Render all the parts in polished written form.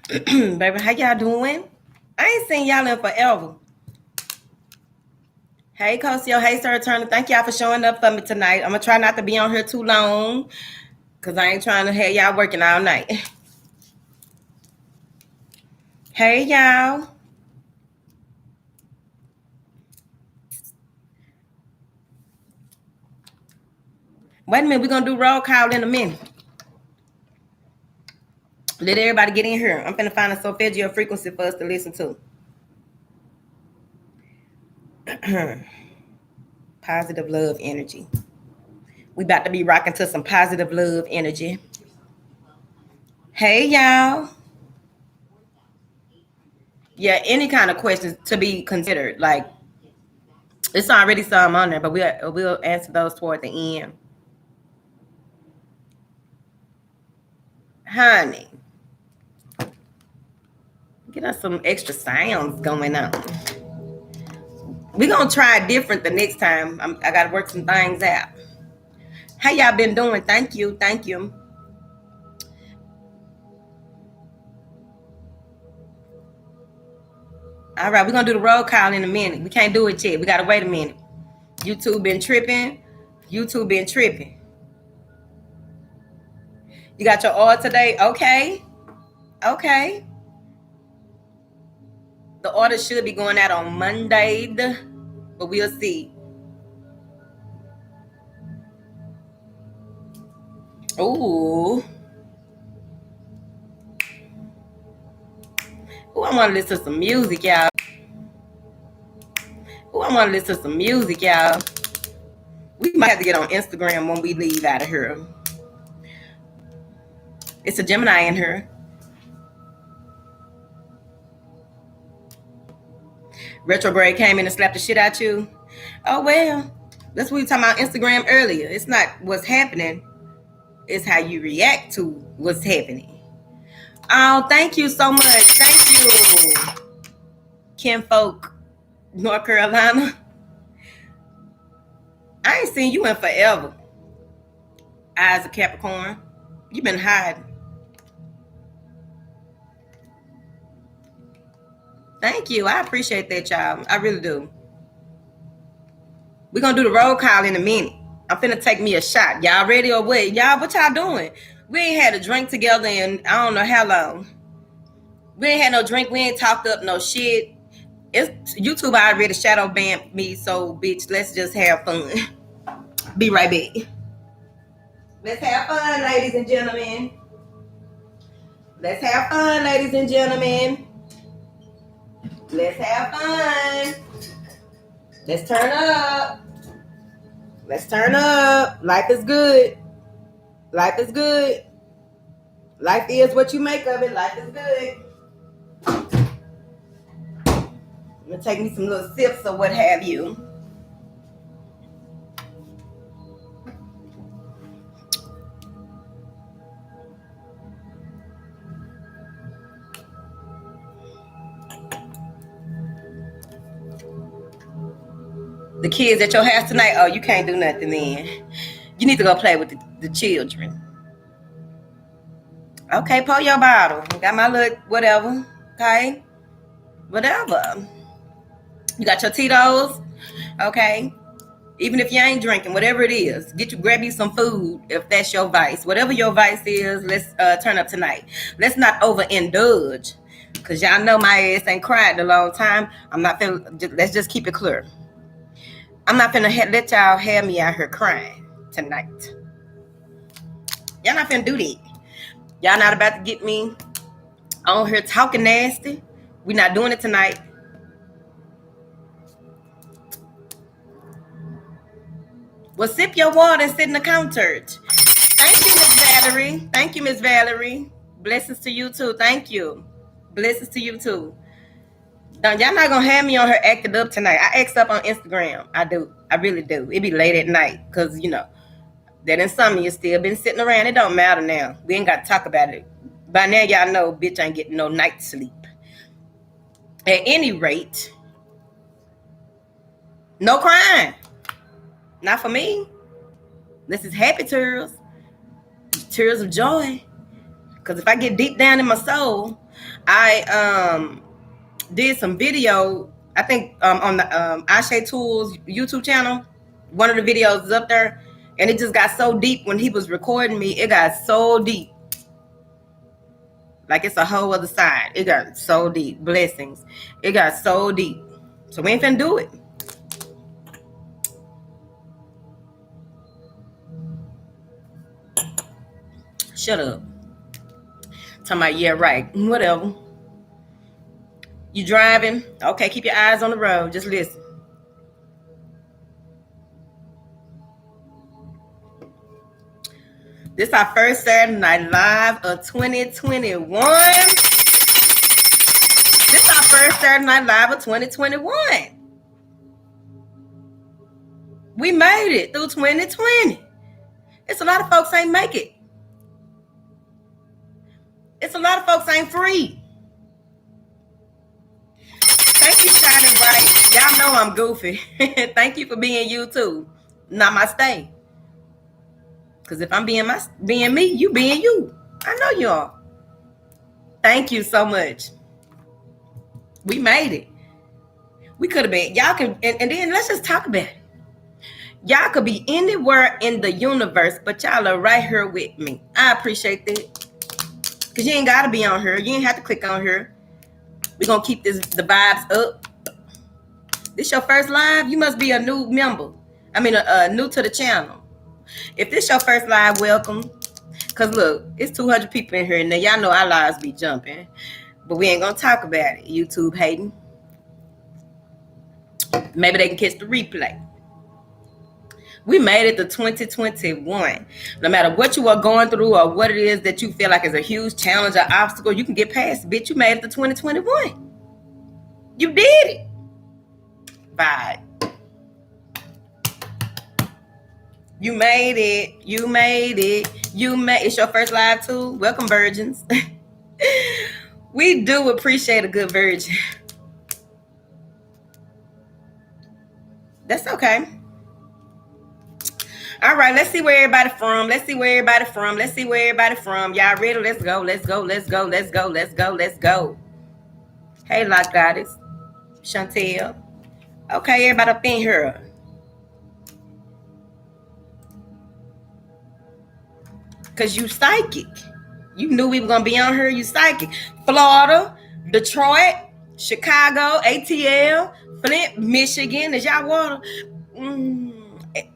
Baby, how y'all doing? I ain't seen y'all in forever. Hey, Cosio. Hey, Sir Turner. Thank y'all for showing up for me tonight. I'm going to try not to be on here too long because I ain't trying to have y'all working all night. Hey, y'all. Wait a minute. We're going to do roll call in a minute. Let everybody get in here. I'm finna find a solfeggio frequency for us to listen to. Positive love energy. We about to be rocking to some positive love energy. Hey, y'all. Yeah, any kind of questions to be considered. Like, it's already some on there, but we'll answer those toward the end. Honey, get us some extra sounds going on. We're going to try different the next time. I got to work some things out. How y'all been doing? Thank you. Thank you. All right, we're going to do the roll call in a minute. We can't do it yet. We got to wait a minute. YouTube been tripping. YouTube been tripping. You got your oil today? Okay. Okay. The order should be going out on Monday, but we'll see. Ooh. Ooh, I want to listen to some music, y'all. Ooh, I want to listen to some music, y'all. We might have to get on Instagram when we leave out of here. It's a Gemini in here. Retrograde came in and slapped the shit out you. Oh, well. That's what we were talking about Instagram earlier. It's not what's happening. It's how you react to what's happening. Oh, thank you so much. Thank you. Kinfolk, North Carolina. I ain't seen you in forever. Eyes of Capricorn. You been hiding. Thank you. I appreciate that, y'all. I really do. We're going to do the roll call in a minute. I'm finna take me a shot. Y'all ready or what? Y'all, what y'all doing? We ain't had a drink together in I don't know how long. We ain't had no drink. We ain't talked up no shit. It's YouTube already shadow banned me, so bitch, let's just have fun. Be right back. Let's have fun, ladies and gentlemen. Let's have fun, ladies and gentlemen. Let's have fun. Let's turn up. Let's turn up. Life is good. Life is good. Life is what you make of it. Life is good. I'm gonna take me some little sips or what have you. The kids at your house tonight, oh, you can't do nothing then. You need to go play with the children. Okay, pour your bottle. Got my little whatever. Okay? Whatever. You got your Tito's. Okay? Even if you ain't drinking, whatever it is, grab you some food if that's your vice. Whatever your vice is, let's turn up tonight. Let's not overindulge. Because y'all know my ass ain't cried in a long time. I'm not finna, let's just keep it clear. I'm not finna let y'all have me out here crying tonight. Y'all not finna do that. Y'all not about to get me on here talking nasty. We're not doing it tonight. Well, sip your water and sit in the counter. Thank you, Miss Valerie. Thank you, Miss Valerie. Blessings to you too. Thank you. Blessings to you too. Y'all not gonna have me on her acting up tonight. I act up on Instagram. I do. I really do. It be late at night because you know that insomnia still been sitting around. It don't matter now. We ain't got to talk about it. By now, y'all know bitch ain't getting no night sleep. At any rate, no crying. Not for me. This is happy tears. Tears of joy. Because if I get deep down in my soul, I did some video, I think on the Ashe Tools YouTube channel. One of the videos is up there, and it just got so deep when he was recording me. It got so deep. Like it's a whole other side. It got so deep. Blessings. It got so deep. So we ain't finna do it. Shut up. Talking about, yeah, right. Whatever. You driving? Okay, keep your eyes on the road. Just listen. This our first Saturday Night Live of 2021. This our first Saturday Night Live of 2021. We made it through 2020. It's a lot of folks ain't make it. It's a lot of folks ain't free. Thank you, Shining Bright. Y'all know I'm goofy. Thank you for being you too. Namaste. Because if I'm being me, you being you. I know you are. Thank you so much. We made it. We could have been. Y'all can, and then let's just talk about it. Y'all could be anywhere in the universe, but y'all are right here with me. I appreciate that. Because you ain't got to be on here. You ain't have to click on here. We're going to keep the vibes up. This your first live? You must be a new member. I mean, new to the channel. If this your first live, welcome. Because look, it's 200 people in here. And now y'all know our lives be jumping. But we ain't going to talk about it. YouTube hating. Maybe they can catch the replay. We made it to 2021. No matter what you are going through or what it is that you feel like is a huge challenge or obstacle, you can get past it. Bitch, you made it to 2021. You did it. Bye. You made it. You made it. It's your first live too. Welcome, virgins. We do appreciate a good virgin. That's okay. All right, let's see where everybody from. Y'all ready? Let's go. Hey, Lock Goddess. Chantel. Okay, everybody up in here. Because you psychic. You knew we were going to be on here. You psychic. Florida, Detroit, Chicago, ATL, Flint, Michigan. Is y'all water?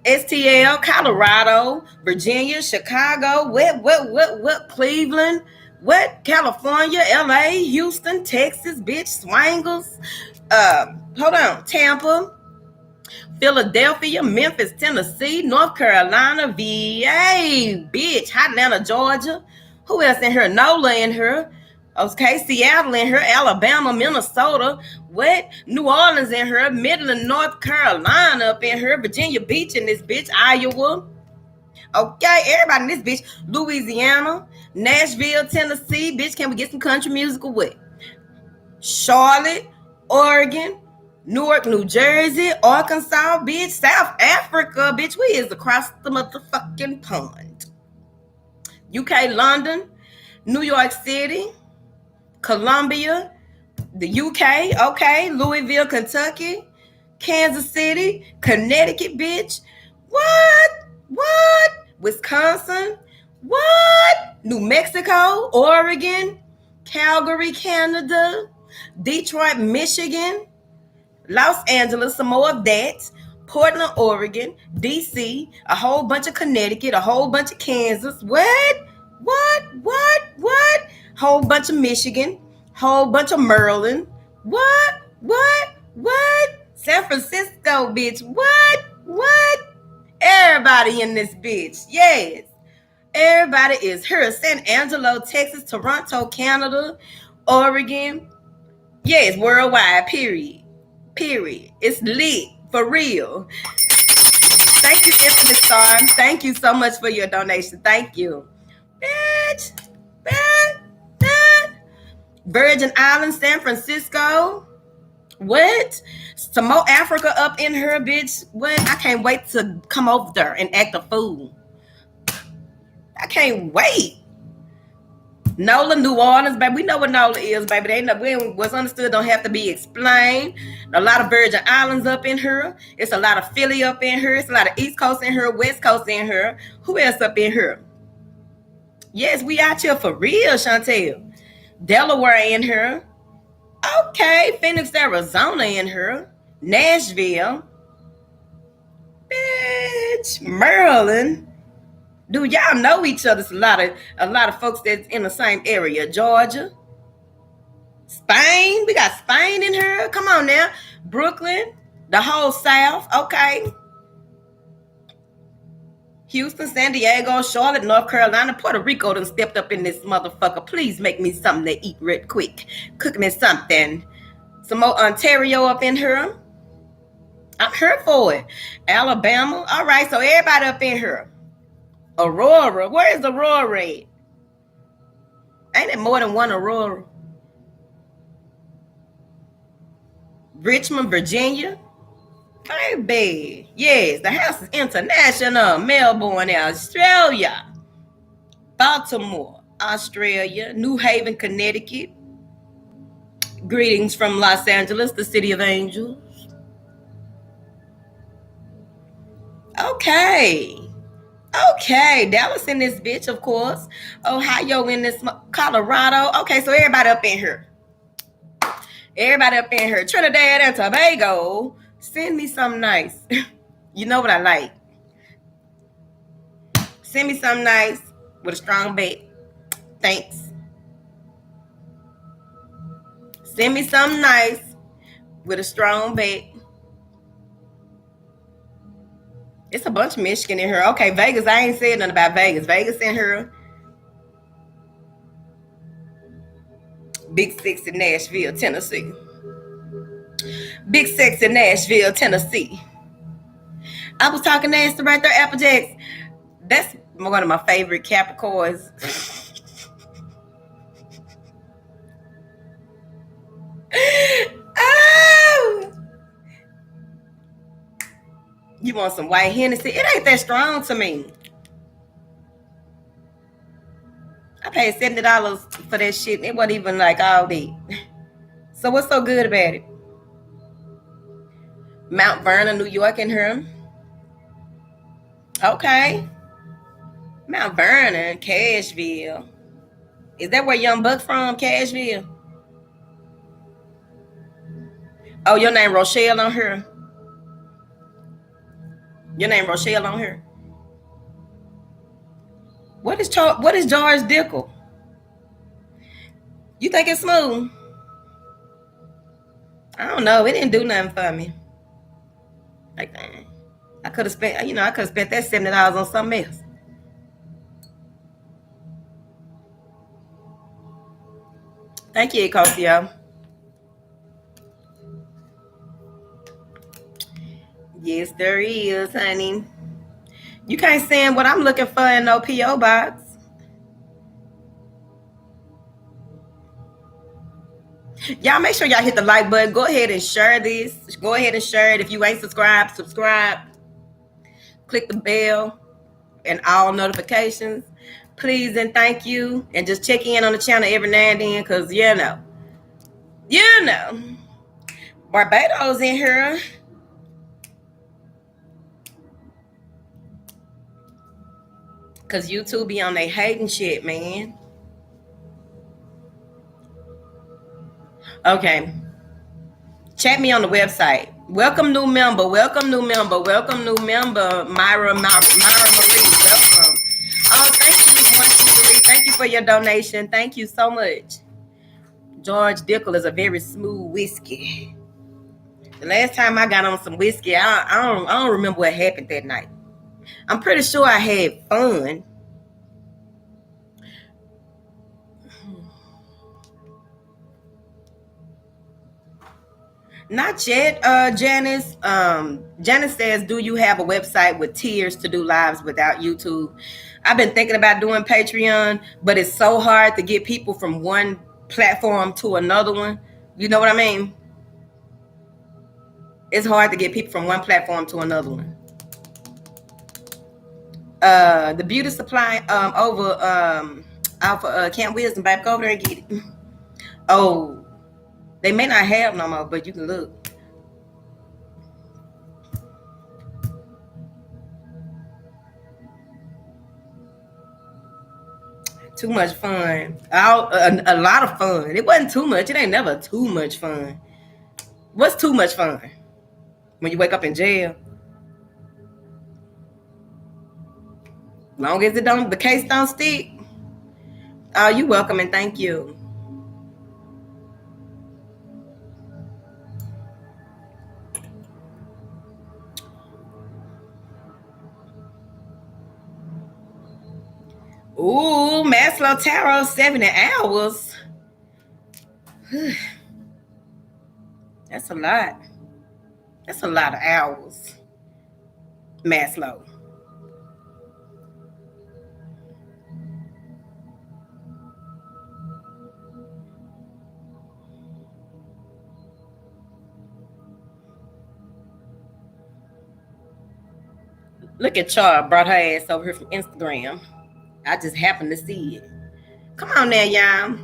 STL, Colorado, Virginia, Chicago, what, Cleveland, what, California, LA, Houston, Texas, bitch, Swangles, Tampa, Philadelphia, Memphis, Tennessee, North Carolina, VA, bitch, Atlanta, Georgia. Who else in here? NOLA in here. Okay, Seattle in here, Alabama, Minnesota, what? New Orleans in here, Midland, North Carolina up in here, Virginia Beach in this bitch, Iowa. Okay, everybody in this bitch, Louisiana, Nashville, Tennessee, bitch, can we get some country music or what? Charlotte, Oregon, Newark, New Jersey, Arkansas, bitch, South Africa, bitch, we is across the motherfucking pond. UK, London, New York City, Columbia, the UK, okay, Louisville, Kentucky, Kansas City, Connecticut, bitch. What? Wisconsin, what? New Mexico, Oregon, Calgary, Canada, Detroit, Michigan, Los Angeles, some more of that, Portland, Oregon, DC, a whole bunch of Connecticut, a whole bunch of Kansas, what? Whole bunch of Michigan, whole bunch of Maryland. What? San Francisco, bitch. What? Everybody in this bitch. Yes. Everybody is here. San Angelo, Texas, Toronto, Canada, Oregon. Yes, worldwide, period. It's lit, for real. Thank you, Infinite Star. Thank you so much for your donation. Thank you. Bitch. Virgin Islands, San Francisco. What? Some more Africa up in her, bitch. What? I can't wait to come over there and act a fool. I can't wait. Nola, New Orleans, baby. We know what Nola is, baby. They know what's understood don't have to be explained. A lot of Virgin Islands up in here. It's a lot of Philly up in here. It's a lot of East Coast in here, West Coast in here. Who else up in here? Yes, we out here for real, Chantel. Delaware in here. Okay, Phoenix, Arizona in here. Nashville. Bitch, Maryland. Do y'all know each other? It's a lot of folks that's in the same area. Georgia. Spain. We got Spain in here. Come on now. Brooklyn. The whole South. Okay. Houston, San Diego, Charlotte, North Carolina, Puerto Rico done stepped up in this motherfucker. Please make me something to eat real quick. Cook me something. Some more Ontario up in here. I'm here for it. Alabama. All right, so everybody up in here. Aurora. Where is Aurora at? Ain't it more than one Aurora? Richmond, Virginia. Baby. Yes, the house is international. Melbourne, Australia. Baltimore, Australia. New Haven, Connecticut. Greetings from Los Angeles, the city of angels. Okay. Dallas in this bitch, of course. Ohio in this, Colorado. Okay, so everybody up in here. Trinidad and Tobago. Send me something nice. You know what I like. Send me something nice with a strong bet. Thanks. Send me something nice with a strong bet. It's a bunch of Michigan in here. Okay, Vegas. I ain't said nothing about Vegas. Vegas in here. Big Six in Nashville, Tennessee. Big Six in Nashville, Tennessee. I was talking nasty right there, Applejacks. That's one of my favorite Capricorns. Oh! You want some white Hennessy? It ain't that strong to me. I paid $70 for that shit. It wasn't even like all day. So what's so good about it? Mount Vernon, New York in here. Okay. Mount Vernon, Cashville. Is that where Young Buck from, Cashville? Oh, your name Rochelle on here? Your name Rochelle on here? What is George Dickel? You think it's smooth? I don't know. It didn't do nothing for me. Like, I could have spent that $70 on something else. Thank you, Ecosio. Yes, there is, honey. You can't send what I'm looking for in no P.O. box. Y'all make sure y'all hit the like button. Go ahead and share this. Go ahead and share it. If you ain't subscribed, subscribe. Click the bell and all notifications. Please and thank you. And just check in on the channel every now and then because, you know. Barbados in here. Because YouTube be on they hating shit, man. Okay. Chat me on the website. Welcome new member. Myra Marie. Welcome. Oh, thank you, 123. Thank you for your donation. Thank you so much. George Dickel is a very smooth whiskey. The last time I got on some whiskey, I don't remember what happened that night. I'm pretty sure I had fun. Not yet, Janice. Janice says, do you have a website with tiers to do lives without YouTube? I've been thinking about doing Patreon, but it's so hard to get people from one platform to another one. You know what I mean? It's hard to get people from one platform to another one. The beauty supply over out for Camp Wisdom, baby. Go over there and get it. Oh, they may not have no more, but you can look. Too much fun. A lot of fun. It wasn't too much. It ain't never too much fun. What's too much fun? When you wake up in jail. Long as the case don't stick. Oh, you welcome and thank you. Ooh, Maslow Tarot, 70 hours. That's a lot. That's a lot of hours. Maslow. Look at Char, brought her ass over here from Instagram. I just happened to see it. Come on there, y'all.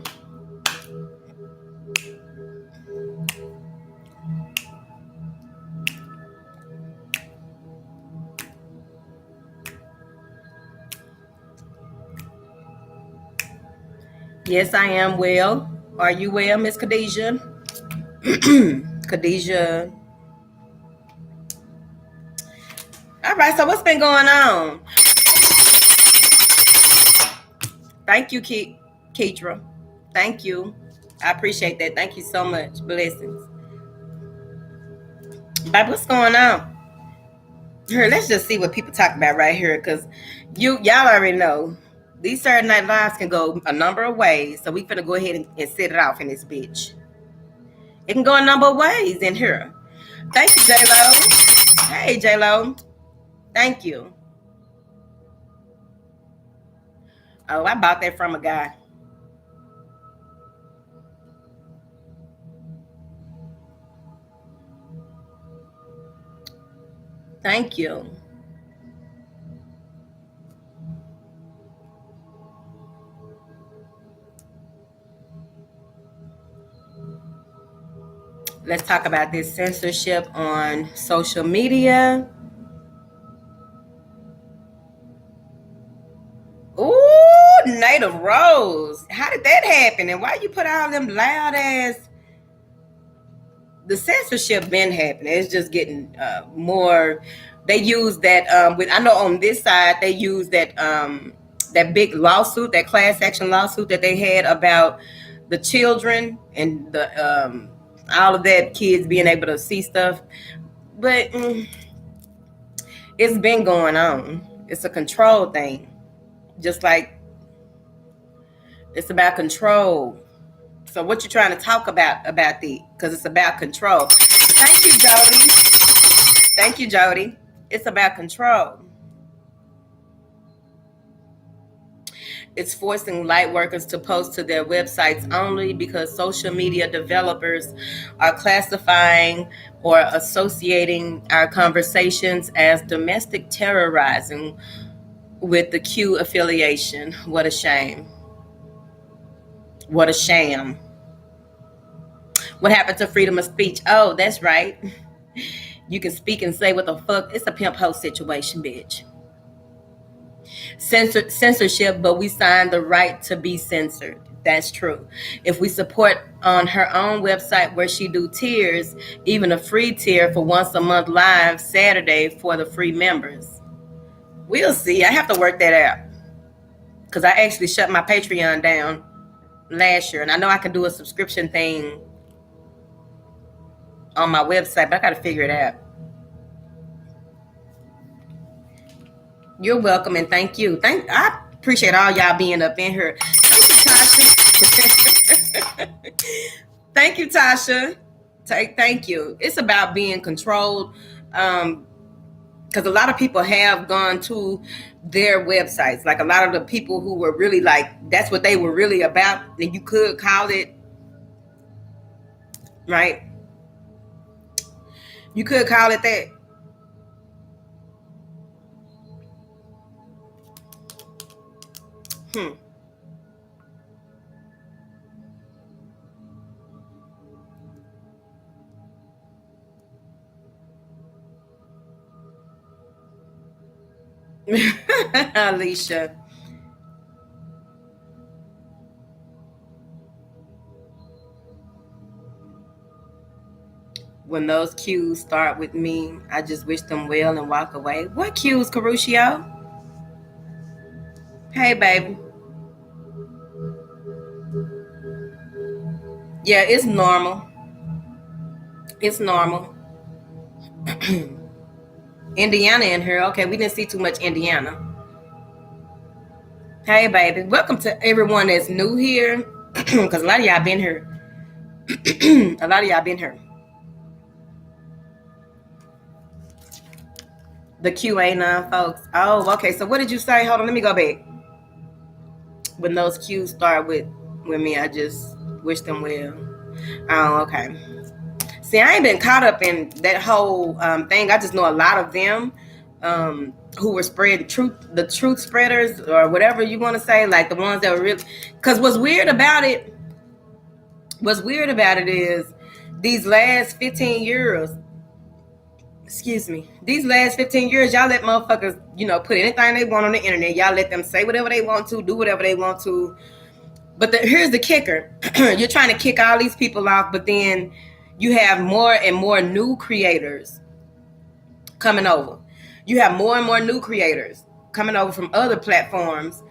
Yes, I am well. Are you well, Miss Khadijah? Khadijah. All right, so what's been going on? Thank you, Keitra. Thank you. I appreciate that. Thank you so much. Blessings. But what's going on? Here, let's just see what people talk about right here, because y'all already know these Saturday Night Lives can go a number of ways. So we finna go ahead and set it off in this bitch. It can go a number of ways in here. Thank you, J-Lo. Hey, J-Lo. Thank you. Oh, I bought that from a guy. Thank you. Let's talk about this censorship on social media. Ooh, Native Rose. How did that happen? And why you put all them loud ass? The censorship been happening. It's just getting more. They use that I know on this side they use that that big lawsuit, that class action lawsuit that they had about the children and the all of that, kids being able to see stuff. But it's been going on. It's a control thing. Just like it's about control. So what you trying to talk about the, because it's about control. Thank you, Jody. Thank you, Jody. It's about control. It's forcing light workers to post to their websites only because social media developers are classifying or associating our conversations as domestic terrorizing with the Q affiliation. What a shame. What a sham. What happened to freedom of speech? Oh, that's right. You can speak and say what the fuck. It's a pimp hoe situation, bitch. Censorship, but we signed the right to be censored. That's true. If we support on her own website where she do tiers, even a free tier for once a month live Saturday for the free members. We'll see. I have to work that out. Because I actually shut my Patreon down last year. And I know I can do a subscription thing on my website, but I got to figure it out. You're welcome and thank you. I appreciate all y'all being up in here. Thank you, Tasha. Thank you, Tasha. Thank you. It's about being controlled, because a lot of people have gone to their websites. Like a lot of the people who were really like, that's what they were really about. And you could call it, right? You could call it that. Alicia. When those cues start with me, I just wish them well and walk away. What cues, Caruccio? Hey, baby. Yeah, it's normal. It's normal. Indiana in here. Okay, we didn't see too much Indiana. Hey, baby. Welcome to everyone that's new here. Because a lot of y'all been here. A lot of y'all been here. The QA9 folks. Oh, okay. So what did you say? Hold on. Let me go back. When those cues start with me, I just wish them well. Oh, okay. See, I ain't been caught up in that whole thing. I just know a lot of them who were spreading the truth spreaders or whatever you want to say, like the ones that were really. Because what's weird about it is these last 15 years. Excuse me. These last 15 years, y'all let motherfuckers, put anything they want on the internet. Y'all let them say whatever they want to, do whatever they want to. But here's the kicker. You're trying to kick all these people off, but then you have more and more new creators coming over. You have more and more new creators coming over from other platforms.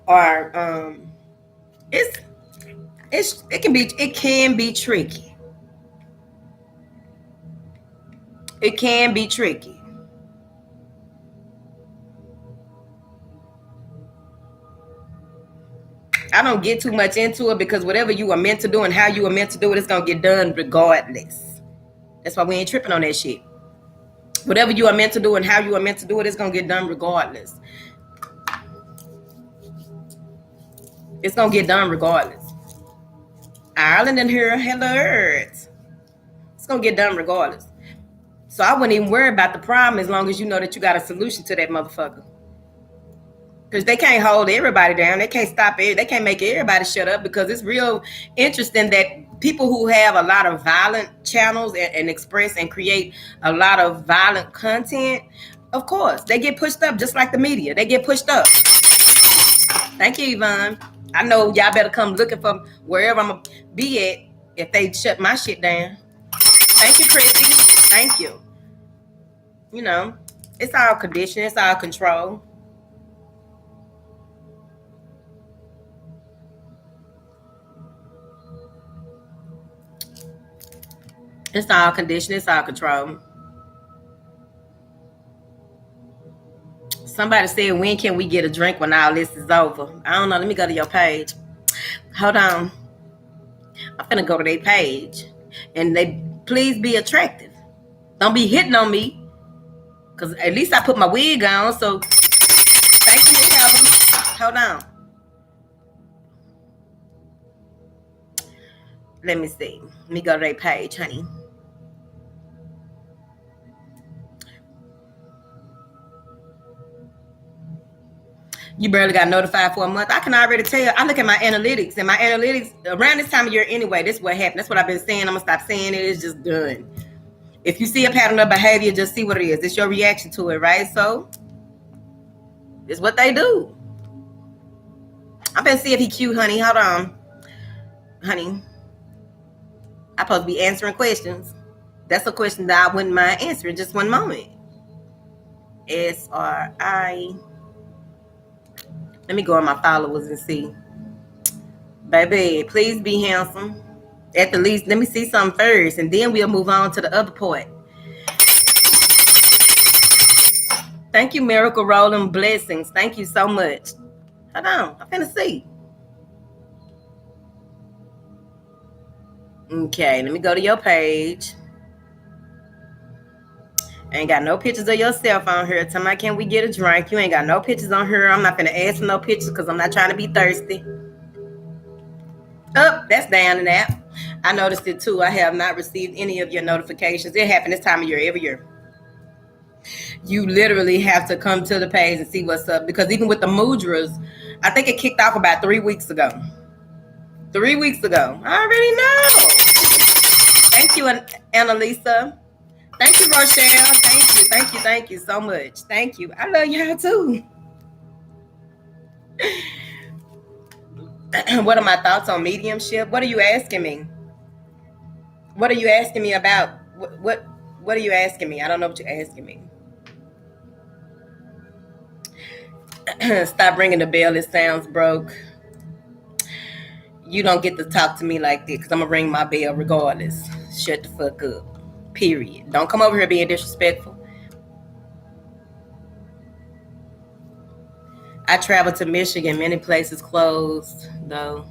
Or it can be tricky. It can be tricky. I don't get too much into it because whatever you are meant to do and how you are meant to do it, it's going to get done regardless. That's why we ain't tripping on that shit. Whatever you are meant to do and how you are meant to do it, it's going to get done regardless. It's going to get done regardless. Ireland in here, hello. It's going to get done regardless. So I wouldn't even worry about the problem as long as you know that you got a solution to that motherfucker. Because they can't hold everybody down. They can't stop it. They can't make everybody shut up because it's real interesting that people who have a lot of violent channels and express and create a lot of violent content, of course, they get pushed up just like the media. They get pushed up. Thank you, Yvonne. I know y'all better come looking for wherever I'm going to be at if they shut my shit down. Thank you, Chrissy. Thank you. It's all condition. It's all control. It's all condition. It's all control. Somebody said, when can we get a drink when all this is over? I don't know. Let me go to your page. Hold on. I'm finna go to their page. And they please be attractive. Don't be hitting on me. Because at least I put my wig on. So thank you, Helen. Hold on. Let me see. Let me go to their page, honey. You barely got notified for a month. I can already tell. I look at my analytics, and my analytics around this time of year anyway. This is what happened. That's what I've been saying. I'm gonna stop saying it. It's just done. If you see a pattern of behavior, just see what it is. It's your reaction to it, right? So it's what they do. I'm gonna see if he cute, honey. Hold on, honey. I'm supposed to be answering questions. That's a question that I wouldn't mind answering. Just one moment. SRI. Let me go on my followers and see. Baby, please be handsome. At the least, let me see something first, and then we'll move on to the other part. Thank you, Miracle Rolling Blessings. Thank you so much. Hold on. I'm finna see. Okay, let me go to your page. Ain't got no pictures of yourself on here. Tell me, can we get a drink? You ain't got no pictures on here. I'm not finna ask for no pictures because I'm not trying to be thirsty. Oh, that's down in that. I noticed it too. I have not received any of your notifications. It happened this time of year every year. You literally have to come to the page and see what's up. Because even with the mudras, I think it kicked off about 3 weeks ago. 3 weeks ago. I already know. Thank you, Annalisa. Thank you, Rochelle. Thank you so much. Thank you. I love y'all too. What are my thoughts on mediumship? What are you asking me? What are you asking me about? What are you asking me? I don't know what you're asking me. Stop ringing the bell. It sounds broke. You don't get to talk to me like this because I'm gonna ring my bell regardless. Shut the fuck up. Period. Don't come over here being disrespectful. I traveled to Michigan. Many places closed, though.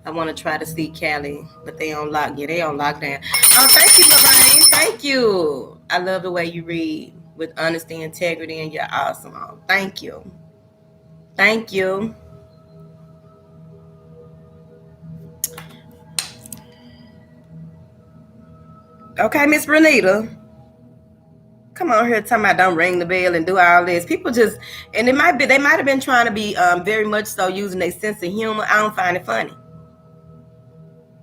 I want to try to see Cali, but they on lock. Yeah, they on lockdown. Oh, thank you, Lorraine. Thank you. I love the way you read with honesty, integrity, and you're awesome. Oh, thank you. Thank you. Okay, Miss Renita. Come on here talking about don't ring the bell and do all this. People just, and they might have been trying to be very much so using their sense of humor. I don't find it funny.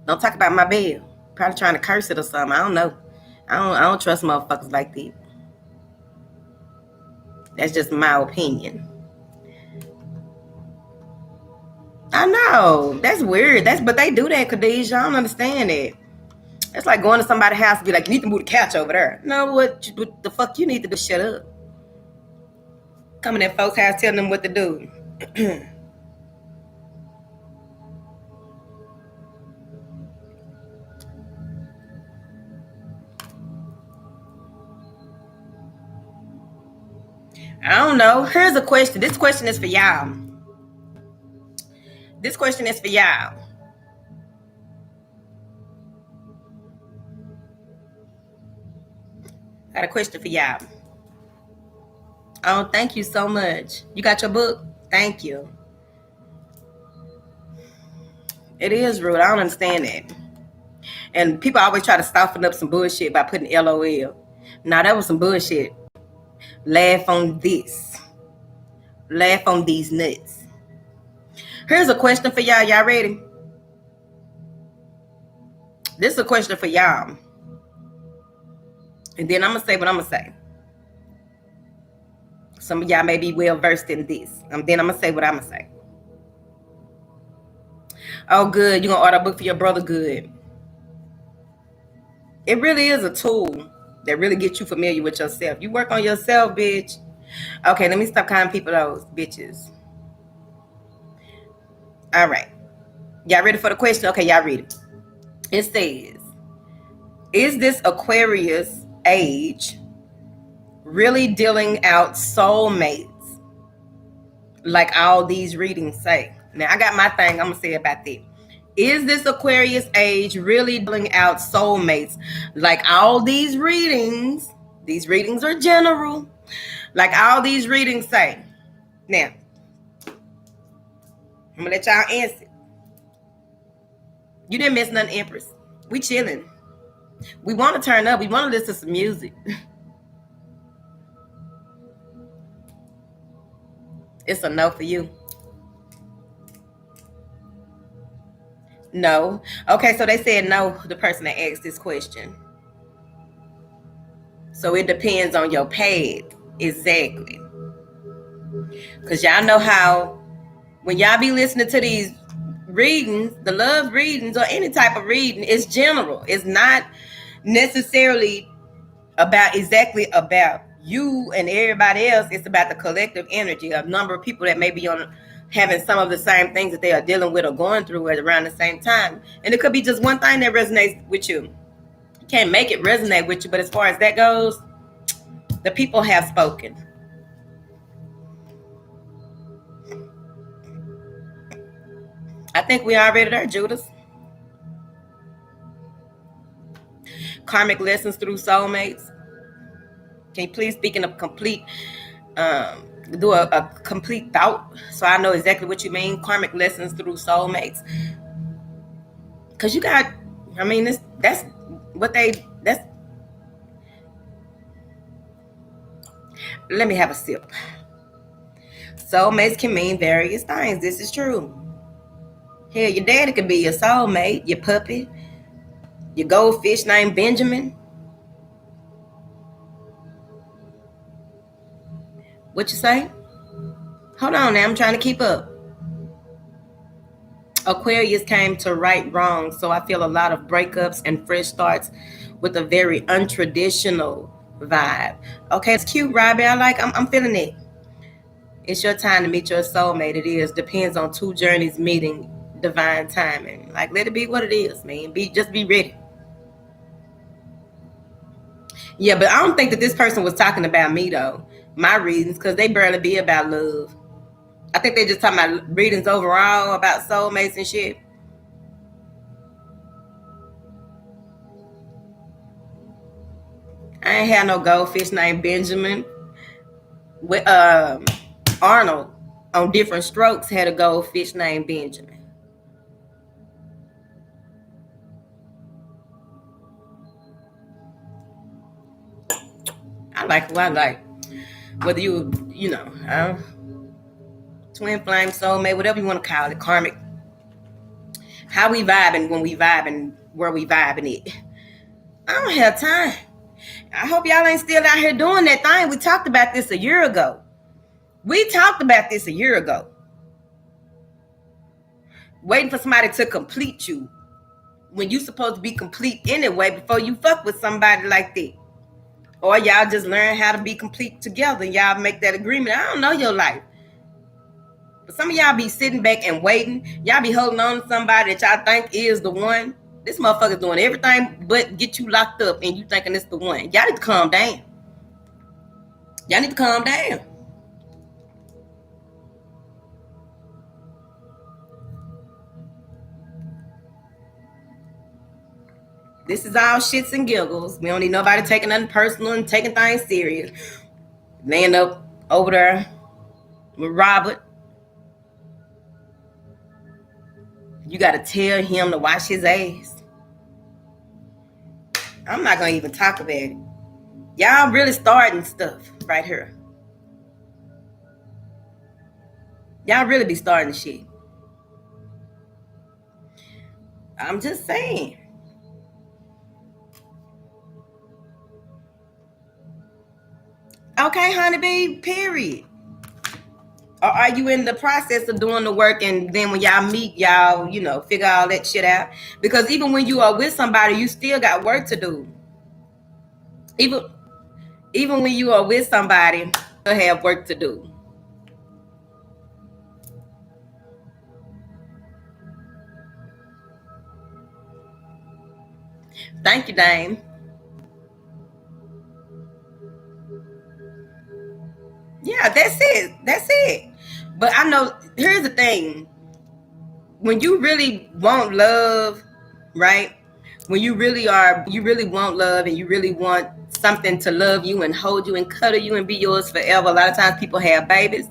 Don't talk about my bell. Probably trying to curse it or something. I don't know. I don't trust motherfuckers like that. That's just my opinion. I know. That's weird. But they do that, Khadijah. I don't understand it. It's like going to somebody's house and be like, you need to move the couch over there. No, what the fuck you need to do? Shut up. Coming in folks' house telling them what to do. I don't know. Here's a question. This question is for y'all. This question is for y'all. Got a question for y'all. Oh, thank you so much. You got your book? Thank you. It is rude. I don't understand that. And people always try to soften up some bullshit by putting LOL. Now that was some bullshit. Laugh on this. Laugh on these nuts. Here's a question for y'all. Y'all ready? This is a question for y'all. And then I'm going to say what I'm going to say. Some of y'all may be well versed in this. Then I'm going to say what I'm going to say. Oh, good. You're going to order a book for your brother? Good. It really is a tool that really gets you familiar with yourself. You work on yourself, bitch. Okay, let me stop calling people those bitches. All right. Y'all ready for the question? Okay, y'all read it. It says, is this Aquarius age really dealing out soulmates like all these readings say? Now, I got my thing I'm going to say about that. Is this Aquarius age really dealing out soulmates like all these readings? These readings are general. Like all these readings say. Now, I'm going to let y'all answer. You didn't miss nothing, Empress. We chilling. We want to turn up. We want to listen to some music. It's a no for you. No. Okay, so they said no, the person that asked this question. So it depends on your path. Exactly. Because y'all know how when y'all be listening to these readings, the love readings or any type of reading, it's general. It's not necessarily exactly about you and everybody else. It's about the collective energy of number of people that may be having some of the same things that they are dealing with or going through at around the same time. And it could be just one thing that resonates with you. You can't make it resonate with you, but as far as that goes, the people have spoken. I think we already there, Judas. Karmic lessons through soulmates. Can you please speak in a complete, do a complete thought so I know exactly what you mean? Karmic lessons through soulmates. Because you got, I mean, that's what that's. Let me have a sip. Soulmates can mean various things. This is true. Hell, your daddy could be your soulmate, your puppy, your goldfish named Benjamin. What you say? Hold on now, I'm trying to keep up. Aquarius came to right wrong, so I feel a lot of breakups and fresh starts with a very untraditional vibe. Okay, it's cute, Robbie. I'm feeling it. It's your time to meet your soulmate. It is. Depends on two journeys meeting divine timing. Like, let it be what it is, man. Just be ready. Yeah, but I don't think that this person was talking about me though. My reasons, because they barely be about love. I think they just talking about readings overall about soulmates and shit. I ain't had no goldfish named Benjamin. With Arnold on Different Strokes had a goldfish named Benjamin. I like who I like. Whether you know, twin flame, soulmate, whatever you want to call it, karmic. How we vibing when we vibing, where we vibing it. I don't have time. I hope y'all ain't still out here doing that thing. We talked about this a year ago. Waiting for somebody to complete you when you supposed to be complete anyway before you fuck with somebody like that. Or y'all just learn how to be complete together and y'all make that agreement. I don't know your life. But some of y'all be sitting back and waiting. Y'all be holding on to somebody that y'all think is the one. This motherfucker's doing everything but get you locked up and you thinking it's the one. Y'all need to calm down. This is all shits and giggles. We don't need nobody taking nothing personal and taking things serious. Laying up over there with Robert. You got to tell him to wash his ass. I'm not going to even talk about it. Y'all really starting stuff right here. Y'all really be starting shit. I'm just saying. Okay, honeybee, period. Or are you in the process of doing the work and then when y'all meet, y'all, figure all that shit out? Because even when you are with somebody, you still got work to do. Even when you are with somebody, you have work to do. Thank you, Dame. Yeah, that's it. But I know, here's the thing. When you really want love, right? When you really want love and you really want something to love you and hold you and cuddle you and be yours forever. A lot of times people have babies.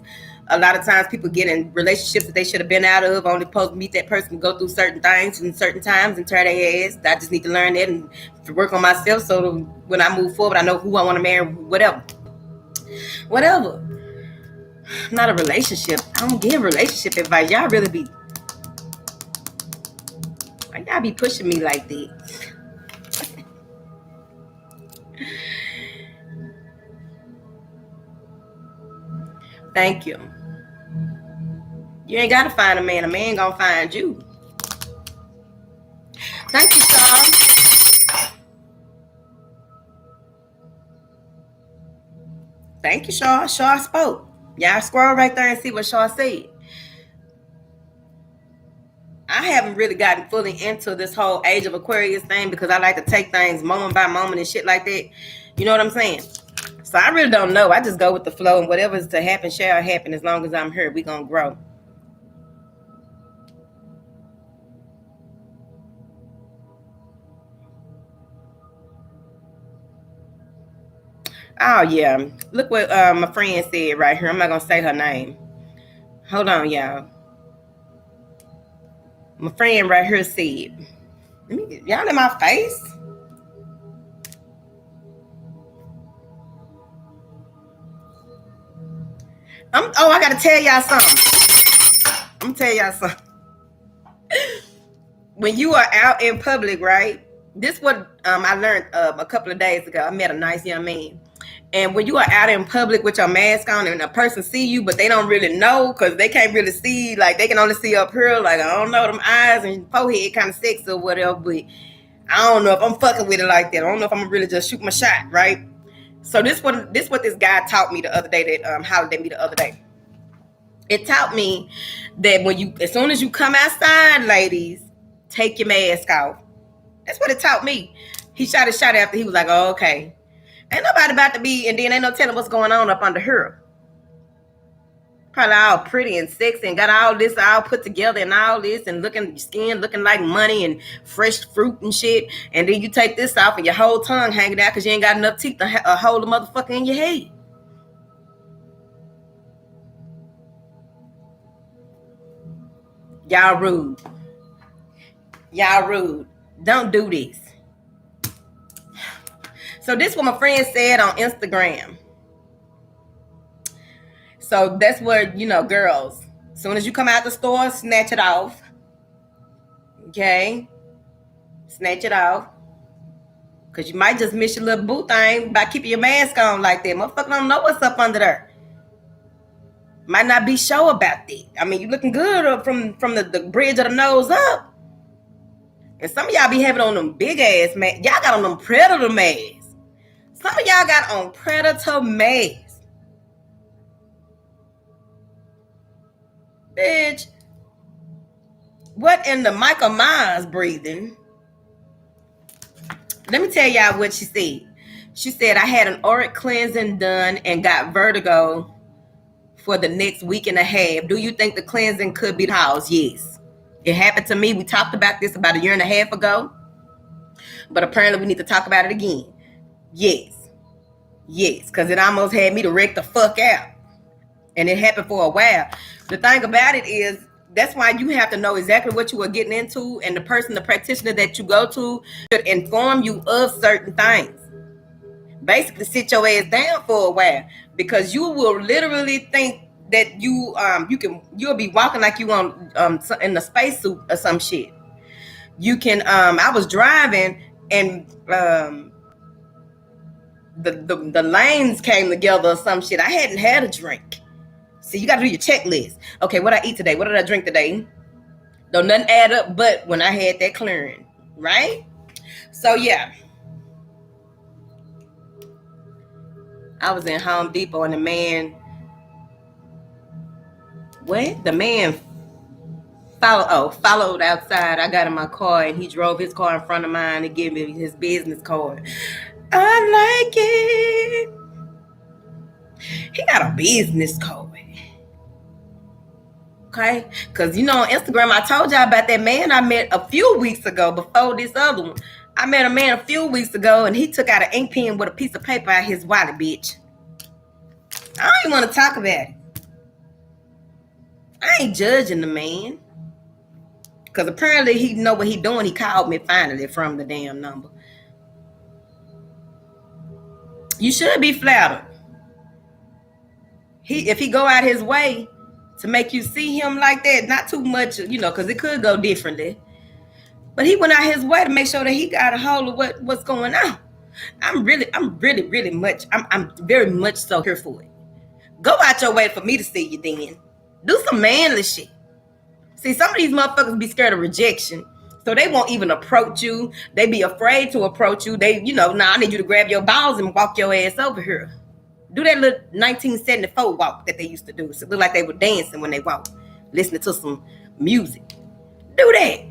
A lot of times people get in relationships that they should have been out of, only supposed to meet that person, go through certain things and certain times and tear their ass. I just need to learn that and work on myself so when I move forward, I know who I want to marry, whatever. Not a relationship. I don't give relationship advice. Y'all really be, y'all be pushing me like that. Thank you. You ain't gotta find a man. A man gonna find you. Thank you, Shaw. Thank you, Shaw. Shaw spoke. Y'all scroll right there and see what Shaw said. I haven't really gotten fully into this whole age of Aquarius thing because I like to take things moment by moment and shit like that. You know what I'm saying? So I really don't know. I just go with the flow and whatever's to happen shall happen. As long as I'm here, we gonna grow. Oh yeah. Look what my friend said right here. I'm not gonna say her name. Hold on, y'all. My friend right here said, let me get y'all in my face. I gotta tell y'all something. I'm gonna tell y'all something. When you are out in public, right? This what I learned a couple of days ago. I met a nice young man, And when you are out in public with your mask on and a person see you, but they don't really know because they can't really see, like they can only see up here, like I don't know, them eyes and forehead kind of sexy or whatever, but I don't know if I'm fucking with it like that. I don't know if I'm gonna really just shoot my shot, right? So this what this guy taught me the other day that hollered at me the other day. It taught me that as soon as you come outside, ladies, take your mask off. That's what it taught me. He shot his shot after he was like, oh, okay. Ain't nobody about to be, and then ain't no telling what's going on up under her. Probably all pretty and sexy and got all this all put together and all this and looking skin looking like money and fresh fruit and shit. And then you take this off and your whole tongue hanging out because you ain't got enough teeth to hold the motherfucker in your head. Y'all rude. Y'all rude. Don't do this. So this what my friend said on Instagram. So that's where, girls, as soon as you come out the store, snatch it off. Okay? Snatch it off. Because you might just miss your little boo thing by keeping your mask on like that. Motherfucker don't know what's up under there. Might not be sure about that. I mean, you looking good from the bridge of the nose up. And some of y'all be having on them big ass masks. Y'all got on them predator masks. Some of y'all got on predator masks. Bitch. What in the Michael Myers breathing? Let me tell y'all what she said. She said, I had an auric cleansing done and got vertigo for the next week and a half. Do you think the cleansing could be the cause? Yes. It happened to me. We talked about this about a year and a half ago. But apparently we need to talk about it again. Yes. Yes. Because it almost had me to wreck the fuck out. And it happened for a while. The thing about it is, that's why you have to know exactly what you are getting into. And the practitioner that you go to should inform you of certain things. Basically sit your ass down for a while. Because you will literally think that you'll be walking like you on in a spacesuit or some shit. You can I was driving and the lanes came together or some shit. I hadn't had a drink. See, you got to do your checklist. Okay, what I eat today? What did I drink today? Don't nothing add up but when I had that clearing, right? So yeah, I was in Home Depot and the man followed outside. I got in my car and he drove his car in front of mine and gave me his business card. I like it. He got a business card. Okay? Because, on Instagram, I told y'all about that man I met a few weeks ago before this other one. I met a man a few weeks ago and he took out an ink pen with a piece of paper out his wallet, bitch. I don't even want to talk about it. I ain't judging the man. Because apparently he know what he doing. He called me finally from the damn number. You should be flattered. If he go out his way to make you see him like that, not too much, because it could go differently. But he went out his way to make sure that he got a hold of what's going on. I'm very much so here for it. Go out your way for me to see you then. Do some manly shit. See, some of these motherfuckers be scared of rejection. So they won't even approach you. They be afraid to approach you. They, I need you to grab your balls and walk your ass over here. Do that little 1974 walk that they used to do. So it looked like they were dancing when they walked, listening to some music. Do that.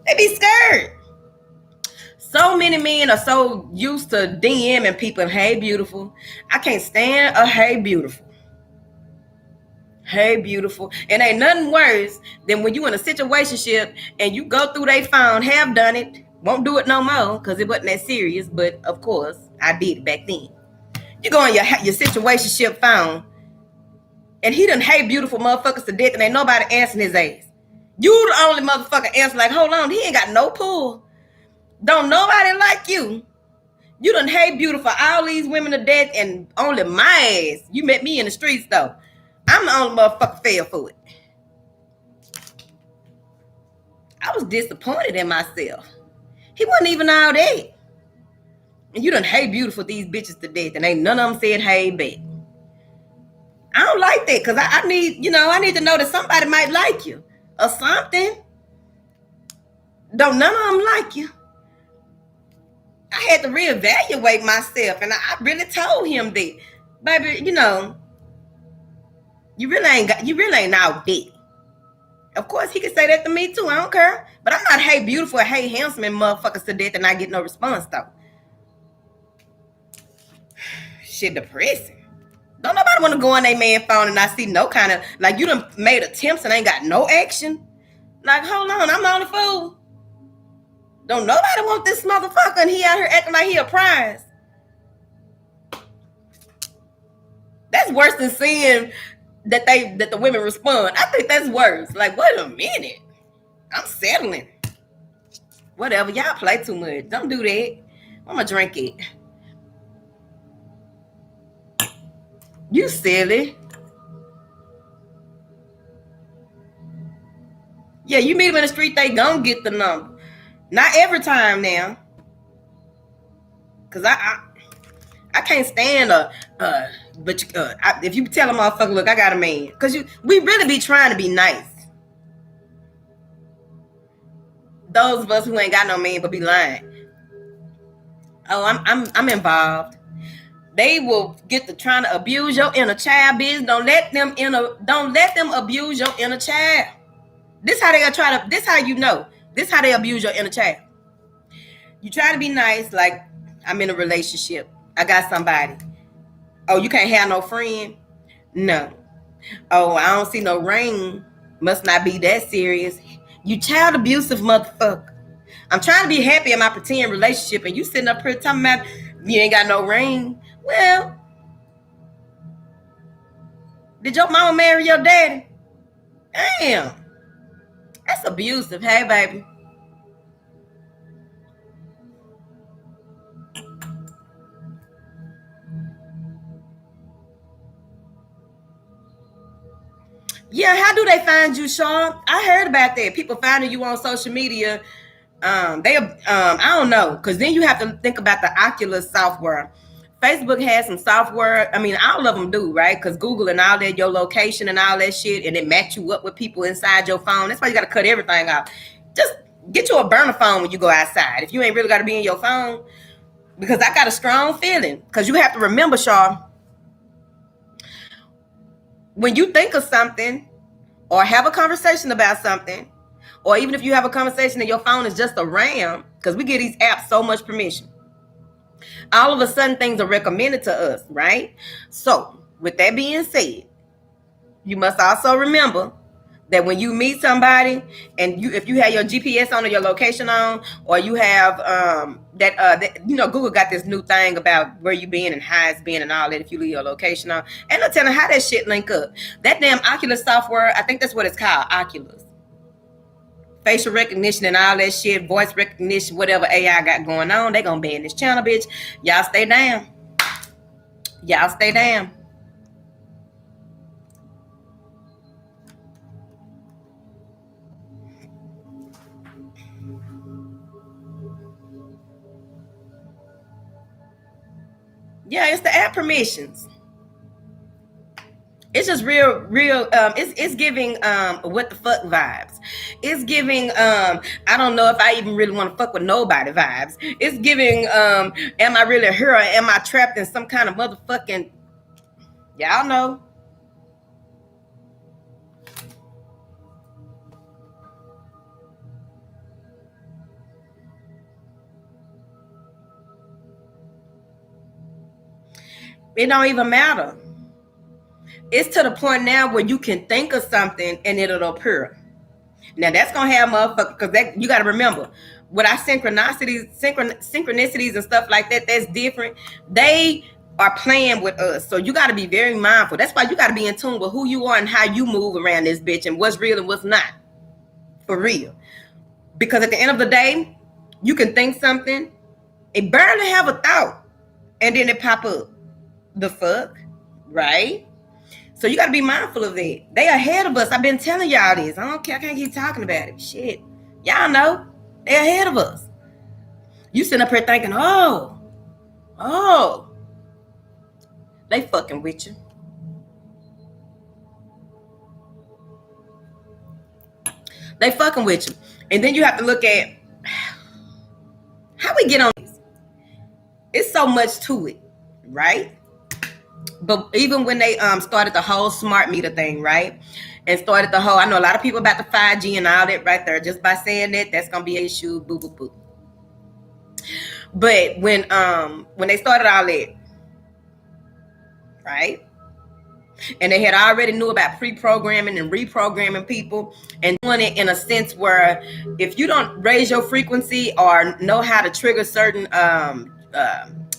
They be scared. So many men are so used to DMing people, hey, beautiful. I can't stand a hey, beautiful. Hey, beautiful. And ain't nothing worse than when you in a situationship and you go through their phone, have done it, won't do it no more because it wasn't that serious. But, of course, I did it back then. You go on your situationship phone and he done hey beautiful motherfuckers to death and ain't nobody answering his ass. You the only motherfucker answer like, hold on, he ain't got no pull. Don't nobody like you. You done hey beautiful all these women to death and only my ass. You met me in the streets though. I'm the only motherfucker fell for it. I was disappointed in myself. He wasn't even all that. And you done hey beautiful these bitches to death, and ain't none of them said hey back. I don't like that, because I need, I need to know that somebody might like you or something. Don't none of them like you. I had to reevaluate myself, and I really told him that, baby, you really ain't out there. Of course, he could say that to me too. I don't care. But I'm not hey beautiful or hey handsome and motherfuckers to death and I get no response though. Shit depressing. Don't nobody want to go on their man phone and I see no kind of, like, you done made attempts and ain't got no action. Like, hold on, I'm not a fool. Don't nobody want this motherfucker and he out here acting like he a prize. That's worse than seeing that the women respond. I think that's worse. Like, wait a minute. I'm settling. Whatever. Y'all play too much. Don't do that. I'm gonna drink it. You silly. Yeah, you meet them in the street, they gon' get the number. Not every time now. Cause I can't stand if you tell a motherfucker, look, I got a man. Cause we really be trying to be nice. Those of us who ain't got no man but be lying. Oh, I'm involved. They will get to trying to abuse your inner child business. Don't let them abuse your inner child. This how you know. This how they abuse your inner child. You try to be nice, like, I'm in a relationship. I got somebody. Oh, you can't have no friend? No. Oh, I don't see no ring. Must not be that serious. You child abusive motherfucker. I'm trying to be happy in my pretend relationship, and you sitting up here talking about you ain't got no ring. Well, did your mama marry your daddy? Damn. That's abusive. Hey, baby. Yeah, how do they find you, Sean? I heard about that. People finding you on social media. I don't know, because then you have to think about the Oculus software. Facebook has some software. I mean, all of them do, right? Because Google and all that, your location and all that shit, and it match you up with people inside your phone. That's why you got to cut everything off. Just get you a burner phone when you go outside. If you ain't really got to be in your phone, because I got a strong feeling. Because you have to remember, Shaw, when you think of something or have a conversation about something, or even if you have a conversation and your phone is just a RAM, because we give these apps so much permission, all of a sudden things are recommended to us, right? So with that being said, you must also remember that when you meet somebody and if you have your GPS on or your location on, or you have Google got this new thing about where you been and how it's been and all that, if you leave your location on, and they'll tell them how that shit link up. That damn Oculus software, I think that's what it's called, Oculus. Facial recognition and all that shit, voice recognition, whatever AI got going on, they gonna ban this channel, bitch. Y'all stay down. Y'all stay down. Yeah, it's the app permissions. It's just real. It's giving what the fuck vibes. It's giving I don't know if I even really want to fuck with nobody vibes. It's giving am I really here or am I trapped in some kind of motherfucking, y'all know. It don't even matter. It's to the point now where you can think of something and it'll appear. Now that's gonna have motherfuckers, because that, you got to remember, with our synchronicities and stuff like that, that's different. They are playing with us, so you got to be very mindful. That's why you got to be in tune with who you are and how you move around this bitch and what's real and what's not, for real. Because at the end of the day, you can think something, it barely have a thought, and then it pop up. The fuck, right? So you got to be mindful of that. They ahead of us. I've been telling y'all this. I don't care. I can't keep talking about it. Shit. Y'all know. They ahead of us. You sitting up here thinking, oh, Oh, they fucking with you. They fucking with you. And then you have to look at how we get on this. It's so much to it, right? But even when they started the whole smart meter thing, right? And started the whole, I know a lot of people about the 5G and all that right there. Just by saying that, that's gonna be an issue. Boo boo boo. But when they started all that, right? And they had already knew about pre-programming and reprogramming people and doing it in a sense where if you don't raise your frequency or know how to trigger certain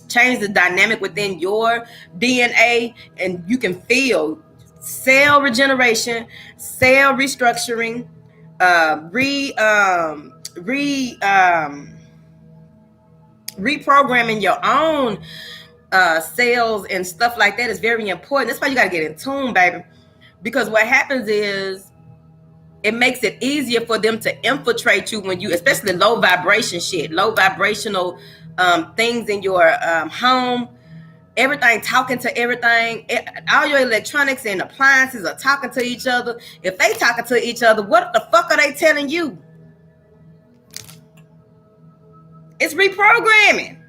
change the dynamic within your DNA, and you can feel cell regeneration, cell restructuring, reprogramming your own cells and stuff like that is very important. That's why you got to get in tune, baby. Because what happens is it makes it easier for them to infiltrate you when you, especially low vibration shit, low vibrational things in your home. Everything talking to everything. All your electronics and appliances are talking to each other. If they talking to each other, what the fuck are they telling you? It's reprogramming.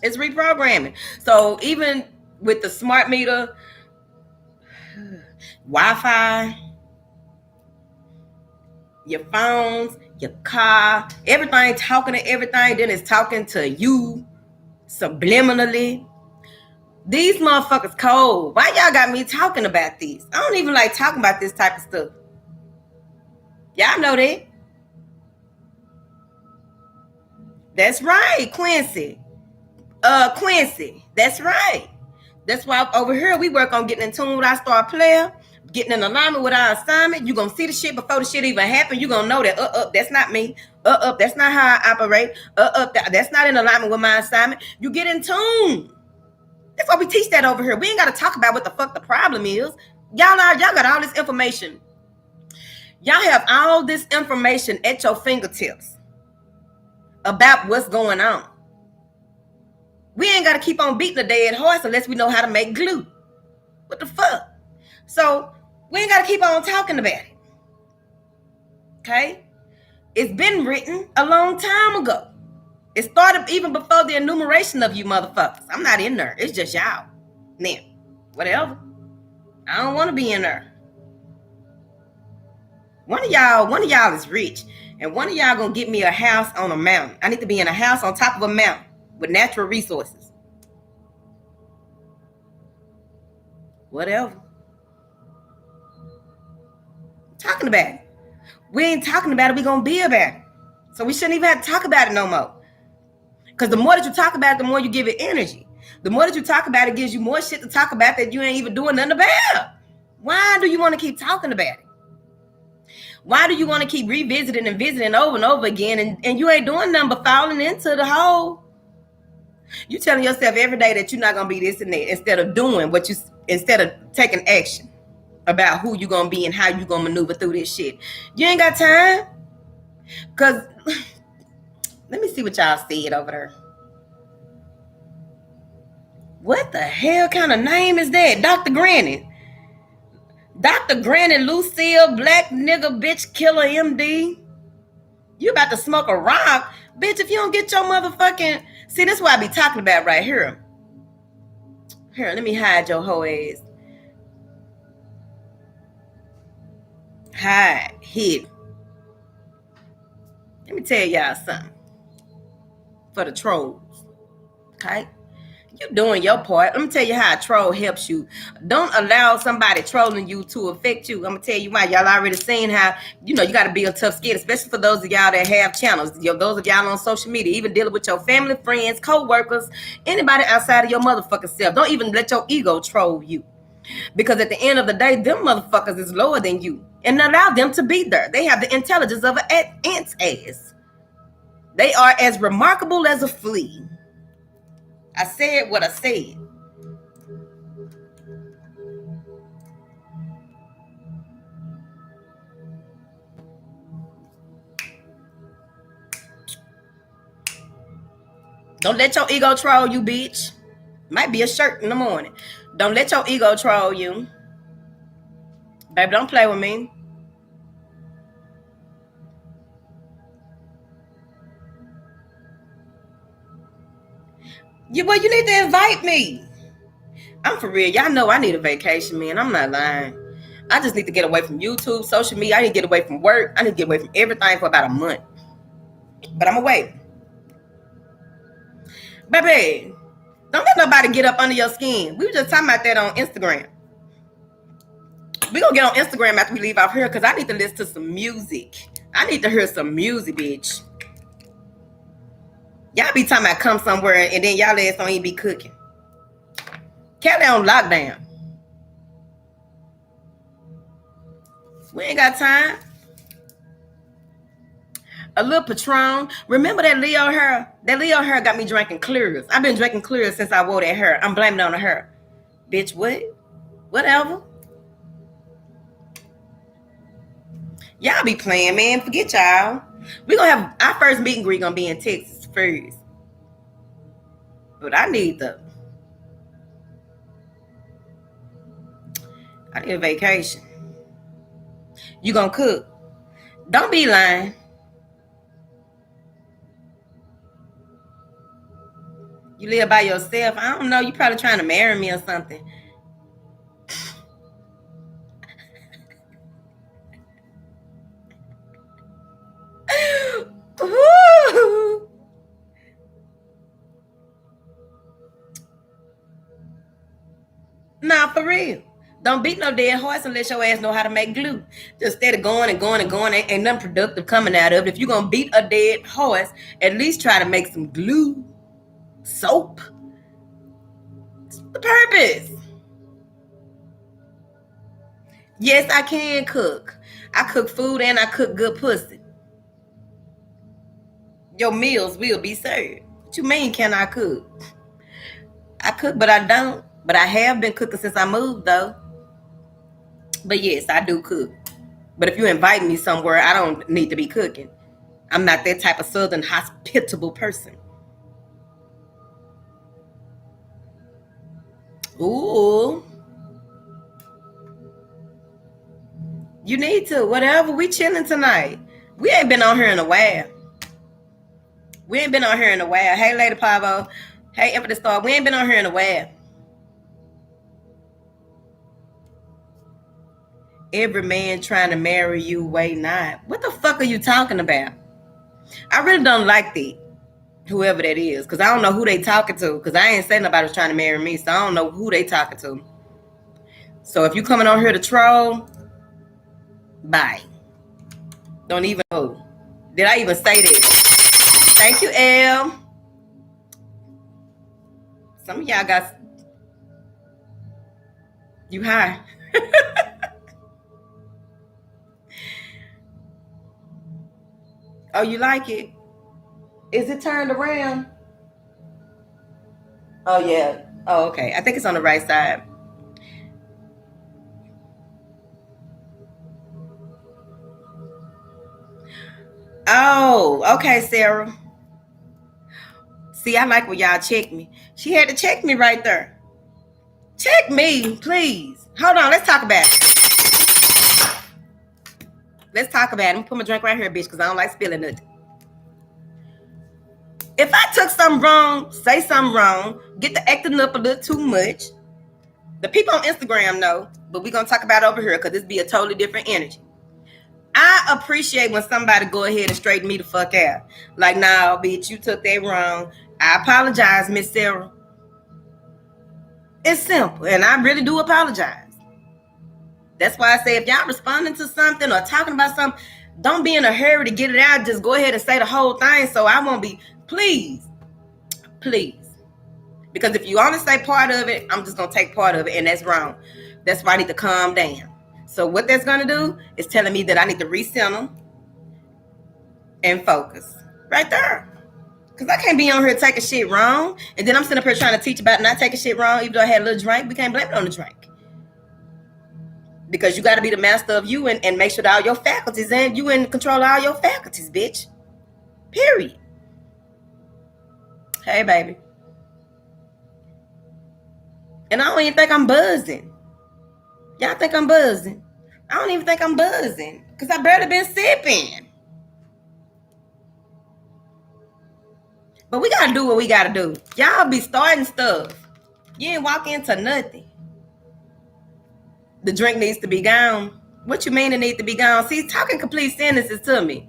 It's reprogramming. So even with the smart meter, Wi-Fi, your phones, your car, everything talking to everything, then it's talking to you subliminally. These motherfuckers cold. Why y'all got me talking about these? I don't even like talking about this type of stuff. Y'all know that. That's right, Quincy. Quincy. That's right. That's why over here we work on getting in tune with our star player, getting in alignment with our assignment. You're gonna see the shit before the shit even happen. You're gonna know that that's not me. That's not how I operate. That's not in alignment with my assignment. You get in tune. That's why we teach that over here. We ain't gotta talk about what the fuck the problem is. Y'all got all this information. Y'all have all this information at your fingertips about what's going on. We ain't got to keep on beating the dead horse unless we know how to make glue. What the fuck? So we ain't got to keep on talking about it. Okay? It's been written a long time ago. It started even before the enumeration of you motherfuckers. I'm not in there. It's just y'all. Now, whatever. I don't want to be in there. One of y'all is rich, and one of y'all gonna get me a house on a mountain. I need to be in a house on top of a mountain with natural resources. Whatever. Talking about it. We ain't talking about it, we gonna be about it. So we shouldn't even have to talk about it no more. Because the more that you talk about it, the more you give it energy. The more that you talk about it, gives you more shit to talk about that you ain't even doing nothing about. Why do you want to keep talking about it? Why do you want to keep revisiting and visiting over and over again, and you ain't doing nothing but falling into the hole? You telling yourself every day that you're not gonna be this and that instead of doing what you, instead of taking action about who you're gonna be and how you're gonna maneuver through this shit. You ain't got time. Cause let me see what y'all said over there. What the hell kind of name is that? Dr. Granny. Dr. Granny Lucille, black nigga, bitch killer MD. You about to smoke a rock? Bitch, if you don't get your motherfucking... See, this is what I be talking about right here. Here, let me hide your whole ass. Hid. Let me tell y'all something. For the trolls. Okay? You doing your part. Let me tell you how a troll helps you. Don't allow somebody trolling you to affect you. I'm gonna tell you why. Y'all already seen how, you got to be a tough skin, especially for those of y'all that have channels. Those of y'all on social media, even dealing with your family, friends, co-workers, anybody outside of your motherfucking self. Don't even let your ego troll you. Because at the end of the day, them motherfuckers is lower than you. And allow them to be there. They have the intelligence of an ant's ass. They are as remarkable as a flea. I said what I said. Don't let your ego troll you, bitch. Might be a shirt in the morning. Don't let your ego troll you. Baby, don't play with me. You need to invite me. I'm for real. Y'all know I need a vacation, man. I'm not lying. I just need to get away from YouTube, social media. I need to get away from work. I need to get away from everything for about a month. But I'm away. Baby, don't let nobody get up under your skin. We were just talking about that on Instagram. We gonna get on Instagram after we leave out here because I need to listen to some music. I need to hear some music, bitch. Y'all be talking about come somewhere and then y'all ass don't even be cooking. Kelly on lockdown. We ain't got time. A little Patron. Remember that Leo hair? That Leo hair got me drinking Clears. I've been drinking Clears since I wore that hair. I'm blaming it on the hair. Bitch, what? Whatever. Y'all be playing, man. Forget y'all. We gonna have our first meet and greet gonna be in Texas first. But I need a vacation. You gonna cook? Don't be lying. You live by yourself? I don't know. You probably trying to marry me or something. Nah, for real. Don't beat no dead horse unless your ass know how to make glue. Just instead of going and going and going, ain't nothing productive coming out of it. If you're gonna beat a dead horse, at least try to make some glue, soap. It's the purpose. Yes, I can cook. I cook food and I cook good pussy. Your meals will be served. What you mean, can I cook? I cook, but I don't. But I have been cooking since I moved, though. But yes, I do cook. But if you invite me somewhere, I don't need to be cooking. I'm not that type of southern hospitable person. Ooh. You need to. Whatever. We chilling tonight. We ain't been on here in a while. Hey, Lady Pavo. Hey, Emperor Star. We ain't been on here in a while. Every man trying to marry you, wait not. What the fuck are you talking about? I really don't like that. Whoever that is. Because I don't know who they talking to. Because I ain't saying nobody's trying to marry me. So I don't know who they talking to. So if you coming on here to troll, bye. Don't even know. Did I even say that? Thank you, L. Some of y'all got... You high. Oh, you like it? Is it turned around? Oh, yeah. Oh, okay. I think it's on the right side. Oh, okay, Sarah. See, I like when y'all check me. She had to check me right there. Check me, please. Hold on. Let's talk about it. Let's talk about it. I'm going to put my drink right here, bitch, because I don't like spilling it. If I took something wrong, say something wrong, get to acting up a little too much, the people on Instagram know, but we're going to talk about it over here because this be a totally different energy. I appreciate when somebody go ahead and straighten me the fuck out. Like, nah, bitch, you took that wrong. I apologize, Miss Sarah. It's simple, and I really do apologize. That's why I say if y'all responding to something or talking about something, don't be in a hurry to get it out. Just go ahead and say the whole thing so I won't be, please. Because if you only say part of it, I'm just going to take part of it, and that's wrong. That's why I need to calm down. So what that's going to do is telling me that I need to recenter and focus. Right there. Because I can't be on here taking shit wrong, and then I'm sitting up here trying to teach about not taking shit wrong, even though I had a little drink. We can't blame it on the drink. Because you got to be the master of you and make sure that all your faculties, and you in control of all your faculties, bitch. Period. Hey, baby. And I don't even think I'm buzzing. Y'all think I'm buzzing? I don't even think I'm buzzing because I barely been sipping. But we gotta do what we gotta do. Y'all be starting stuff. You ain't walk into nothing. The drink needs to be gone. What you mean it needs to be gone? See, talking complete sentences to me.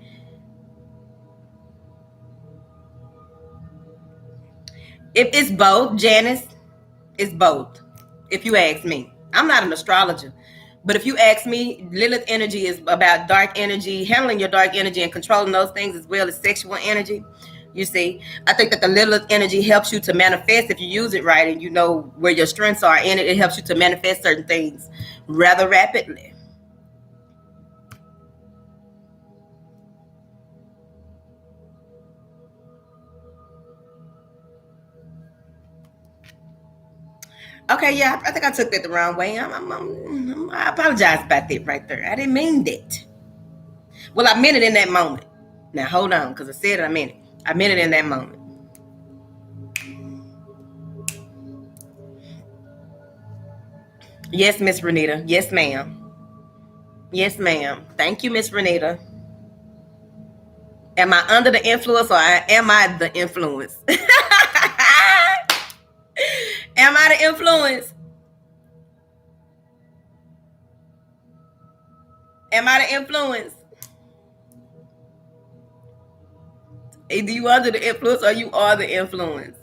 If it's both, Janice, it's both. If you ask me. I'm not an astrologer. But if you ask me, Lilith energy is about dark energy, handling your dark energy and controlling those things as well as sexual energy. You see, I think that the Lilith energy helps you to manifest if you use it right and you know where your strengths are in it. It helps you to manifest certain things rather rapidly. Okay, yeah, I think I took that the wrong way. I apologize about that right there. I didn't mean that. Well, I meant it in that moment. Now, hold on, because I said it, I meant it. I meant it in that moment. Yes, Miss Renita. Yes, ma'am. Yes, ma'am. Thank you, Miss Renita. Am I under the influence or am I the influence? Am I the influence? Am I the influence? Either you under the influence or you are the influence.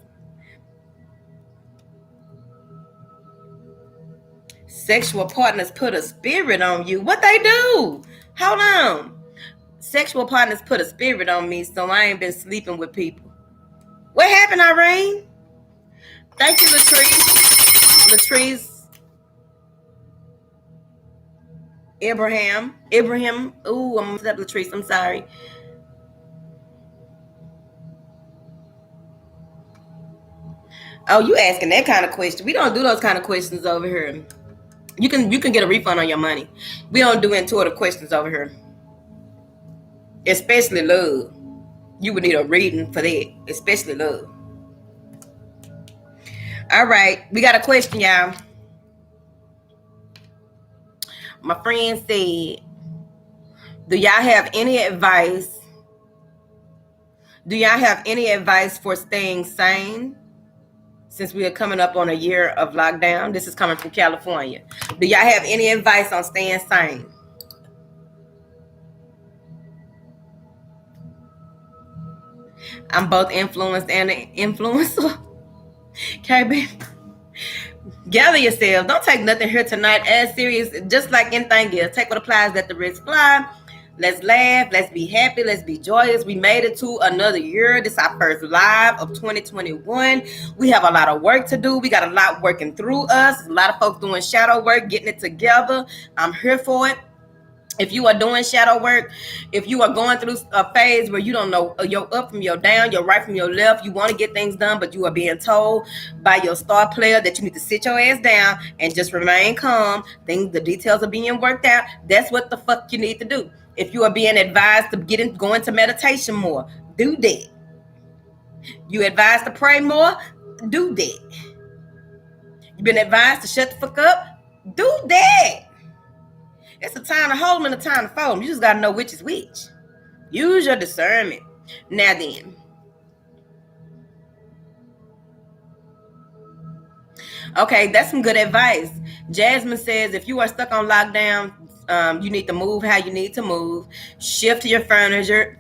Sexual partners put a spirit on you. What they do? Hold on. Sexual partners put a spirit on me, so I ain't been sleeping with people. What happened, Irene? Thank you, Latrice. Latrice. Ibrahim. Ooh, I'm up, Latrice. I'm sorry. Oh, you asking that kind of question? We don't do those kind of questions over here. You can get a refund on your money. We don't do intuitive questions over here, especially love. You would need a reading for that, especially love. All right, we got a question, y'all. My friend said, "Do y'all have any advice? Do y'all have any advice for staying sane?" Since we are coming up on a year of lockdown, this is coming from California. Do y'all have any advice on staying sane? I'm both influenced and an influencer. Okay, gather yourself. Don't take nothing here tonight as serious. Just like anything else, take what applies, let the rest fly. Let's laugh. Let's be happy. Let's be joyous. We made it to another year. This is our first live of 2021. We have a lot of work to do. We got a lot working through us. A lot of folks doing shadow work, getting it together. I'm here for it. If you are doing shadow work, if you are going through a phase where you don't know your up from your down, your right from your left, you want to get things done, but you are being told by your star player that you need to sit your ass down and just remain calm. The details are being worked out. That's what the fuck you need to do. If you are being advised to go into meditation more, do that. You advised to pray more, do that. You've been advised to shut the fuck up, do that. It's a time to hold them and a time to fold them. You just got to know which is which. Use your discernment. Now then. Okay, that's some good advice. Jasmine says if you are stuck on lockdown, you need to move how you need to move. Shift your furniture,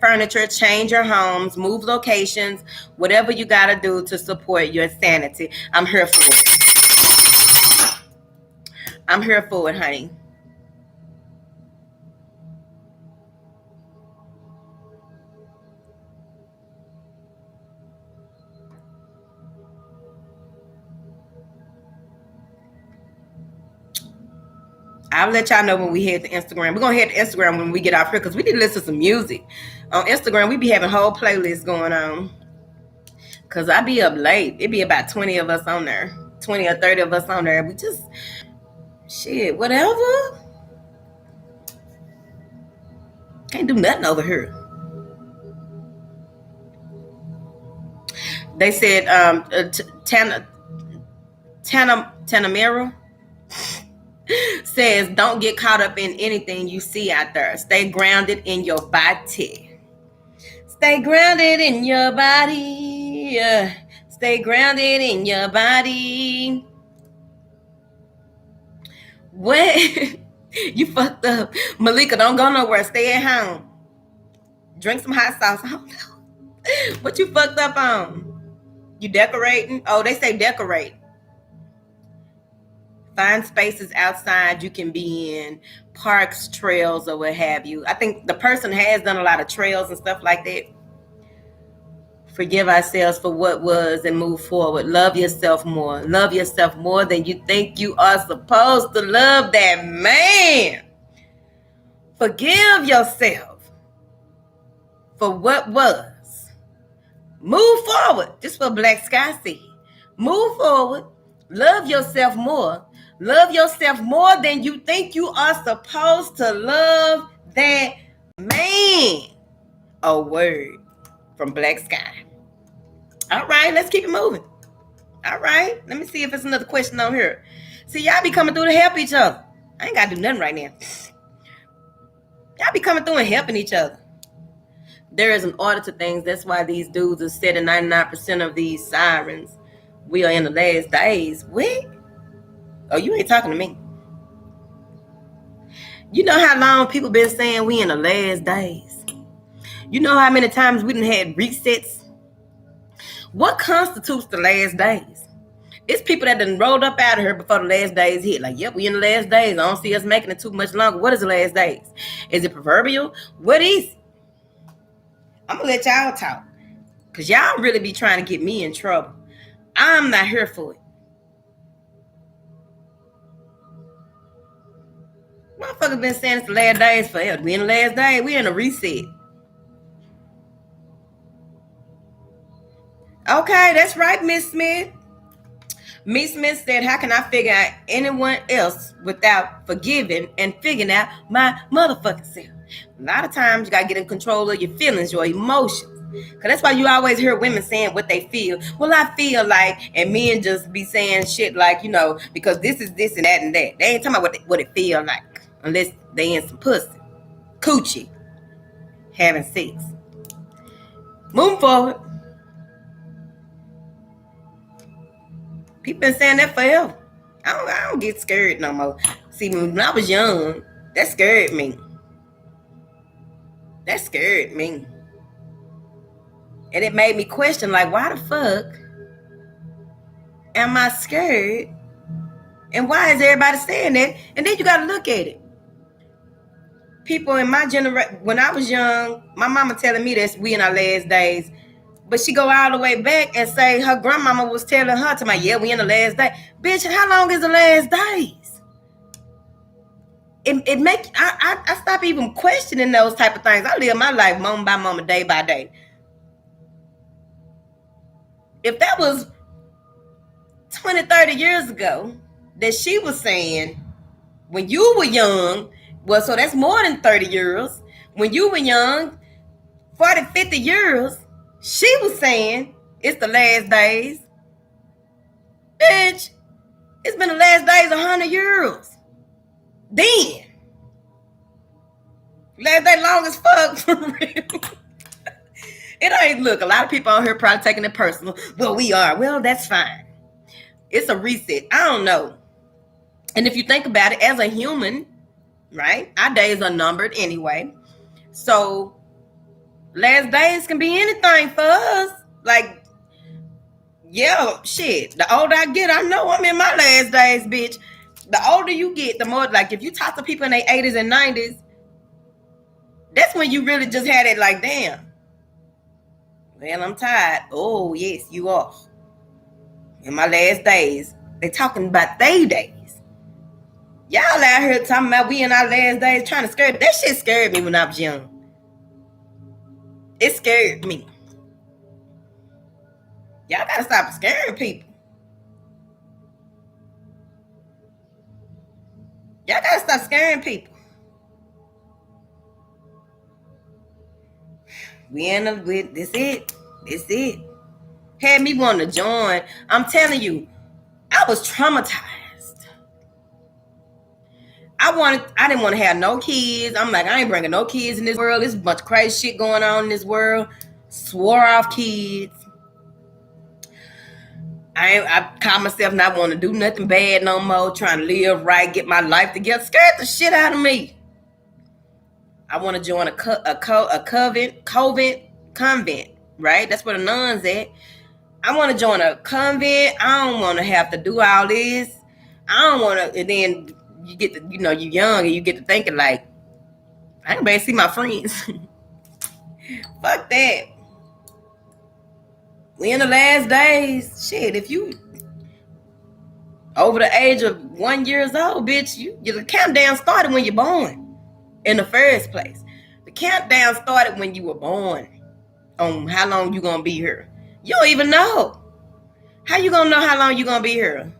change your homes, move locations, whatever you got to do to support your sanity. I'm here for it. I'm here for it, honey. I'll let y'all know when we head to Instagram. We're going to head to Instagram when we get off here because we need to listen to some music. On Instagram, we be having whole playlists going on. Because I be up late. It be about 20 of us on there. 20 or 30 of us on there. We just, shit, whatever. Can't do nothing over here. They said Tanamera says, don't get caught up in anything you see out there. Stay grounded in your body. Stay grounded in your body. Stay grounded in your body. What? You fucked up. Malika, don't go nowhere. Stay at home. Drink some hot sauce. I don't know. What you fucked up on? You decorating? Oh, they say decorate. Find spaces outside you can be in, parks, trails, or what have you. I think the person has done a lot of trails and stuff like that. Forgive ourselves for what was and move forward. Love yourself more. Love yourself more than you think you are supposed to love that man. Forgive yourself for what was. Move forward. Just what Black Sky said. Move forward. Love yourself more. Love yourself more than you think you are supposed to love that man. A word from Black Sky. All right, let's keep it moving. All right, let me see if there's another question on here. See, y'all be coming through to help each other. I ain't got to do nothing right now. Y'all be coming through and helping each other. There is an order to things. That's why these dudes are setting 99% of these sirens. We are in the last days. What? Oh, you ain't talking to me. You know how long people been saying we in the last days? You know how many times we done had resets? What constitutes the last days? It's people that done rolled up out of here before the last days hit. Like, yep, we in the last days. I don't see us making it too much longer. What is the last days? Is it proverbial? What is it? I'm going to let y'all talk. Because y'all really be trying to get me in trouble. I'm not here for it. Motherfuckers been saying it's the last days forever. We in the last days. We in a reset. Okay, that's right, Miss Smith. Miss Smith said, how can I figure out anyone else without forgiving and figuring out my motherfucking self? A lot of times you got to get in control of your feelings, your emotions. Because that's why you always hear women saying what they feel. Well, I feel like, and men just be saying shit like, you know, because this is this and that and that. They ain't talking about what it feel like unless they in some pussy. Coochie. Having sex. Moving forward. People been saying that forever. I don't get scared no more. See, when I was young, that scared me. That scared me. And it made me question, like, why the fuck am I scared? And why is everybody saying that? And then you got to look at it. People in my generation, when I was young, my mama telling me that we in our last days. But she go all the way back and say her grandmama was telling her to my, yeah, we in the last day. Bitch, how long is the last days? It make I stop even questioning those type of things. I live my life moment by moment, day by day. If that was 20, 30 years ago that she was saying when you were young, well, so that's more than 30 years. When you were young, 40, 50 years, she was saying it's the last days. Bitch, it's been the last days 100 years. Then. Last day long as fuck, for real. It ain't, look, a lot of people on here probably taking it personal. Well, we are. Well, that's fine. It's a reset. I don't know. And if you think about it, as a human, right, our days are numbered anyway. So last days can be anything for us. Like, yeah, shit. The older I get, I know I'm in my last days, bitch. The older you get, the more, like, if you talk to people in their 80s and 90s, that's when you really just had it like, damn. Well, I'm tired. Oh, yes, you are. In my last days. They talking about they days. Y'all out here talking about we in our last days trying to scare. That shit scared me when I was young. It scared me. Y'all gotta stop scaring people. Y'all gotta stop scaring people. This it. This it. Had me wanting to join. I'm telling you, I was traumatized. I didn't want to have no kids. I'm like, I ain't bringing no kids in this world. There's a bunch of crazy shit going on in this world. Swore off kids. I caught myself not wanting to do nothing bad no more, trying to live right, get my life together. Scared the shit out of me. I want to join convent, right? That's where the nuns at. I want to join a convent. I don't want to have to do all this. I don't want to. And then you get to, you young and you get to thinking like, I can barely see my friends. Fuck that. We in the last days. Shit, if you over the age of 1 year old, bitch, the countdown started when you're born. In the first place, the countdown started when you were born. On how long you gonna be here? You don't even know. How you gonna know how long you gonna be here?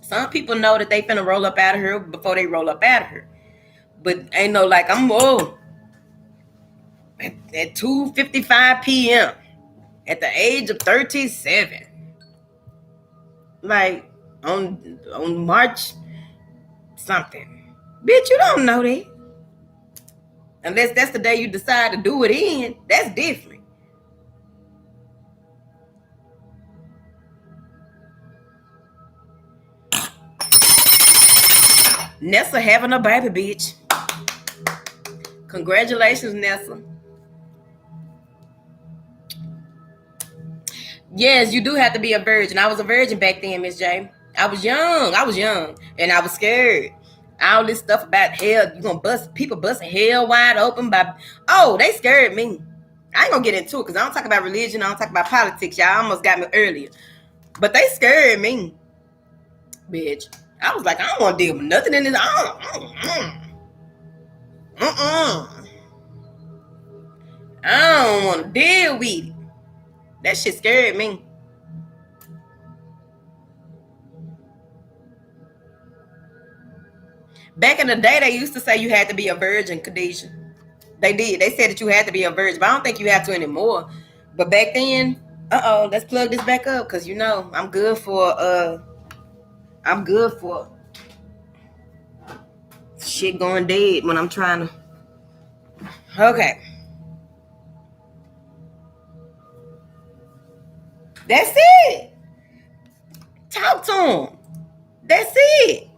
Some people know that they finna roll up out of here before they roll up out of here. But ain't no like, I'm old. At 2:55 p.m. at the age of 37. Like on March something. Bitch, you don't know that. Unless that's the day you decide to do it in. That's different. Nessa having a baby, bitch. Congratulations, Nessa. Yes, you do have to be a virgin. I was a virgin back then, Miss J. I was young, and I was scared. All this stuff about hell, you gonna people busting hell wide open by. Oh, they scared me. I ain't gonna get into it because I don't talk about religion. I don't talk about politics. Y'all almost got me earlier, but they scared me, bitch. I was like, I don't want to deal with nothing in this. I don't want to deal with it. That shit scared me. Back in the day, they used to say you had to be a virgin, Khadijah. They did. They said that you had to be a virgin, but I don't think you have to anymore. But back then, let's plug this back up because I'm good for shit going dead when I'm trying to. Okay. That's it. Talk to him. That's it.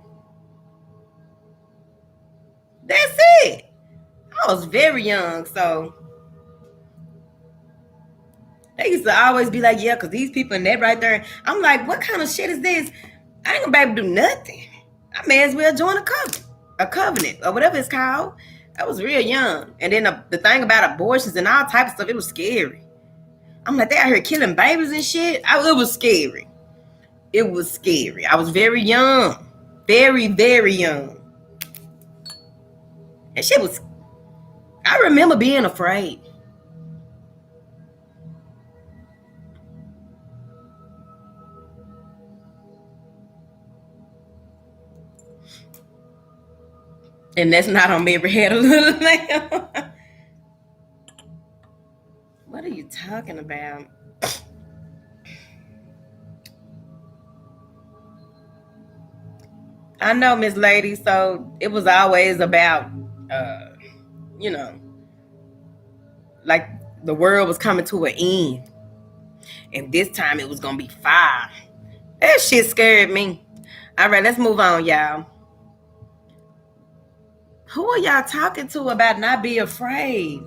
That's it. I was very young, so they used to always be like, yeah, because these people in that right there. I'm like, what kind of shit is this? I ain't gonna be able to do nothing. I may as well join a covenant, or whatever it's called. I was real young. And then the thing about abortions and all type of stuff, it was scary. I'm like, they out here killing babies and shit. It was scary. It was scary. I was very young. Very, very young. And shit was, I remember being afraid. And that's not on Mary Had a Little Lamb. What are you talking about? I know, Miss Lady. So it was always about, you know, like the world was coming to an end. And this time it was going to be fire. That shit scared me. All right, let's move on, y'all. Who are y'all talking to about not be afraid?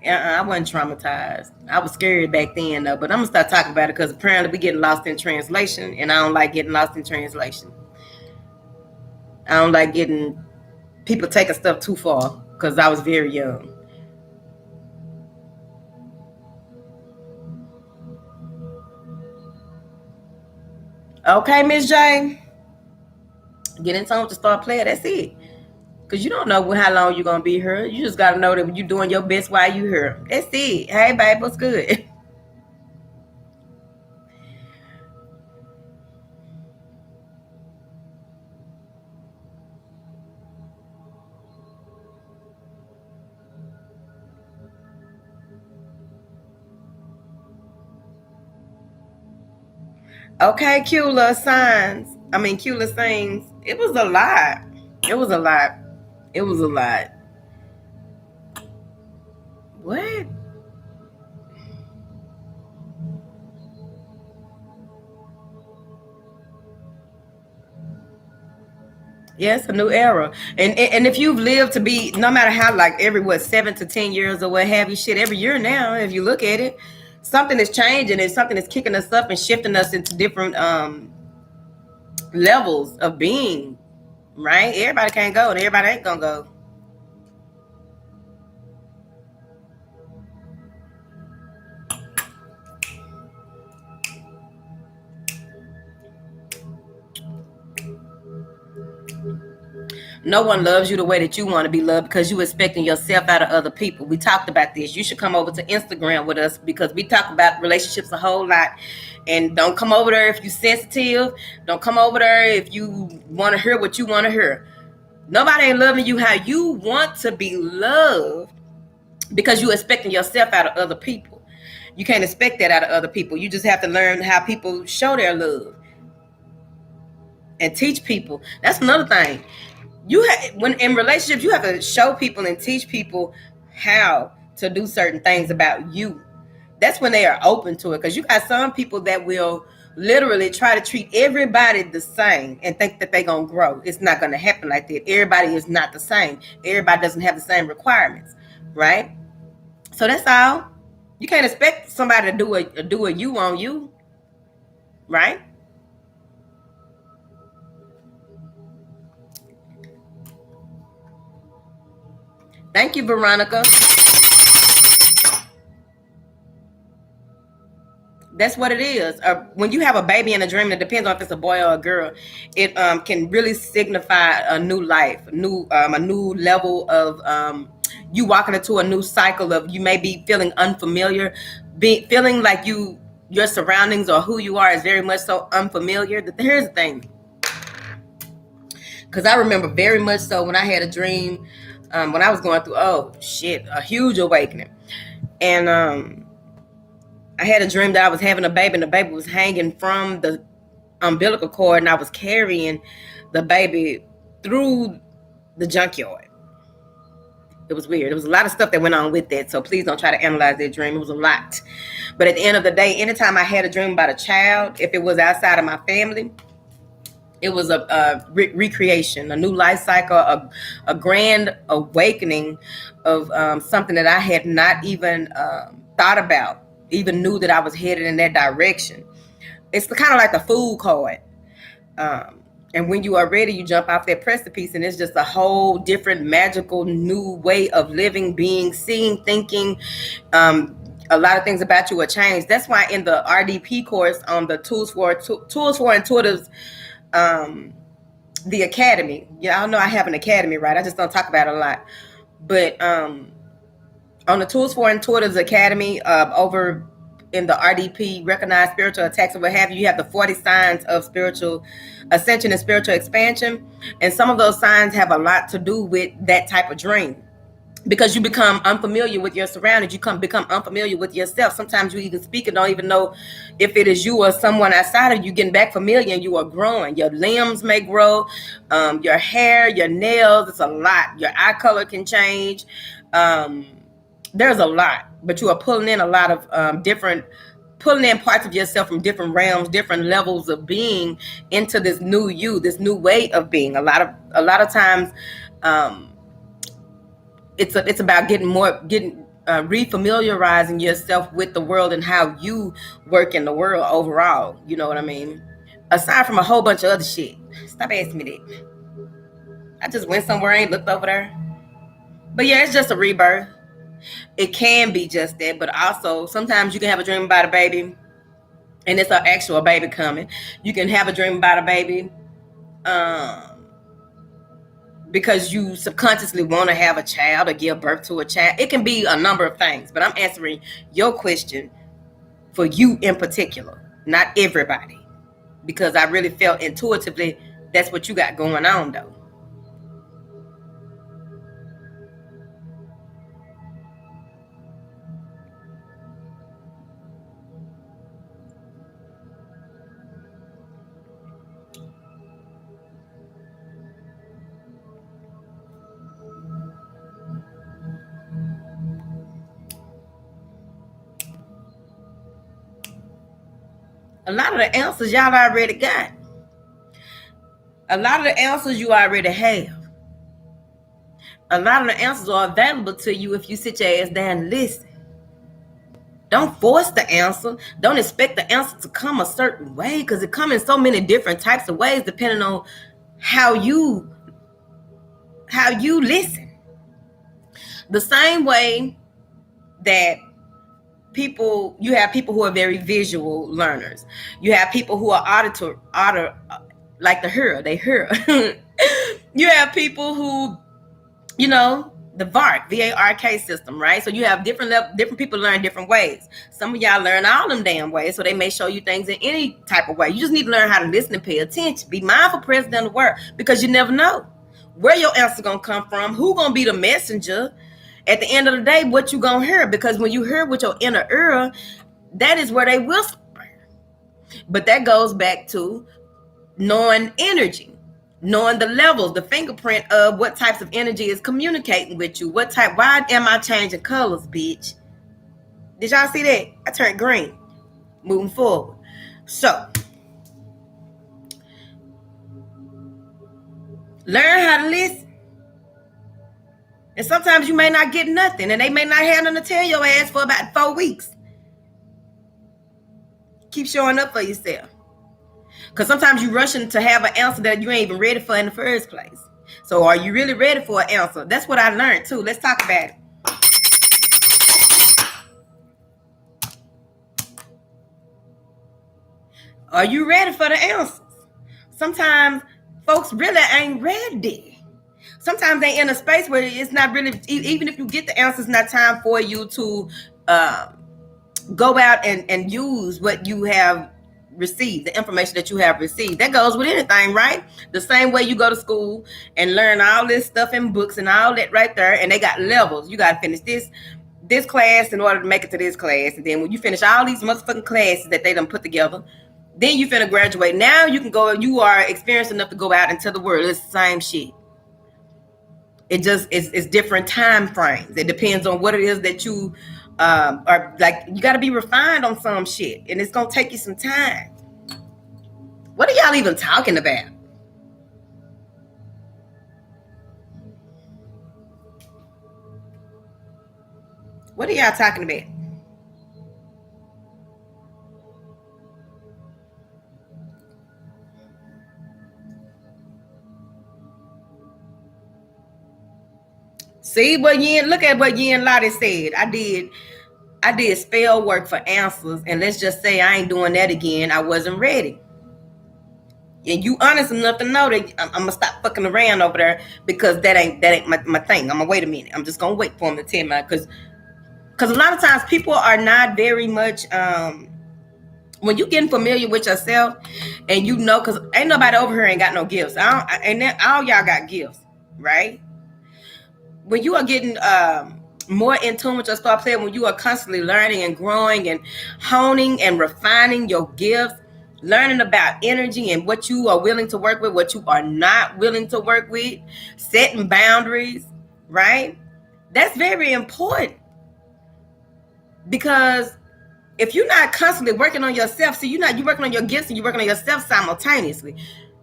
I wasn't traumatized. I was scared back then, though. But I'm going to start talking about it because apparently we get lost in translation. And I don't like getting lost in translation. I don't like getting people taking stuff too far because I was very young. Okay, Miss J. Get in time to start playing. That's it. Because you don't know how long you're going to be here. You just got to know that you're doing your best while you're here. That's it. Hey, babe, what's good? Okay, Cula signs. I mean, Cula sings. It was a lot. It was a lot. It was a lot. What? Yes, a new era. And if you've lived to be, no matter how, like every what 7 to 10 years or what have you, shit, every year now, if you look at it, something is changing and something is kicking us up and shifting us into different levels of being. Right? Everybody can't go and everybody ain't gonna go. No one loves you the way that you want to be loved because you expecting yourself out of other people. We talked about this. You should come over to Instagram with us because we talk about relationships a whole lot. And don't come over there if you sensitive. Don't come over there if you want to hear what you want to hear. Nobody ain't loving you how you want to be loved because you expecting yourself out of other people. You can't expect that out of other people. You just have to learn how people show their love and teach people. That's another thing. When in relationships, you have to show people and teach people how to do certain things about you. That's when they are open to it, because you got some people that will literally try to treat everybody the same and think that they're gonna grow. It's not gonna happen like that. Everybody is not the same. Everybody doesn't have the same requirements, right? So that's all. You can't expect somebody to do a you on you, right? Thank you, Veronica. That's what it is. When you have a baby in a dream, it depends on if it's a boy or a girl. It can really signify a new life, a new level of you walking into a new cycle of you may be feeling unfamiliar, feeling like your surroundings or who you are is very much so unfamiliar. Here's the thing, because I remember very much so when I had a dream when I was going through a huge awakening, and I had a dream that I was having a baby and the baby was hanging from the umbilical cord and I was carrying the baby through the junkyard. It was weird. There was a lot of stuff that went on with that. So please don't try to analyze that dream. It was a lot. But at the end of the day, anytime I had a dream about a child, if it was outside of my family, it was a recreation, a new life cycle, a grand awakening of something that I had not even thought about, even knew that I was headed in that direction. It's kind of like the food card. Um, and when you are ready, you jump off that precipice, and it's just a whole different, magical, new way of living, being, seeing, thinking. A lot of things about you will change. That's why in the RDP course on the tools for intuitives, the academy. Yeah, I know I have an academy, right? I just don't talk about it a lot. But on the Tools for Intuitives Academy, over in the RDP, Recognized Spiritual Attacks, or what have you, you have the 40 signs of spiritual ascension and spiritual expansion. And some of those signs have a lot to do with that type of dream. Because you become unfamiliar with your surroundings, you become unfamiliar with yourself. Sometimes you even speak and don't even know if it is you or someone outside of you. Getting back familiar and you are growing. Your limbs may grow, your hair, your nails. It's a lot. Your eye color can change. There's a lot, but you are pulling in a lot of pulling in parts of yourself from different realms, different levels of being into this new you, this new way of being. A lot of times. It's about getting refamiliarizing yourself with the world and how you work in the world overall. You know what I mean? Aside from a whole bunch of other shit. Stop asking me that. I just went somewhere, I ain't looked over there. But yeah, it's just a rebirth. It can be just that, but also sometimes you can have a dream about a baby and it's an actual baby coming. You can have a dream about a baby um because you subconsciously want to have a child or give birth to a child. It can be a number of things, but I'm answering your question for you in particular, not everybody, because I really felt intuitively that's what you got going on though. A lot of the answers y'all already got. A lot of the answers you already have. A lot of the answers are available to you if you sit your ass down and listen. Don't force the answer. Don't expect the answer to come a certain way, because it comes in so many different types of ways depending on how you listen. The same way that you have people who are very visual learners. You have people who are like the hearer. They hear. You have people who, the VARK system, right? So you have different people learn different ways. Some of y'all learn all them damn ways, so they may show you things in any type of way. You just need to learn how to listen and pay attention. Be mindful, present, and aware, because you never know where your answer gonna come from, who gonna be the messenger. At the end of the day, what you gonna hear? Because when you hear with your inner ear, that is where they whisper. But that goes back to knowing energy. Knowing the levels, the fingerprint of what types of energy is communicating with you. Why am I changing colors, bitch? Did y'all see that? I turned green. Moving forward. So, learn how to listen. And sometimes you may not get nothing, and they may not have nothing to tell your ass for about 4 weeks. Keep showing up for yourself. Because sometimes you rushing to have an answer that you ain't even ready for in the first place. So are you really ready for an answer? That's what I learned too. Let's talk about it. Are you ready for the answers? Sometimes folks really ain't ready. Sometimes they in a space where it's not really, even if you get the answers, not time for you to go out and use what you have received, the information that you have received. That goes with anything, right? The same way you go to school and learn all this stuff in books and all that right there, and they got levels. You got to finish this class in order to make it to this class, and then when you finish all these motherfucking classes that they done put together, then you finna graduate. Now you can go, you are experienced enough to go out into the world. It's the same shit. It just it's different time frames. It depends on what it is that you are like. You got to be refined on some shit, and it's gonna take you some time. What are y'all even talking about? What are y'all talking about? See what look at what Yin Lottie said. I did spell work for answers, and let's just say I ain't doing that again. I wasn't ready. And you honest enough to know that I'm gonna stop fucking around over there, because that ain't my thing. I'm gonna wait a minute. I'm just gonna wait for him to tell me, because a lot of times people are not very much when you getting familiar with yourself, and because ain't nobody over here ain't got no gifts. All y'all got gifts, right? When you are getting more in tune with your star player, when you are constantly learning and growing and honing and refining your gifts, learning about energy and what you are willing to work with, what you are not willing to work with, setting boundaries, right? That's very important, because if you're not constantly working on yourself, you're working on your gifts and you're working on yourself simultaneously.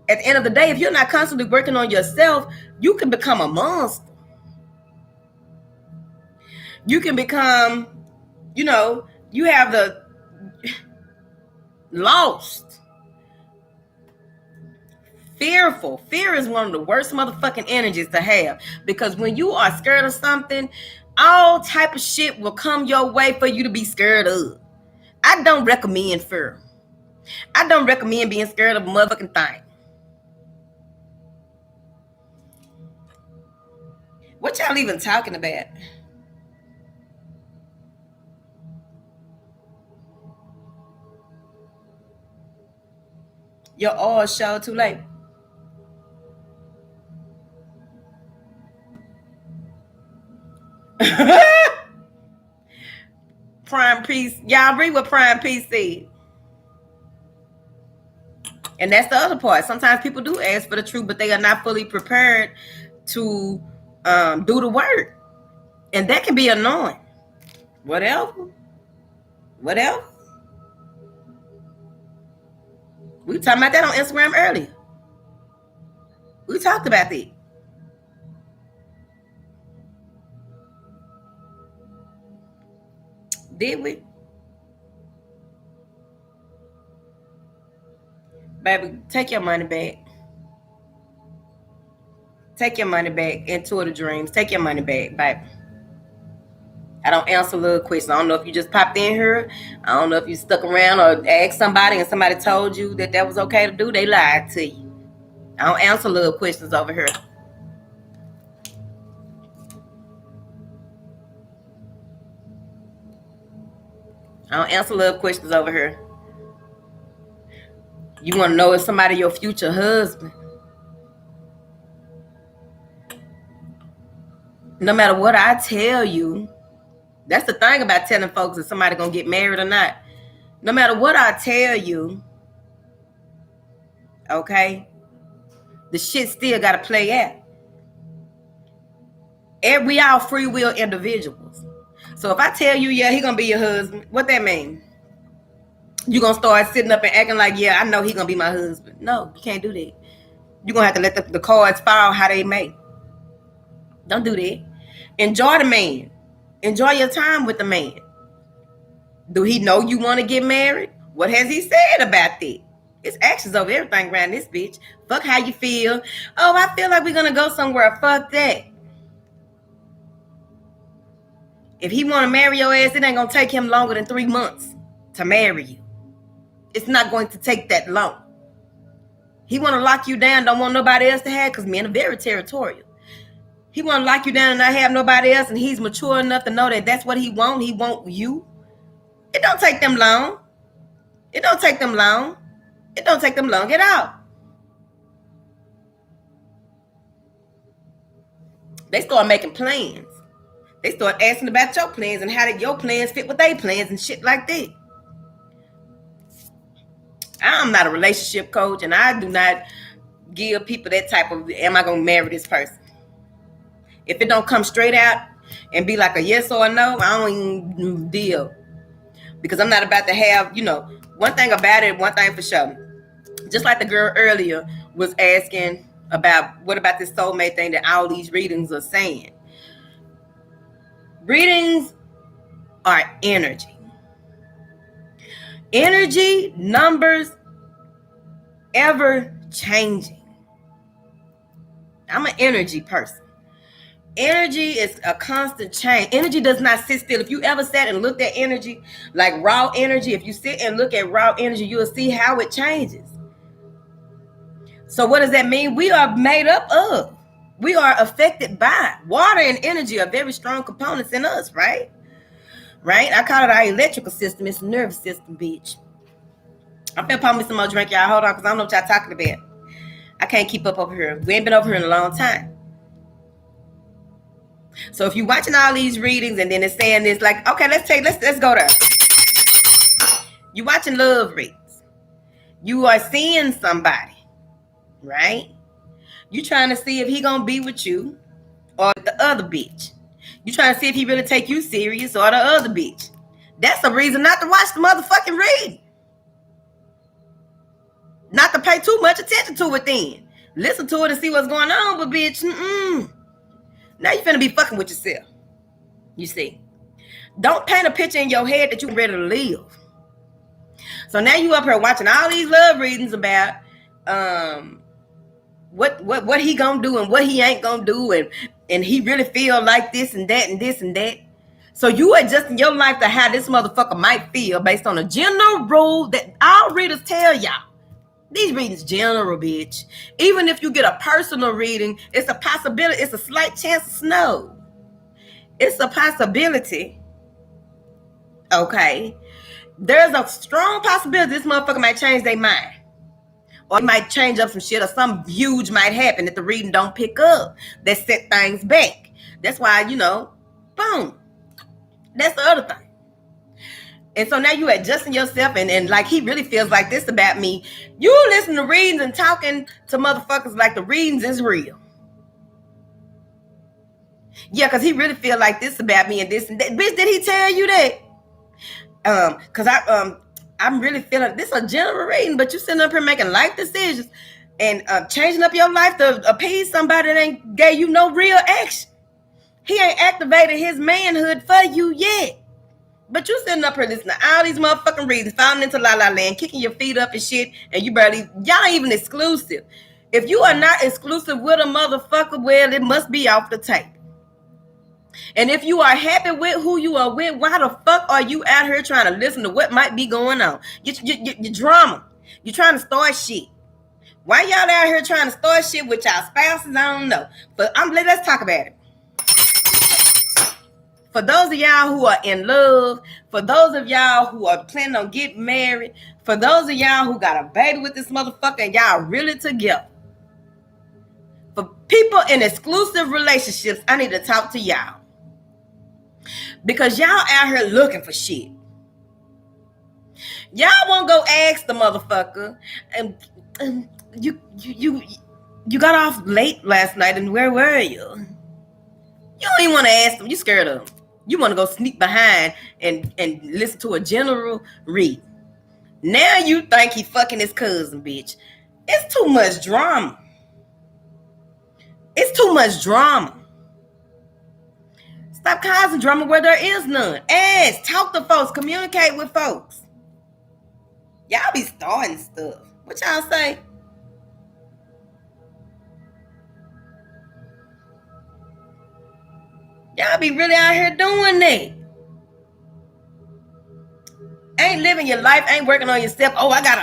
At the end of the day, if you're not constantly working on yourself, you can become a monster. You can become, you have the lost, fearful. Fear is one of the worst motherfucking energies to have, because when you are scared of something, all type of shit will come your way for you to be scared of. I don't recommend fear. I don't recommend being scared of a motherfucking thing. What y'all even talking about? Your all show too late. Prime Peace. Y'all read what Prime Peace said. And that's the other part. Sometimes people do ask for the truth, but they are not fully prepared to do the work. And that can be annoying. Whatever. We were talking about that on Instagram earlier. We talked about that. Did we? Baby, take your money back. Take your money back and Tour the Dreams. Take your money back, baby. I don't answer little questions. I don't know if you just popped in here. I don't know if you stuck around or asked somebody and somebody told you that was okay to do. They lied to you. I don't answer little questions over here. I don't answer little questions over here. You want to know if somebody your future husband? No matter what I tell you, that's the thing about telling folks if somebody gonna get married or not. No matter what I tell you, okay, the shit still gotta play out. We all free will individuals. So if I tell you, yeah, he gonna be your husband, what that mean? You gonna start sitting up and acting like, yeah, I know he gonna be my husband. No, you can't do that. You're gonna have to let the cards fall how they may. Don't do that. Enjoy the man. Enjoy your time with the man. Do he know you want to get married? What has he said about that? It's actions over everything around this bitch. Fuck how you feel. Oh, I feel like we're gonna go somewhere. Fuck that. If he want to marry your ass, it ain't gonna take him longer than 3 months to marry you. It's not going to take that long. He want to lock you down, don't want nobody else to have, because men are very territorial. He want to lock you down and not have nobody else, and he's mature enough to know that that's what he want. He want you. It don't take them long. It don't take them long. It don't take them long at all. They start making plans. They start asking about your plans and how did your plans fit with their plans and shit like that. I'm not a relationship coach, and I do not give people that type of, am I going to marry this person? If it don't come straight out and be like a yes or a no, I don't even deal. Because I'm not about to have, one thing about it, one thing for sure. Just like the girl earlier was asking about, what about this soulmate thing that all these readings are saying? Readings are energy. Energy, numbers, ever changing. I'm an energy person. Energy is a constant change. Energy does not sit still. If you ever sat and looked at energy, like raw energy, if you sit and look at raw energy, you'll see how it changes. So what does that mean? We are made up of. We are affected by. Water and energy are very strong components in us, right? Right? I call it our electrical system. It's a nervous system, bitch. I'm finna pump me some more drink, y'all. Hold on, because I don't know what y'all talking about. I can't keep up over here. We ain't been over here in a long time. So if you're watching all these readings and then it's saying this, like, okay, let's go there. You're watching love readings. You are seeing somebody, right? You trying to see if he gonna be with you or the other bitch. You trying to see if he really take you serious or the other bitch. That's a reason not to watch the motherfucking reading. Not to pay too much attention to it then. Listen to it and see what's going on, but bitch, now you finna be fucking with yourself. You see. Don't paint a picture in your head that you ready to live. So now you up here watching all these love readings about what he gonna do and what he ain't gonna do, and he really feel like this and that and this and that. So you adjusting your life to how this motherfucker might feel based on a general rule that all readers tell y'all. These readings general, bitch. Even if you get a personal reading, it's a possibility. It's a slight chance of snow. It's a possibility. Okay. There's a strong possibility this motherfucker might change their mind. Or he might change up some shit, or something huge might happen that the reading don't pick up that set things back. That's why, boom. That's the other thing. And so now you adjusting yourself and like he really feels like this about me. You listen to readings and talking to motherfuckers like the readings is real. Yeah, because he really feel like this about me and this and that. Bitch, did he tell you that? Because I'm really feeling this is a general reading, but you sitting up here making life decisions and changing up your life to appease somebody that ain't gave you no real action. He ain't activated his manhood for you yet. But you sitting up here listening to all these motherfucking reasons, falling into la la land, kicking your feet up and shit, and you barely, y'all ain't even exclusive. If you are not exclusive with a motherfucker, well, it must be off the tape. And if you are happy with who you are with, why the fuck are you out here trying to listen to what might be going on? Your drama. You're trying to start shit. Why y'all out here trying to start shit with y'all spouses? I don't know. But let's talk about it. For those of y'all who are in love, for those of y'all who are planning on getting married, for those of y'all who got a baby with this motherfucker and y'all really together. For people in exclusive relationships, I need to talk to y'all. Because y'all out here looking for shit. Y'all won't go ask the motherfucker, and you got off late last night, and where were you? You don't even want to ask them. You scared of them. You want to go sneak behind and listen to a general read. Now you think he fucking his cousin, bitch. It's too much drama. It's too much drama. Stop causing drama where there is none. Ask, talk to folks, communicate with folks. Y'all be starting stuff. What y'all say? Y'all be really out here doing that. Ain't living your life, ain't working on yourself. Oh, I got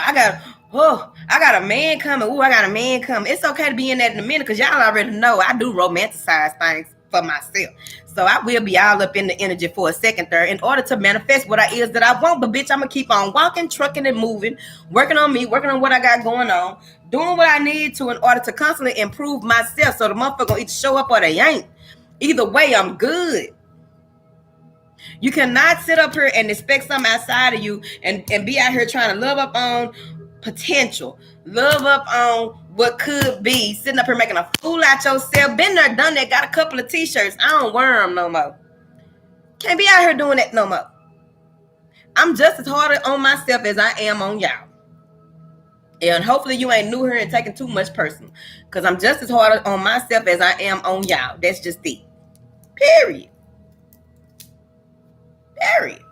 a man coming. Oh, I got a man coming. It's okay to be in that in a minute because y'all already know I do romanticize things for myself. So I will be all up in the energy for a second there in order to manifest what I is that I want. But bitch, I'm going to keep on walking, trucking, and moving, working on me, working on what I got going on, doing what I need to in order to constantly improve myself. So the motherfucker going to either show up or they ain't. Either way, I'm good. You cannot sit up here and expect something outside of you and be out here trying to love up on potential, love up on what could be, sitting up here making a fool out yourself. Been there, done that, got a couple of t-shirts. I don't wear them no more. Can't be out here doing that no more. I'm just as hard on myself as I am on y'all. And hopefully you ain't new here and taking too much personal. Because I'm just as hard on myself as I am on y'all. That's just it. Period. Period.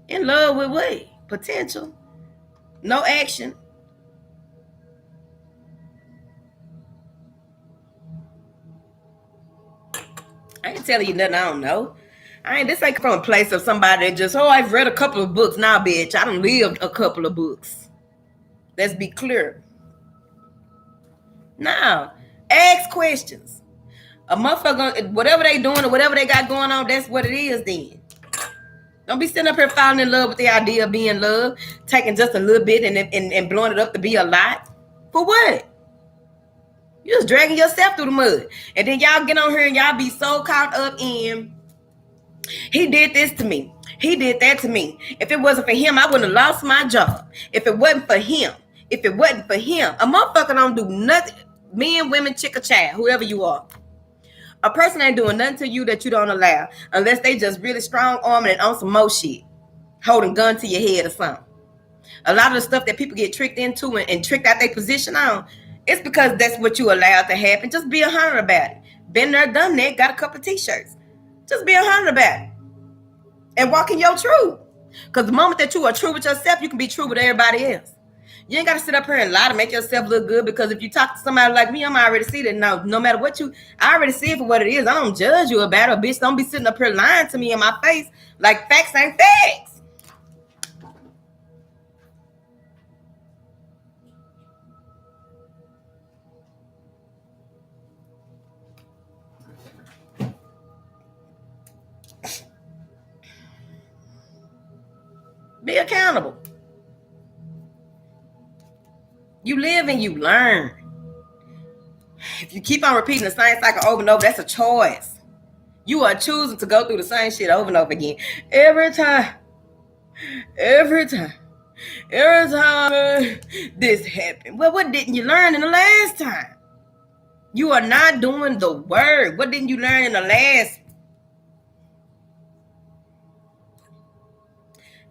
In love with what? Potential. No action. I ain't telling you nothing I don't know. This ain't from a place of somebody that just, I've read a couple of books. Nah, bitch, I done lived a couple of books. Let's be clear. Now, ask questions. A motherfucker, whatever they doing or whatever they got going on, that's what it is then. Don't be sitting up here falling in love with the idea of being loved, taking just a little bit and blowing it up to be a lot. For what? You just dragging yourself through the mud. And then y'all get on here and y'all be so caught up in, he did this to me. He did that to me. If it wasn't for him, I wouldn't have lost my job. If it wasn't for him. A motherfucker don't do nothing. Men, women, chick, or child, whoever you are. A person ain't doing nothing to you that you don't allow unless they just really strong arming and on some more shit. Holding gun to your head or something. A lot of the stuff that people get tricked into and tricked out their position on, it's because that's what you allowed to happen. Just be 100 about it. Been there, done that, got a couple of t-shirts. Just be 100 about it. And walk in your truth. Because the moment that you are true with yourself, you can be true with everybody else. You ain't got to sit up here and lie to make yourself look good, because if you talk to somebody like me, I'm already see that now. No matter what I already see it for what it is. I don't judge you about it, bitch. Don't be sitting up here lying to me in my face like facts ain't facts. Be accountable. You live and you learn. If you keep on repeating the same cycle over and over, that's a choice. You are choosing to go through the same shit over and over again. Every time this happened. Well, what didn't you learn in the last time? You are not doing the work. What didn't you learn in the last?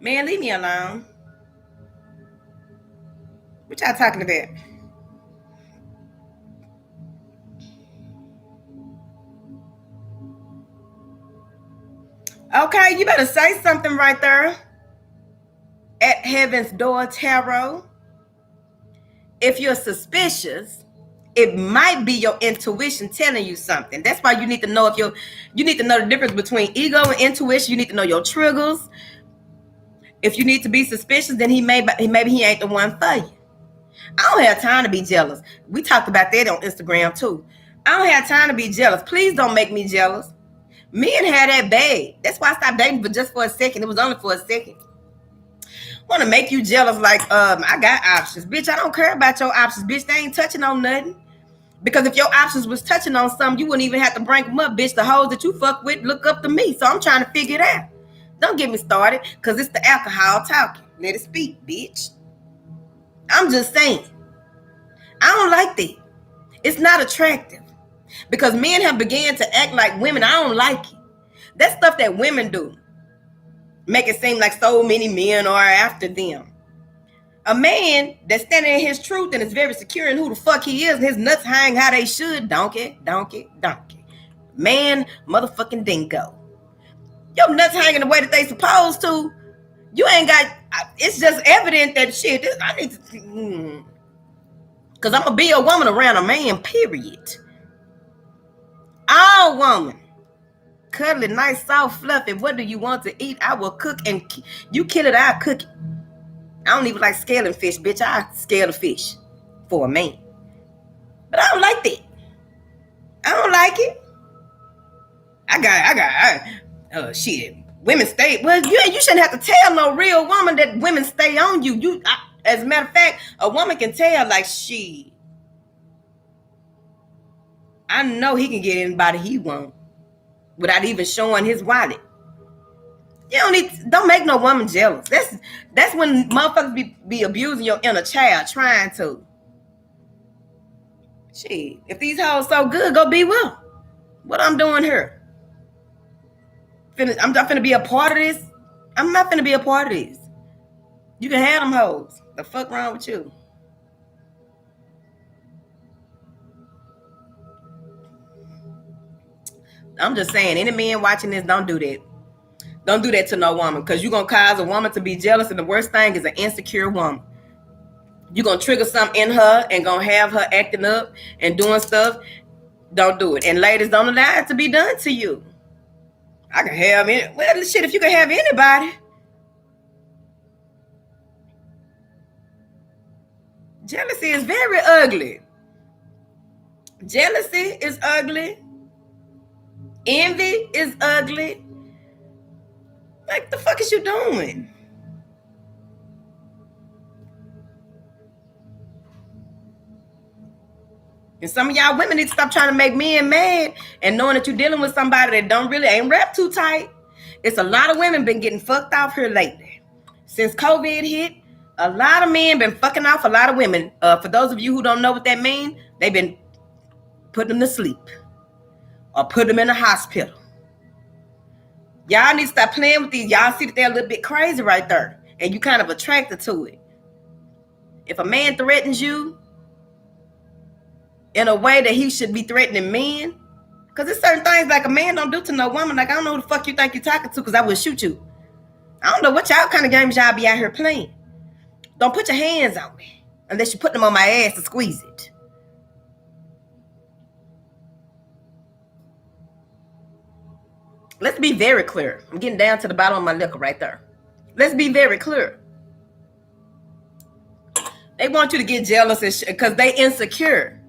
Man, leave me alone. What y'all talking about? Okay, you better say something right there. At Heaven's Door Tarot. If you're suspicious, it might be your intuition telling you something. That's why you need to know you need to know the difference between ego and intuition. You need to know your triggers. If you need to be suspicious, then maybe he ain't the one for you. I don't have time to be jealous. We talked about that on Instagram too. I don't have time to be jealous. Please don't make me jealous. Men had that bad. That's why I stopped dating for just for a second. It was only for a second. Want to make you jealous like I got options. Bitch, I don't care about your options. Bitch, they ain't touching on nothing. Because if your options was touching on something, you wouldn't even have to bring them up. Bitch, the hoes that you fuck with look up to me. So I'm trying to figure it out. Don't get me started, because it's the alcohol talking. Let it speak, bitch. I'm just saying. I don't like that. It's not attractive. Because men have began to act like women. I don't like it. That's stuff that women do. Make it seem like so many men are after them. A man that's standing in his truth and is very secure in who the fuck he is, and his nuts hang how they should, donkey. Man, motherfucking dingo. Your nuts hanging the way that they supposed to. You ain't got, it's just evident that shit, I need to, because I'm going to be a woman around a man, period. All woman. Cuddly, nice, soft, fluffy. What do you want to eat? I will cook, and you kill it, I'll cook it. I don't even like scaling fish, bitch. I scale the fish for a man. But I don't like that. I don't like it. Shit. Women stay. Well, you shouldn't have to tell no real woman that women stay on you. As a matter of fact, a woman can tell like, she. I know he can get anybody he want without even showing his wallet. You don't make no woman jealous. That's when motherfuckers be abusing your inner child, trying to. Shit, if these hoes so good, go be with them. What I'm doing here? I'm not finna be a part of this. I'm not finna be a part of this. You can have them hoes. The fuck wrong with you? I'm just saying, any man watching this, don't do that. Don't do that to no woman, because you're going to cause a woman to be jealous, and the worst thing is an insecure woman. You're going to trigger something in her and going to have her acting up and doing stuff. Don't do it. And ladies, don't allow it to be done to you. I can have shit, if you can have anybody. Jealousy is very ugly. Jealousy is ugly. Envy is ugly. Like, the fuck is you doing? And some of y'all women need to stop trying to make men mad and knowing that you're dealing with somebody that ain't wrapped too tight. It's a lot of women been getting fucked off here lately. Since COVID hit, a lot of men been fucking off a lot of women. For those of you who don't know what that means, they've been putting them to sleep or put them in a hospital. Y'all need to stop playing with these. Y'all see that they're a little bit crazy right there, and you kind of attracted to it. If a man threatens you in a way that he should be threatening men, because there's certain things like a man don't do to no woman. Like, I don't know who the fuck you think you're talking to, because I will shoot you. I don't know what y'all kind of games y'all be out here playing. Don't put your hands on me unless you put them on my ass to squeeze it. Let's be very clear. I'm getting down to the bottom of my liquor right there. Let's be very clear. They want you to get jealous because they insecure.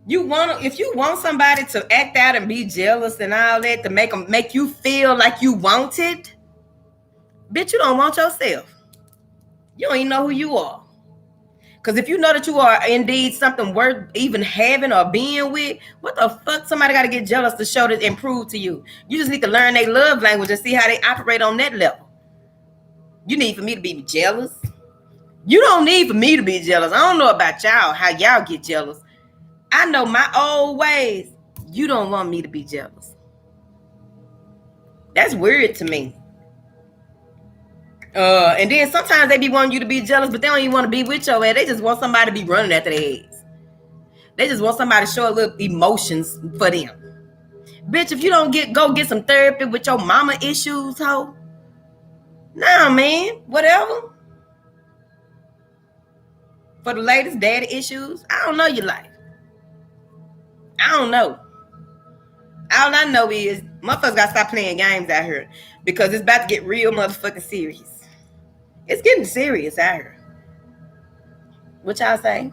If you want somebody to act out and be jealous and all that to make you feel like you want it, bitch, you don't want yourself. You don't even know who you are. Because if you know that you are indeed something worth even having or being with, what the fuck somebody got to get jealous to show that and prove to you? You just need to learn their love language and see how they operate on that level. You need for me to be jealous? You don't need for me to be jealous. I don't know about y'all, how y'all get jealous. I know my old ways. You don't want me to be jealous. That's weird to me. And then sometimes they be wanting you to be jealous, but they don't even want to be with your ass. They just want somebody to be running after their heads. They just want somebody to show a little emotions for them. Bitch, if you don't go get some therapy with your mama issues, ho. Nah, man. Whatever. For the latest daddy issues, I don't know your life. I don't know. All I know is motherfuckers gotta stop playing games out here because it's about to get real motherfucking serious. It's getting serious out here. What y'all say?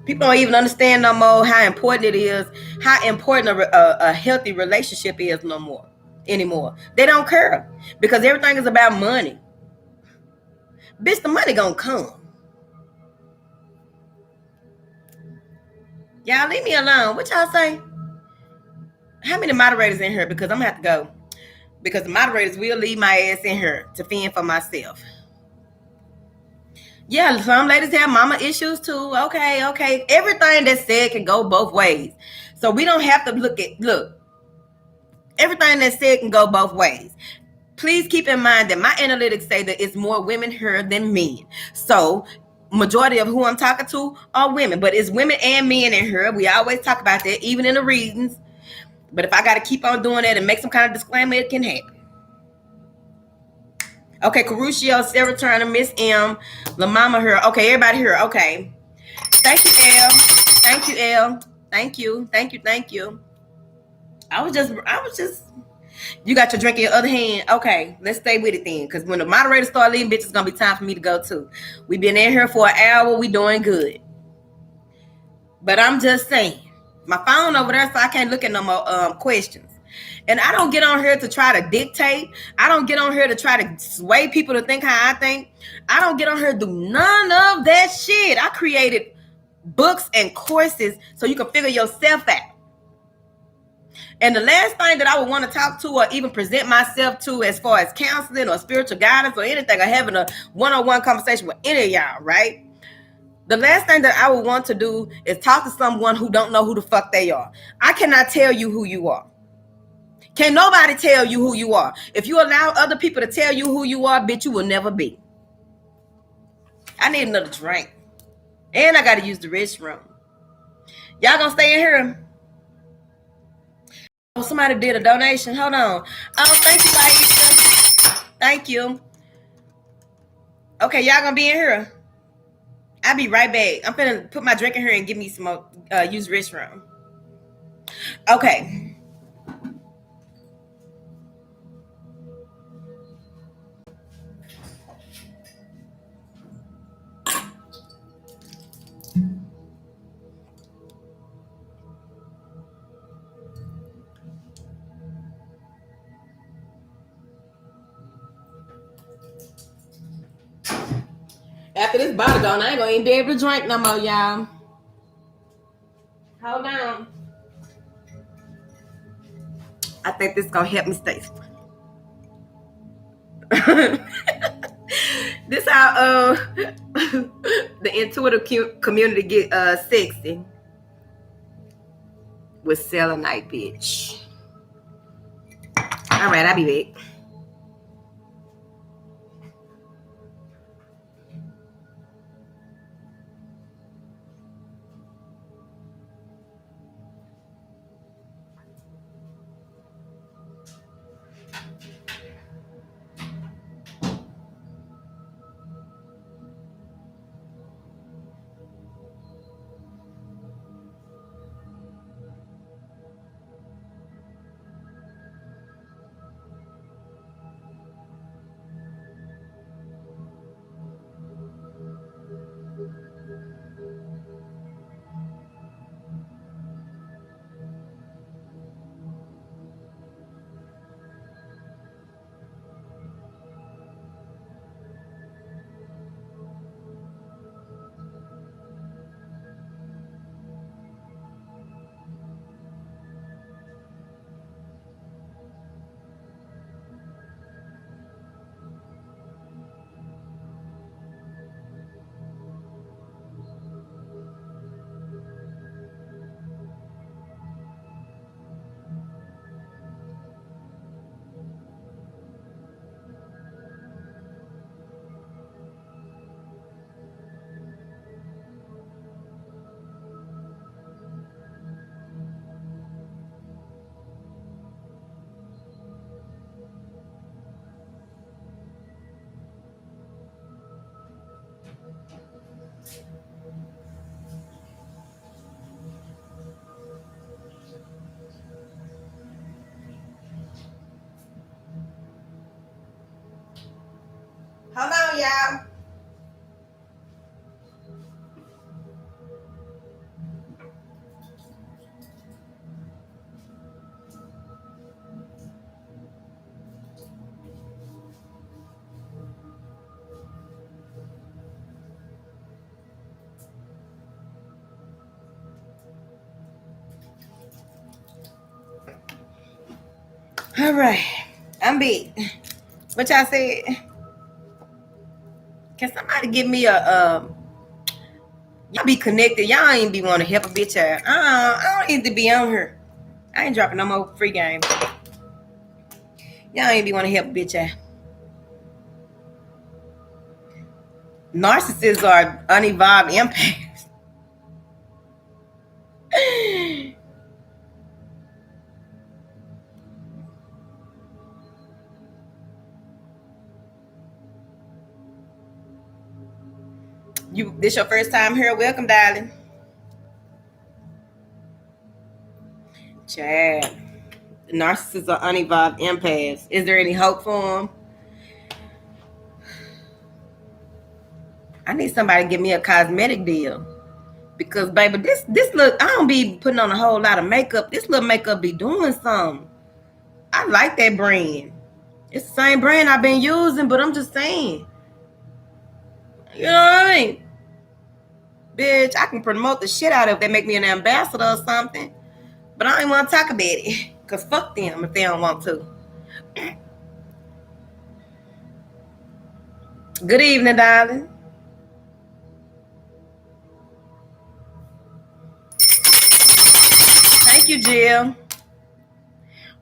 People don't even understand no more how important it is, how important a healthy relationship is no more anymore. They don't care because everything is about money. Bitch, the money gonna come. Y'all leave me alone. What y'all say? How many moderators in here? Because I'm gonna have to go. Because the moderators will leave my ass in here to fend for myself. Yeah, some ladies have mama issues too. Okay. Everything that's said can go both ways. So we don't have to look. Everything that's said can go both ways. Please keep in mind that my analytics say that it's more women here than men. So majority of who I'm talking to are women, but it's women and men in here. We always talk about that, even in the readings. But if I got to keep on doing that and make some kind of disclaimer, it can happen. Okay, Caruccio, Sarah Turner, Miss M, La Mama here. Okay, everybody here. Okay. Thank you, L. Thank you, L. Thank you. I was just. You got your drink in your other hand. Okay, let's stay with it then. Because when the moderators start leaving, bitch, it's going to be time for me to go too. We've been in here for an hour. We doing good. But I'm just saying. My phone over there, so I can't look at no more questions. And I don't get on here to try to dictate. I don't get on here to try to sway people to think how I think. I don't get on here to do none of that shit. I created books and courses so you can figure yourself out. And the last thing that I would want to talk to or even present myself to as far as counseling or spiritual guidance or anything or having a one-on-one conversation with any of y'all, right? The last thing that I would want to do is talk to someone who don't know who the fuck they are. I cannot tell you who you are. Can nobody tell you who you are? If you allow other people to tell you who you are, bitch, you will never be. I need another drink. And I got to use the restroom. Y'all gonna stay in here? Oh, somebody did a donation. Hold on. Oh, thank you, Aisha. Thank you. Okay, y'all gonna be in here? I'll be right back. I'm gonna put my drink in here and give me some more, use restroom. Okay. After this bottle gone, I ain't gonna even be able to drink no more, y'all. Hold on. I think this is gonna help me stay. This how the intuitive community get sexy with selenite, bitch. All right, I'll be back. on, y'all. All right. I'm big. What y'all said? Can somebody give me a y'all be connected? Y'all ain't be want to help a bitch out. I don't need to be on here. I ain't dropping no more free games. Y'all ain't be want to help a bitch out. Narcissists are unevolved empaths. This your first time here? Welcome, darling. Chad. Narcissists are unevolved empaths. Is there any hope for them? I need somebody to give me a cosmetic deal. Because, baby, this look, I don't be putting on a whole lot of makeup. This little makeup be doing something. I like that brand. It's the same brand I've been using, but I'm just saying. You know what I mean? Bitch, I can promote the shit out of it if they make me an ambassador or something. But I don't want to talk about it. Because fuck them if they don't want to. Good evening, darling. Thank you, Jill.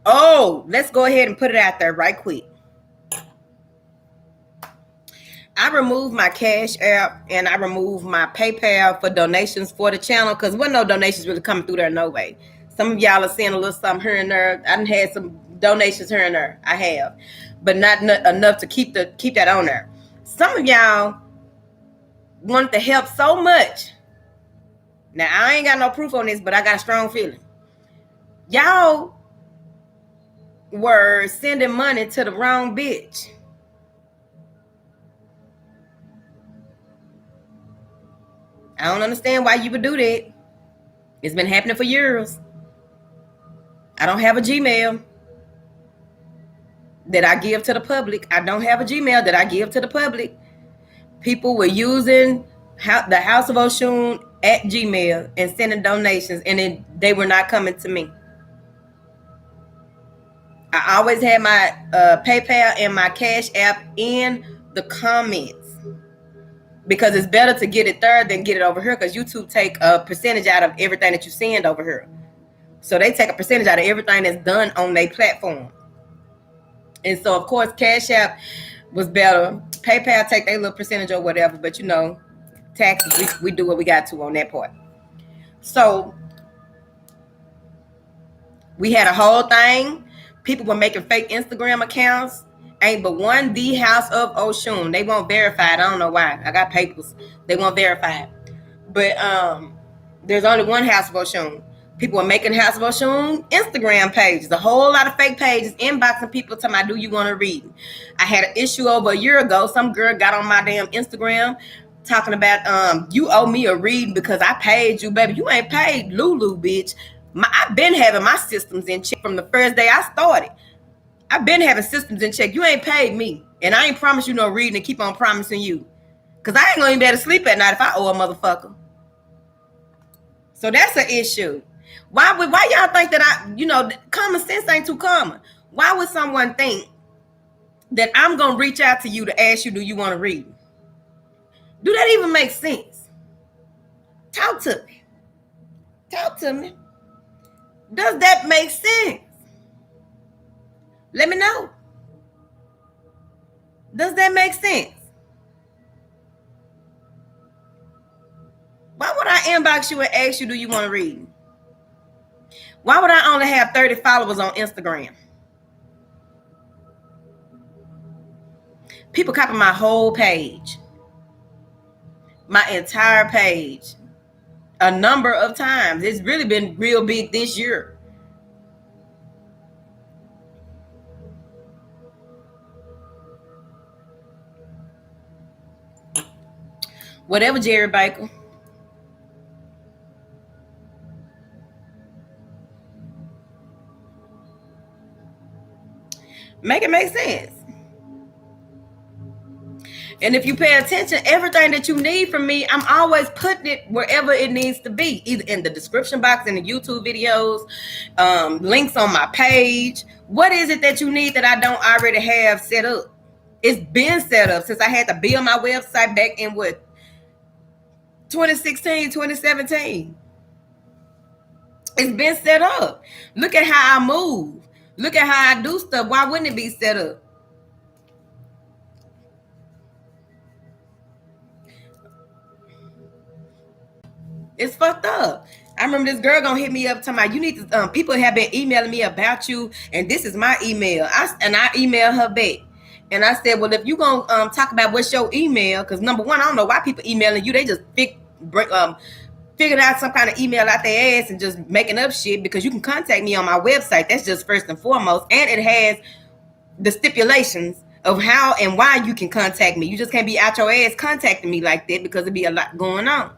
Oh, let's go ahead and put it out there right quick. I removed my Cash App and I removed my PayPal for donations for the channel because wasn't no donations really coming through there no way. Some of y'all are seeing a little something here and there. I done had some donations here and there. I have, but not enough to keep that on there. Some of y'all wanted to help so much. Now I ain't got no proof on this, but I got a strong feeling. Y'all were sending money to the wrong bitch. I don't understand why you would do that. It's been happening for years. I don't have a Gmail that I give to the public. I don't have a Gmail that I give to the public. People were using the House of Oshun at Gmail and sending donations, and they were not coming to me. I always had my PayPal and my Cash App in the comments because it's better to get it there than get it over here because YouTube take a percentage out of everything that you send over here. So they take a percentage out of everything that's done on their platform. And so, of course, Cash App was better. PayPal take their little percentage or whatever, but you know, taxes, we do what we got to on that part. So we had a whole thing. People were making fake Instagram accounts. Ain't but one, the House of Oshun. They won't verify it. I don't know why. I got papers. They won't verify it. But there's only one House of Oshun. People are making House of Oshun Instagram pages. A whole lot of fake pages, inboxing people telling me, do you want to read? I had an issue over a year ago. Some girl got on my damn Instagram talking about you owe me a reading because I paid you, baby. You ain't paid Lulu, bitch. I've been having my systems in check from the first day I started. I've been having systems in check. You ain't paid me. And I ain't promised you no reading and keep on promising you. Because I ain't going to be able to sleep at night if I owe a motherfucker. So that's an issue. Why y'all think that common sense ain't too common? Why would someone think that I'm going to reach out to you to ask you, do you want to read? Do that even make sense? Talk to me. Talk to me. Does that make sense? Let me know. Does that make sense? Why would I inbox you and ask you, do you want to read? Why would I only have 30 followers on Instagram? People copy my whole page. My entire page. A number of times. It's really been real big this year. Whatever, Jerry Baker. Make it make sense. And if you pay attention, everything that you need from me, I'm always putting it wherever it needs to be, either in the description box, in the YouTube videos, links on my page. What is it that you need that I don't already have set up? It's been set up since I had to build my website back in what, 2016, 2017. It's been set up. Look at how I move. Look at how I do stuff. Why wouldn't it be set up? It's fucked up. I remember this girl gonna hit me up talking about, you need to, people have been emailing me about you, and this is my email. I emailed her back. And I said, well, if you gonna talk about what's your email, because number one, I don't know why people emailing you. They just figured out some kind of email out their ass and just making up shit, because you can contact me on my website. That's just first and foremost. And it has the stipulations of how and why you can contact me. You just can't be out your ass contacting me like that, because it'd be a lot going on.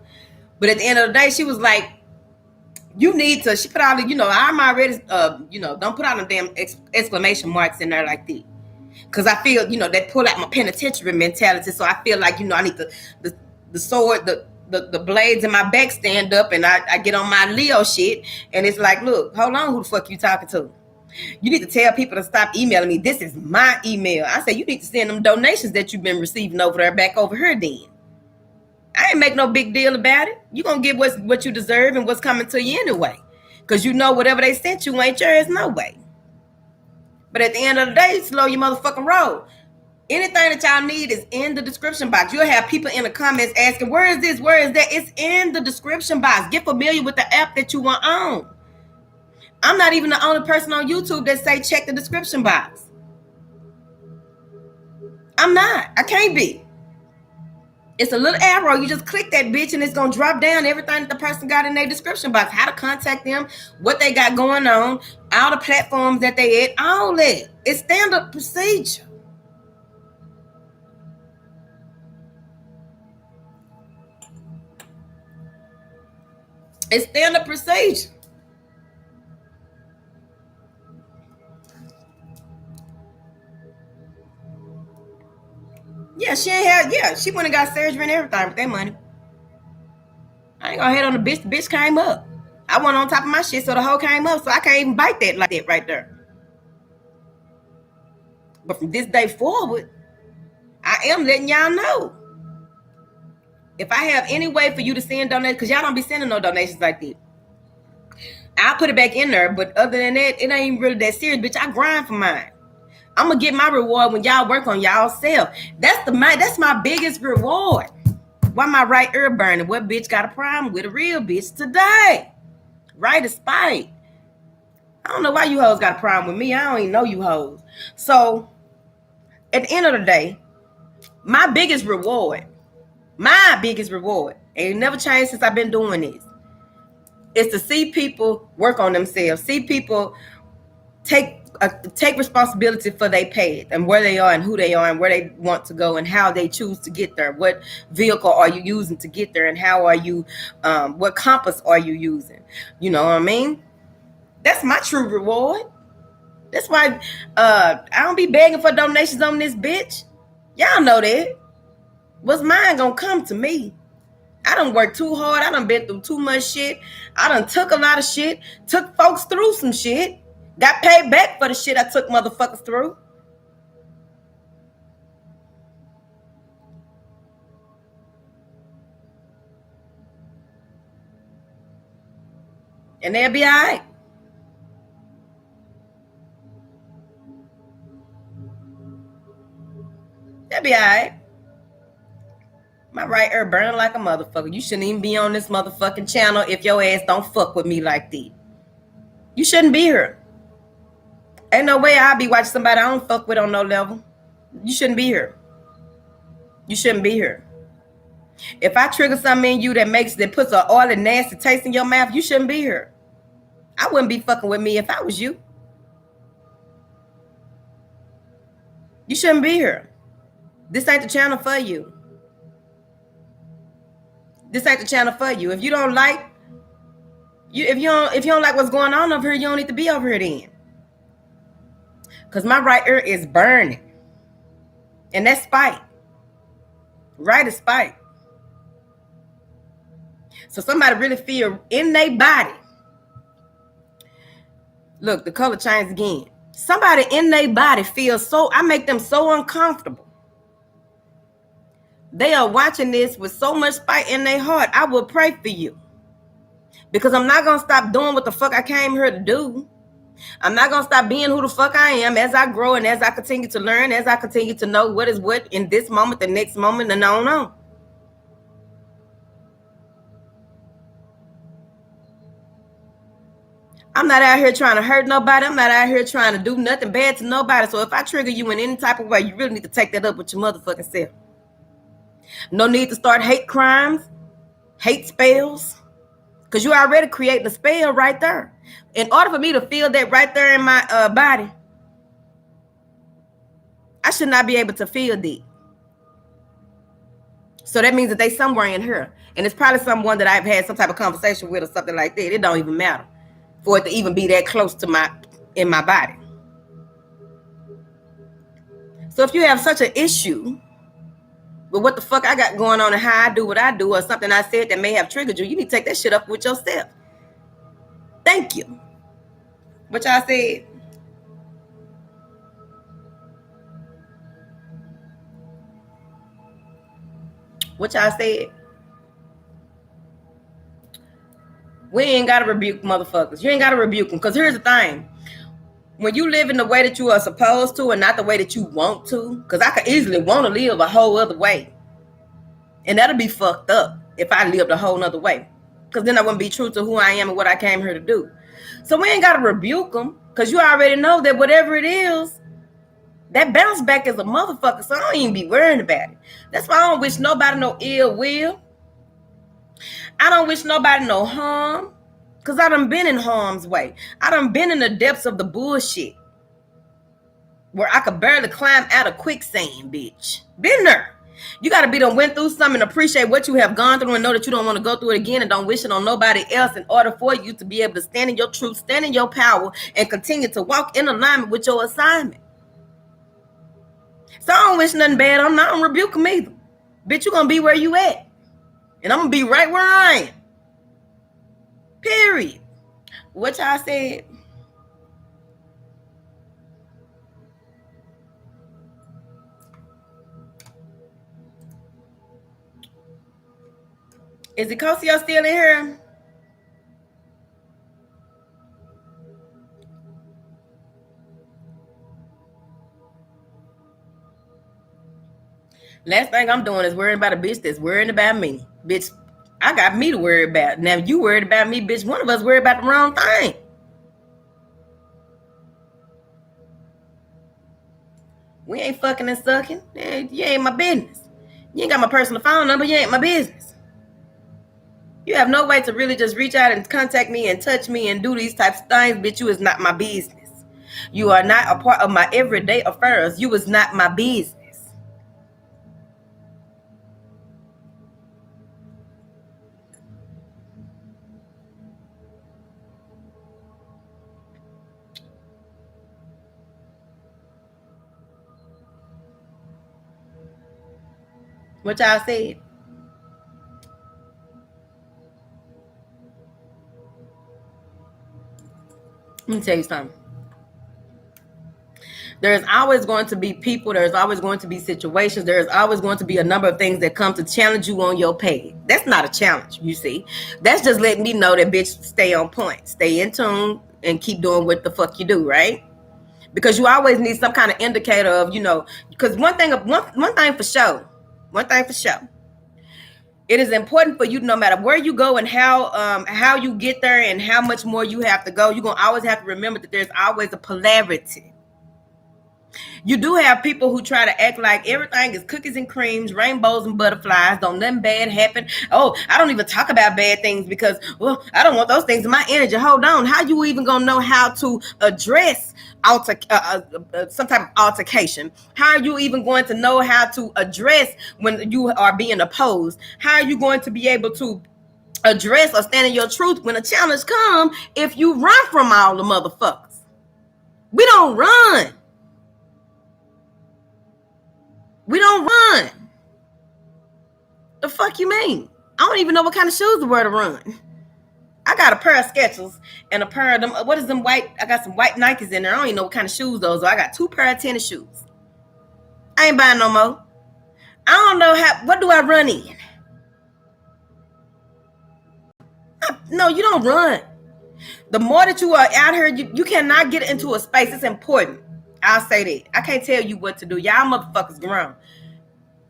But at the end of the day, she was like, you need to, she put out, I'm already, don't put out them damn exclamation marks in there like that. Because I feel, that pull out my penitentiary mentality. So I feel like, I need the sword, the blades in my back stand up, and I get on my Leo shit. And it's like, look, hold on, who the fuck you talking to? You need to tell people to stop emailing me. This is my email. I say, you need to send them donations that you've been receiving over there back over here then. I ain't make no big deal about it. You gonna get what you deserve and what's coming to you anyway. Because whatever they sent you ain't yours no way. But at the end of the day, slow your motherfucking roll. Anything that y'all need is in the description box. You'll have people in the comments asking, where is this? Where is that? It's in the description box. Get familiar with the app that you want on. I'm not even the only person on YouTube that say check the description box. I'm not. I can't be. It's a little arrow. You just click that bitch and it's going to drop down everything that the person got in their description box. How to contact them, what they got going on, all the platforms that they at, all that. It's standard procedure. It's standard procedure. Yeah, she went and got surgery and everything with that money. I ain't gonna head on the bitch. The bitch came up. I went on top of my shit, so the hoe came up, so I can't even bite that like that right there. But from this day forward, I am letting y'all know. If I have any way for you to send donations, because y'all don't be sending no donations like that, I'll put it back in there. But other than that, it ain't really that serious, bitch. I grind for mine. I'm gonna get my reward when y'all work on y'all self. That's my biggest reward. Why my right ear burning? What bitch got a problem with a real bitch today? Right is spite. I don't know why you hoes got a problem with me. I don't even know you hoes. So at the end of the day, my biggest reward, and it never changed since I've been doing this, is to see people work on themselves. See people take responsibility for their path and where they are and who they are and where they want to go and how they choose to get there. What vehicle are you using to get there, and how are you, what compass are you using? You know what I mean? That's my true reward. That's why I don't be begging for donations on this bitch. Y'all know that. What's mine gonna come to me? I done worked too hard. I done been through too much shit. I done took a lot of shit. Took folks through some shit. Got paid back for the shit I took motherfuckers through. And they'll be all right. They'll be all right. My right ear burning like a motherfucker. You shouldn't even be on this motherfucking channel if your ass don't fuck with me like that. You shouldn't be here. Ain't no way I'll be watching somebody I don't fuck with on no level. You shouldn't be here. You shouldn't be here. If I trigger something in you that puts an oily, nasty taste in your mouth, you shouldn't be here. I wouldn't be fucking with me if I was you. You shouldn't be here. This ain't the channel for you. This ain't the channel for you. If you don't like, if you don't like what's going on over here, you don't need to be over here then. Cause my right ear is burning. And that's spite. Right is spite. So somebody really feel in their body. Look, the color changed again. Somebody in their body feels so, I make them so uncomfortable. They are watching this with so much spite in their heart. I will pray for you. Because I'm not going to stop doing what the fuck I came here to do. I'm not going to stop being who the fuck I am as I grow and as I continue to learn, as I continue to know what is what in this moment, the next moment, and on. I'm not out here trying to hurt nobody. I'm not out here trying to do nothing bad to nobody. So if I trigger you in any type of way, you really need to take that up with your motherfucking self. No need to start hate crimes, hate spells, because you already creating a spell right there. In order for me to feel that right there in my body, I should not be able to feel that. So that means that they somewhere in here. And it's probably someone that I've had some type of conversation with or something like that. It don't even matter for it to even be that close to in my body. So if you have such an issue with what the fuck I got going on and how I do what I do, or something I said that may have triggered you, you need to take that shit up with yourself. Thank you. What y'all said? What y'all said? We ain't got to rebuke motherfuckers. You ain't got to rebuke them. Because here's the thing. When you live in the way that you are supposed to and not the way that you want to, because I could easily want to live a whole other way. And that'll be fucked up if I lived a whole other way. Because then I wouldn't be true to who I am and what I came here to do. So we ain't got to rebuke them. Because you already know that whatever it is, that bounce back is a motherfucker. So I don't even be worrying about it. That's why I don't wish nobody no ill will. I don't wish nobody no harm. Because I done been in harm's way. I done been in the depths of the bullshit. Where I could barely climb out of quicksand, bitch. Been there. You got to be done went through something and appreciate what you have gone through and know that you don't want to go through it again and don't wish it on nobody else in order for you to be able to stand in your truth, stand in your power, and continue to walk in alignment with your assignment. So I don't wish nothing bad on them. I don't rebuke them either. Bitch, you going to be where you at. And I'm going to be right where I am. Period. What y'all said? Is the Cosio still in here? Last thing I'm doing is worrying about a bitch that's worrying about me. Bitch, I got me to worry about. Now you worried about me, bitch. One of us worried about the wrong thing. We ain't fucking and sucking. You ain't my business. You ain't got my personal phone number. You ain't my business. You have no way to really just reach out and contact me and touch me and do these types of things, bitch. You is not my business. You are not a part of my everyday affairs. You is not my business. What y'all said? Let me tell you something. There's always going to be people. There's always going to be situations. There's always going to be a number of things that come to challenge you on your path. That's not a challenge, you see. That's just letting me know that, bitch, stay on point. Stay in tune and keep doing what the fuck you do, right? Because you always need some kind of indicator of, because one thing for sure. It is important for you, no matter where you go and how you get there and how much more you have to go. You're going to always have to remember that there's always a polarity. You do have people who try to act like everything is cookies and creams, rainbows and butterflies. Don't nothing bad happen. Oh, I don't even talk about bad things because, well, I don't want those things in my energy. Hold on. How you even gonna know how to address some type of altercation? How are you even going to know how to address when you are being opposed? How are you going to be able to address or stand in your truth when a challenge comes if you run from all the motherfuckers? We don't run. We don't run. The fuck you mean? I don't even know what kind of shoes to wear to run. I got a pair of Skechers and a pair of them. What is them white? I got some white Nikes in there. I don't even know what kind of shoes those are. I got 2 pair of tennis shoes. I ain't buying no more. I don't know what do I run in? No, you don't run. The more that you are out here, you cannot get into a space. It's important. I'll say that. I can't tell you what to do. Y'all motherfuckers grown.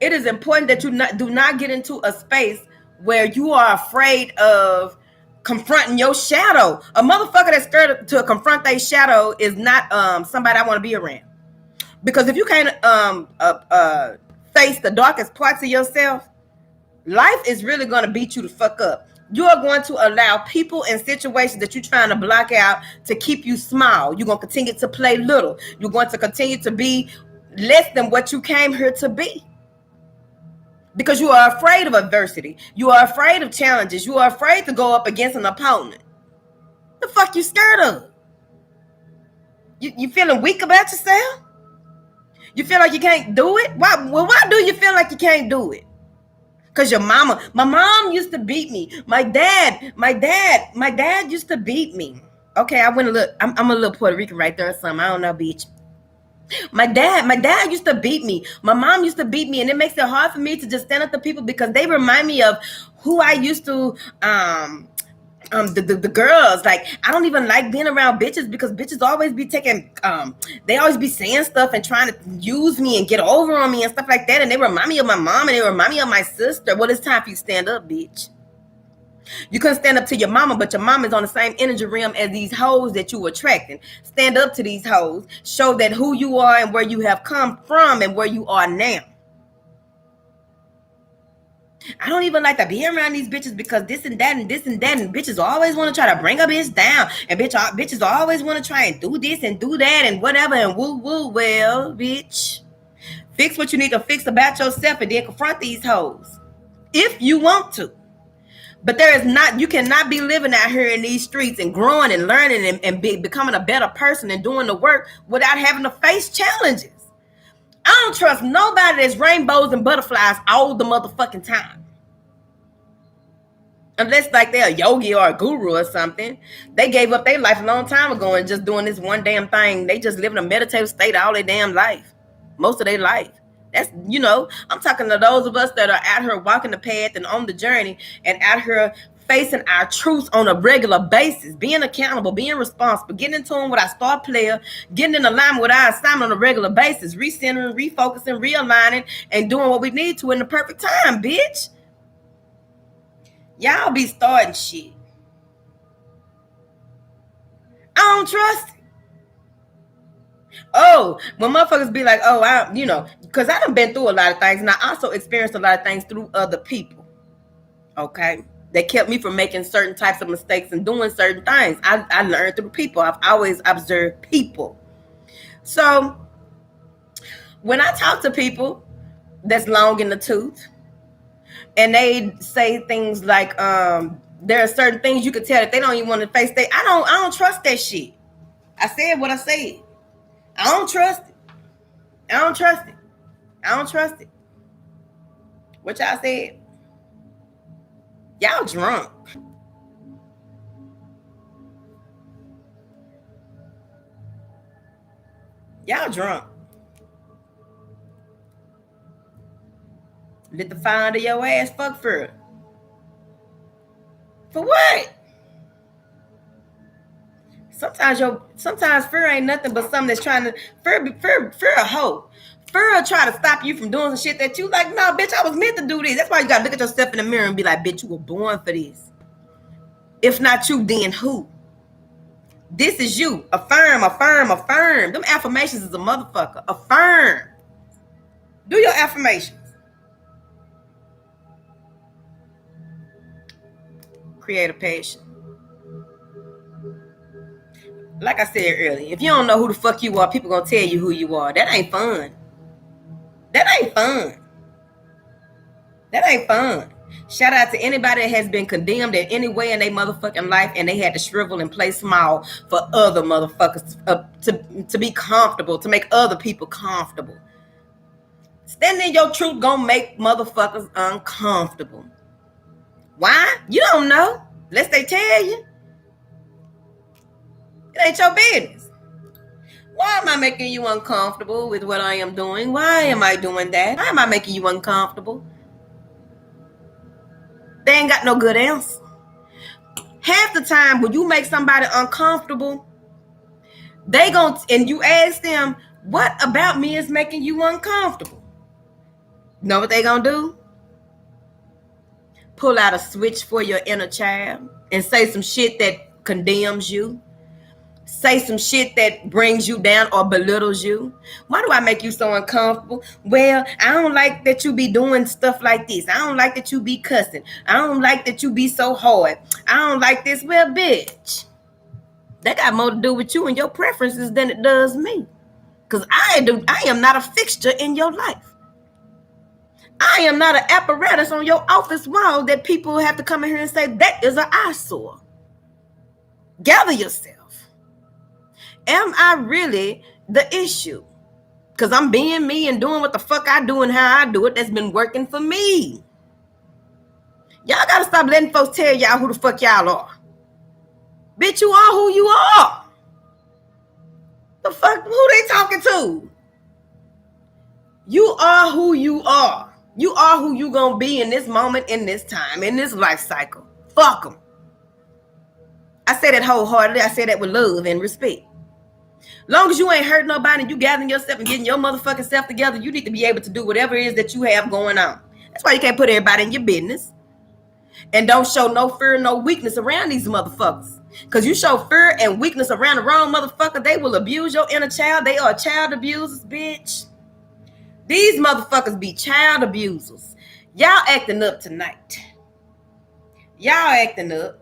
It is important that you do not get into a space where you are afraid of confronting your shadow. A motherfucker that's scared to confront their shadow is not somebody I want to be around. Because if you can't face the darkest parts of yourself, life is really going to beat you the fuck up. You are going to allow people and situations that you're trying to block out to keep you small. You're going to continue to play little. You're going to continue to be less than what you came here to be. Because you are afraid of adversity. You are afraid of challenges. You are afraid to go up against an opponent. The fuck you scared of? You feeling weak about yourself? You feel like you can't do it? Why do you feel like you can't do it? Because my mom used to beat me. My dad used to beat me. Okay, I'm a little Puerto Rican right there or something. I don't know, bitch. My dad used to beat me. My mom used to beat me, and it makes it hard for me to just stand up to people because they remind me of who I used to the girls. Like, I don't even like being around bitches because bitches always be taking they always be saying stuff and trying to use me and get over on me and stuff like that, and they remind me of my mom and they remind me of my sister. Well, it's time for you to stand up, bitch. You couldn't stand up to your mama, but your mama is on the same energy realm as these hoes that you were attracting. Stand up to these hoes. Show that who you are and where you have come from and where you are now. I don't even like to be around these bitches because this and that and this and that, and bitches always want to try to bring a bitch down, and bitches always want to try and do this and do that and whatever and woo woo. Well, bitch, fix what you need to fix about yourself and then confront these hoes if you want to. But you cannot be living out here in these streets and growing and learning and becoming a better person and doing the work without having to face challenges. I don't trust nobody that's rainbows and butterflies all the motherfucking time. Unless like they're a yogi or a guru or something. They gave up their life a long time ago and just doing this one damn thing. They just live in a meditative state all their damn life. Most of their life. That's, I'm talking to those of us that are out here walking the path and on the journey and out here facing our truths on a regular basis, being accountable, being responsible, getting in tune with our star player, getting in alignment with our assignment on a regular basis, recentering, refocusing, realigning, and doing what we need to in the perfect time, bitch. Y'all be starting shit. I don't trust it. Oh, when motherfuckers be like, oh, because I done been through a lot of things, and I also experienced a lot of things through other people. Okay? That kept me from making certain types of mistakes and doing certain things. I learned through people. I've always observed people. So when I talk to people that's long in the tooth, and they say things like, there are certain things you could tell that they don't even want to face. I don't trust that shit. I said what I said. I don't trust it. I don't trust it. I don't trust it. What y'all said? Y'all drunk. Y'all drunk. Lit the fire under your ass. Fuck for it. For what? Sometimes fear ain't nothing but something that's trying to fear a hoe. Fear will try to stop you from doing some shit that you like. No, bitch, I was meant to do this. That's why you gotta look at yourself in the mirror and be like, bitch, you were born for this. If not you, then who? This is you. Affirm, affirm, affirm. Them affirmations is a motherfucker. Affirm. Do your affirmations. Create a passion. Like I said earlier, if you don't know who the fuck you are, people gonna tell you who you are. That ain't fun. That ain't fun. That ain't fun. Shout out to anybody that has been condemned in any way in their motherfucking life and they had to shrivel and play small for other motherfuckers to be comfortable, to make other people comfortable. Standing in your truth gonna make motherfuckers uncomfortable. Why? You don't know. Unless they tell you. It ain't your business. Why am I making you uncomfortable with what I am doing? Why am I doing that? Why am I making you uncomfortable? They ain't got no good answer. Half the time when you make somebody uncomfortable, they gon' and you ask them, what about me is making you uncomfortable? Know what they gonna do? Pull out a switch for your inner child and say some shit that condemns you. Say some shit that brings you down or belittles you. Why do I make you so uncomfortable? Well, I don't like that you be doing stuff like this. I don't like that you be cussing. I don't like that you be so hard. I don't like this. Well, bitch, that got more to do with you and your preferences than it does me. Because I am not a fixture in your life. I am not an apparatus on your office wall that people have to come in here and say, that is an eyesore. Gather yourself. Am I really the issue? Because I'm being me and doing what the fuck I do and how I do it. That's been working for me. Y'all got to stop letting folks tell y'all who the fuck y'all are. Bitch, you are who you are. The fuck, who they talking to? You are who you are. You are who you gonna be in this moment, in this time, in this life cycle. Fuck them. I say that wholeheartedly. I say that with love and respect. Long as you ain't hurt nobody and you gathering yourself and getting your motherfucking self together, you need to be able to do whatever it is that you have going on. That's why you can't put everybody in your business. And don't show no fear, no weakness around these motherfuckers. Because you show fear and weakness around the wrong motherfucker, they will abuse your inner child. They are child abusers, bitch. These motherfuckers be child abusers. Y'all acting up tonight. Y'all acting up.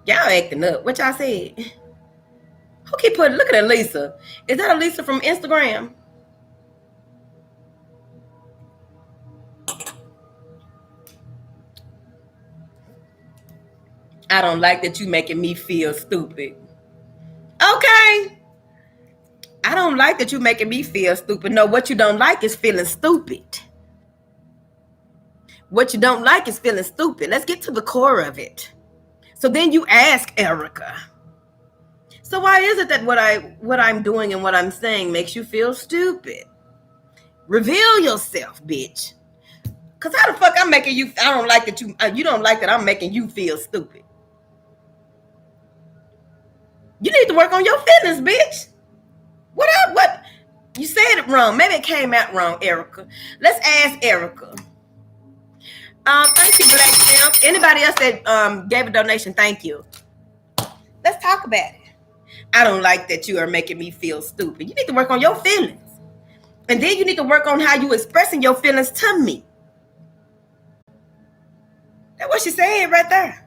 Y'all acting up. What y'all said? Who keep putting, look at Lisa. Is that Lisa from Instagram? I don't like that you making me feel stupid. Okay. I don't like that you making me feel stupid. No, what you don't like is feeling stupid. What you don't like is feeling stupid. Let's get to the core of it. So then you ask Erica, so why is it that what I'm doing and what I'm saying makes you feel stupid? Reveal yourself, bitch. Because how the fuck I'm making you, I don't like that you don't like that I'm making you feel stupid. You need to work on your feelings, bitch. What? You said it wrong. Maybe it came out wrong, Erica. Let's ask Erica. Thank you, Black Champ. Anybody else that gave a donation, thank you. Let's talk about it. I don't like that you are making me feel stupid. You need to work on your feelings. And then you need to work on how you expressing your feelings to me. That's what she said right there.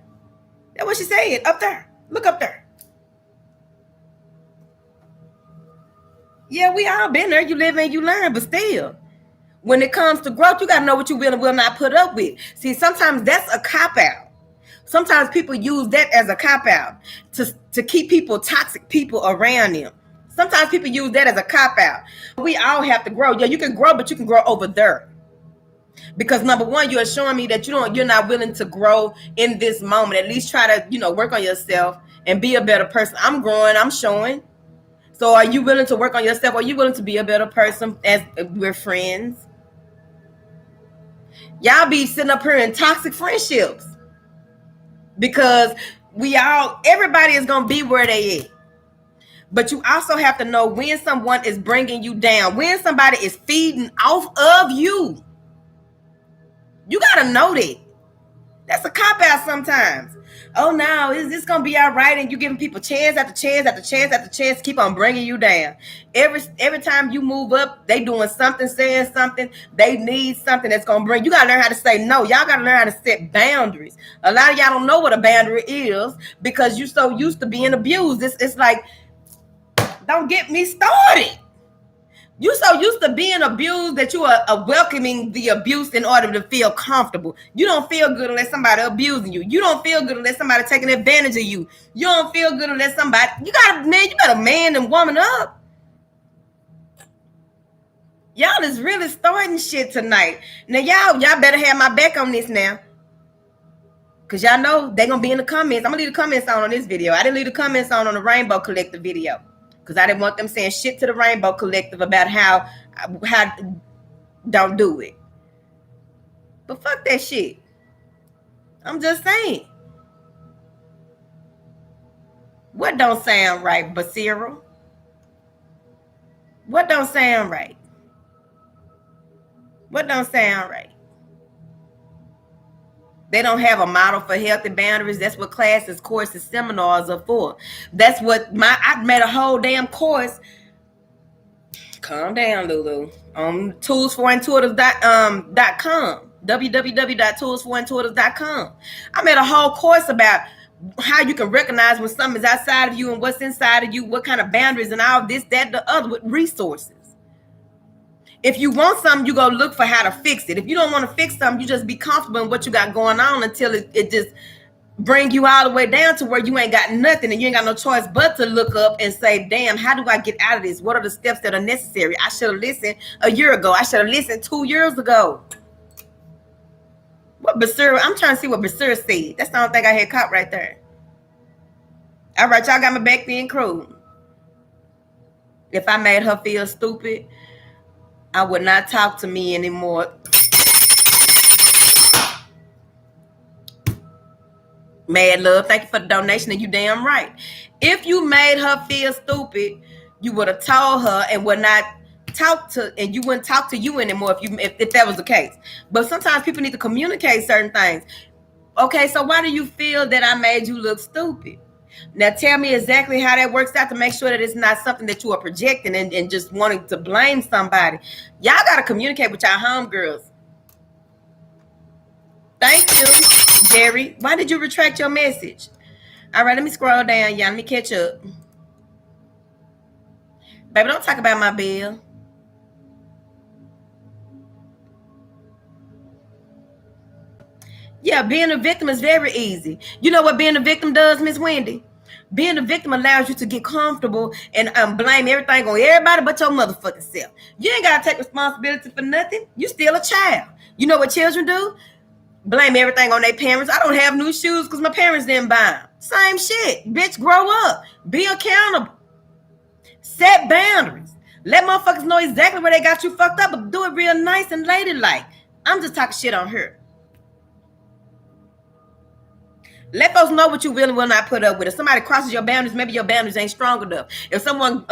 That's what she said up there. Look up there. Yeah, we all been there. You live and you learn, but still. When it comes to growth, you got to know what you will and will not put up with. See, sometimes that's a cop-out. Sometimes people use that as a cop-out to keep people, toxic people around them. Sometimes people use that as a cop-out. We all have to grow. Yeah, you can grow, but you can grow over there. Because number one, you're showing me that you're not willing to grow in this moment. At least try to, work on yourself and be a better person. I'm growing, I'm showing. So are you willing to work on yourself? Are you willing to be a better person as we're friends? Y'all be sitting up here in toxic friendships because everybody is going to be where they is. But you also have to know when someone is bringing you down, when somebody is feeding off of you. You got to know that. That's a cop out sometimes. Oh, no, is this gonna be all right? And you giving people chance after chance after chance after chance, keep on bringing you down. Every time you move up, they doing something, saying something. They need something that's gonna bring. You gotta learn how to say no. Y'all gotta learn how to set boundaries. A lot of y'all don't know what a boundary is because you so used to being abused. It's like, don't get me started. You so used to being abused that you are welcoming the abuse in order to feel comfortable. You don't feel good unless somebody abusing you. You don't feel good unless somebody taking advantage of you. You don't feel good unless somebody. You better man and woman up. Y'all is really starting shit tonight. Now y'all better have my back on this now. Cause y'all know they gonna be in the comments. I'm gonna leave the comments on this video. I didn't leave the comments on the Rainbow Collective video. Because I didn't want them saying shit to the Rainbow Collective about how don't do it. But fuck that shit. I'm just saying. What don't sound right, Basira? What don't sound right? What don't sound right? They don't have a model for healthy boundaries. That's what classes, courses, seminars are for. That's what I made a whole damn course. Calm down, Lulu. Toolsforintuitives.com. www.toolsforintuitives.com. I made a whole course about how you can recognize when something is outside of you and what's inside of you, what kind of boundaries and all this, that, the other with resources. If you want something, you go look for how to fix it. If you don't want to fix something, you just be comfortable in what you got going on until it just bring you all the way down to where you ain't got nothing and you ain't got no choice but to look up and say, damn, how do I get out of this? What are the steps that are necessary? I should have listened a year ago. I should have listened 2 years ago. What Basira? I'm trying to see what Basira said. That's the only thing I had caught right there. All right, y'all got my back then crew. If I made her feel stupid, I would not talk to me anymore. Mad Love, thank you for the donation, and you damn right. If you made her feel stupid, you would have told her and would not talk to, and you wouldn't talk to you anymore if that was the case. But sometimes people need to communicate certain things. Okay, so why do you feel that I made you look stupid? Now tell me exactly how that works out to make sure that it's not something that you are projecting and just wanting to blame somebody. Y'all got to communicate with y'all homegirls. Thank you, Jerry. Why did you retract your message? All right, let me scroll down, y'all. Let me catch up. Baby, don't talk about my bill. Yeah, being a victim is very easy. You know what being a victim does, Miss Wendy? Being a victim allows you to get comfortable and blame everything on everybody but your motherfucking self. You ain't got to take responsibility for nothing. You still a child. You know what children do? Blame everything on their parents. I don't have new shoes because my parents didn't buy them. Same shit. Bitch, grow up. Be accountable. Set boundaries. Let motherfuckers know exactly where they got you fucked up, but do it real nice and ladylike. I'm just talking shit on her. Let folks know what you will and will not put up with. If somebody crosses your boundaries, maybe your boundaries ain't strong enough. If someone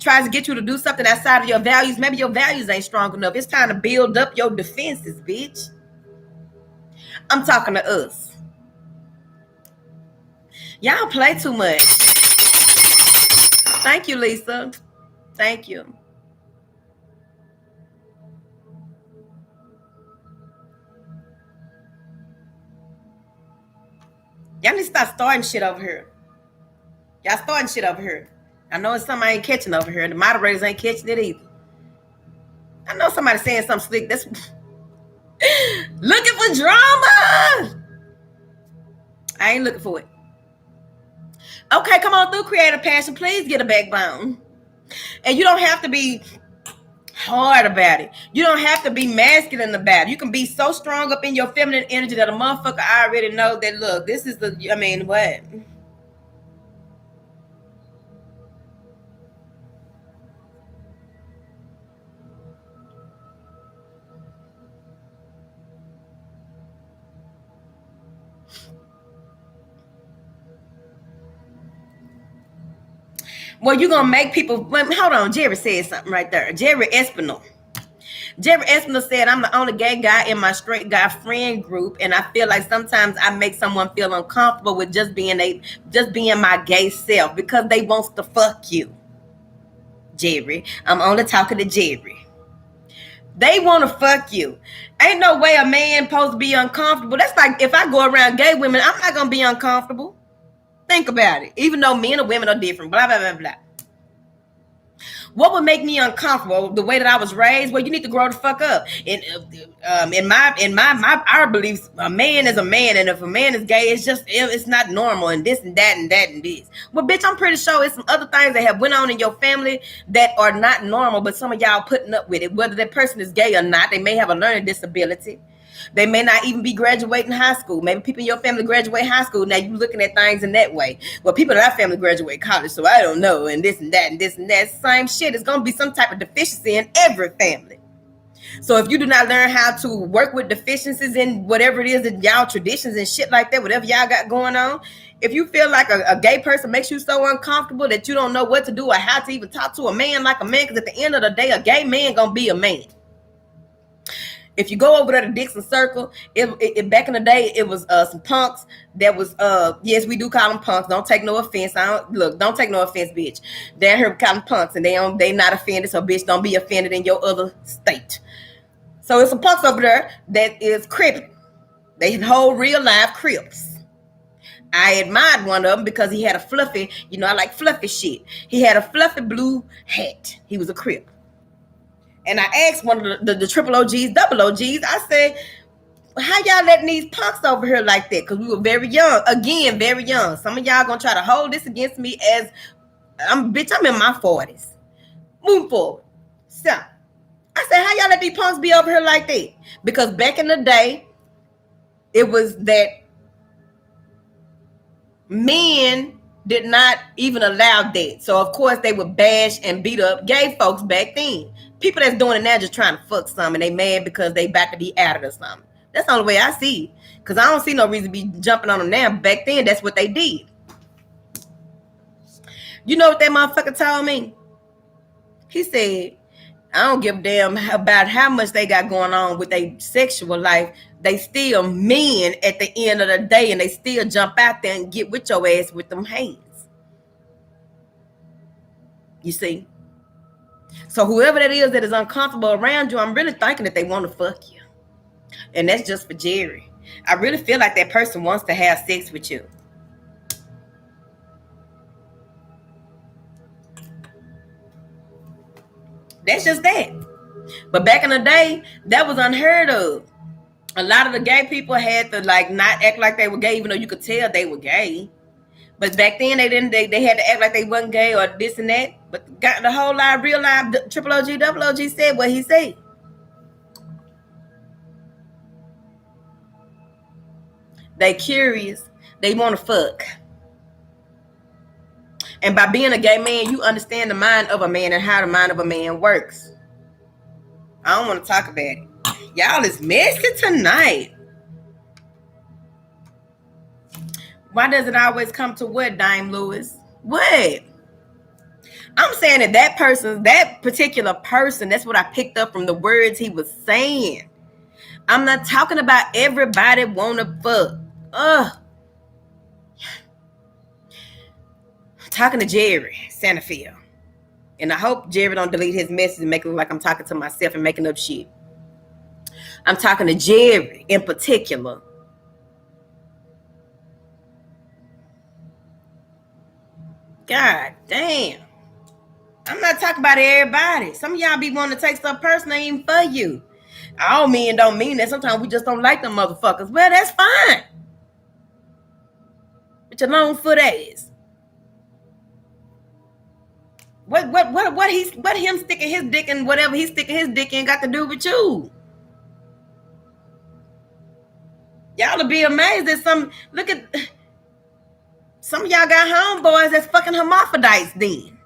tries to get you to do something outside of your values, maybe your values ain't strong enough. It's time to build up your defenses, bitch. I'm talking to us. Y'all play too much. Thank you, Lisa. Thank you. Y'all need to start starting shit over here. Y'all starting shit over here. I know it's something I ain't catching over here. The moderators ain't catching it either. I know somebody saying something slick. That's looking for drama. I ain't looking for it. Okay, come on through, Creative Passion. Please get a backbone. And you don't have to be hard about it. You don't have to be masculine about it. You can be so strong up in your feminine energy that a motherfucker already know that, look, this is the, I mean, what? Well, you're going to make people, hold on, Jerry said something right there. Jerry Espinal. Jerry Espinosa said, I'm the only gay guy in my straight guy friend group, and I feel like sometimes I make someone feel uncomfortable with just being my gay self because they wants to fuck you. Jerry, I'm only talking to Jerry. They want to fuck you. Ain't no way a man supposed to be uncomfortable. That's like if I go around gay women, I'm not gonna be uncomfortable. Think about it. Even though men and women are different, blah blah blah blah. What would make me uncomfortable? The way that I was raised. Well, you need to grow the fuck up. In our beliefs, a man is a man, and if a man is gay, it's not normal, and this and that and that and this. Well, bitch, I'm pretty sure it's some other things that have went on in your family that are not normal, but some of y'all putting up with it. Whether that person is gay or not, they may have a learning disability. They may not even be graduating high school. Maybe people in your family graduate high school. Now you're looking at things in that way. Well, people in our family graduate college, so I don't know. And this and that and this and that. Same shit. It's going to be some type of deficiency in every family. So if you do not learn how to work with deficiencies in whatever it is that y'all traditions and shit like that, whatever y'all got going on, if you feel like a gay person makes you so uncomfortable that you don't know what to do or how to even talk to a man like a man, because at the end of the day, a gay man going to be a man. If you go over there to Dixon Circle, it back in the day, it was some punks that was, yes, we do call them punks. Don't take no offense. Don't take no offense, bitch. They're here calling punks, and they not offended, so bitch, don't be offended in your other state. So it's some punks over there that is cripping. They whole real life Crips. I admired one of them because he had a fluffy, I like fluffy shit. He had a fluffy blue hat. He was a Crip. And I asked one of the triple OGs, double OGs, I said, how y'all letting these punks over here like that? Because we were very young. Again, very young. Some of y'all going to try to hold this against me as, I'm in my 40s. Move forward. So, I said, how y'all let these punks be over here like that? Because back in the day, it was that men did not even allow that. So, of course, they would bash and beat up gay folks back then. People that's doing it now just trying to fuck something, and they mad because they about to be added or something. That's the only way I see it. Because I don't see no reason to be jumping on them now. Back then, that's what they did. You know what that motherfucker told me? He said, I don't give a damn about how much they got going on with their sexual life. They still men at the end of the day, and they still jump out there and get with your ass with them hands. You see? So whoever that is uncomfortable around you, I'm really thinking that they want to fuck you. And that's just for Jerry. I really feel like that person wants to have sex with you. That's just that. But back in the day, that was unheard of. A lot of the gay people had to not act like they were gay, even though you could tell they were gay. But back then they didn't. They had to act like they wasn't gay or this and that. But got the whole live, real live, triple OG, double OG said what he said. They curious. They want to fuck. And by being a gay man, you understand the mind of a man and how the mind of a man works. I don't want to talk about it. Y'all is messy tonight. Why does it always come to what, Dime Lewis? What? I'm saying that particular person, that's what I picked up from the words he was saying. I'm not talking about everybody wanna fuck. Talking to Jerry Santafield. And I hope Jerry don't delete his message and make it look like I'm talking to myself and making up shit. I'm talking to Jerry in particular. God damn. I'm not talking about everybody. Some of y'all be wanting to take stuff personal even for you. All men don't mean that. Sometimes we just don't like them motherfuckers. Well, that's fine. With your long foot ass. What him sticking his dick in whatever he's sticking his dick in got to do with you? Y'all will be amazed that some of y'all got homeboys that's fucking hermaphrodites then.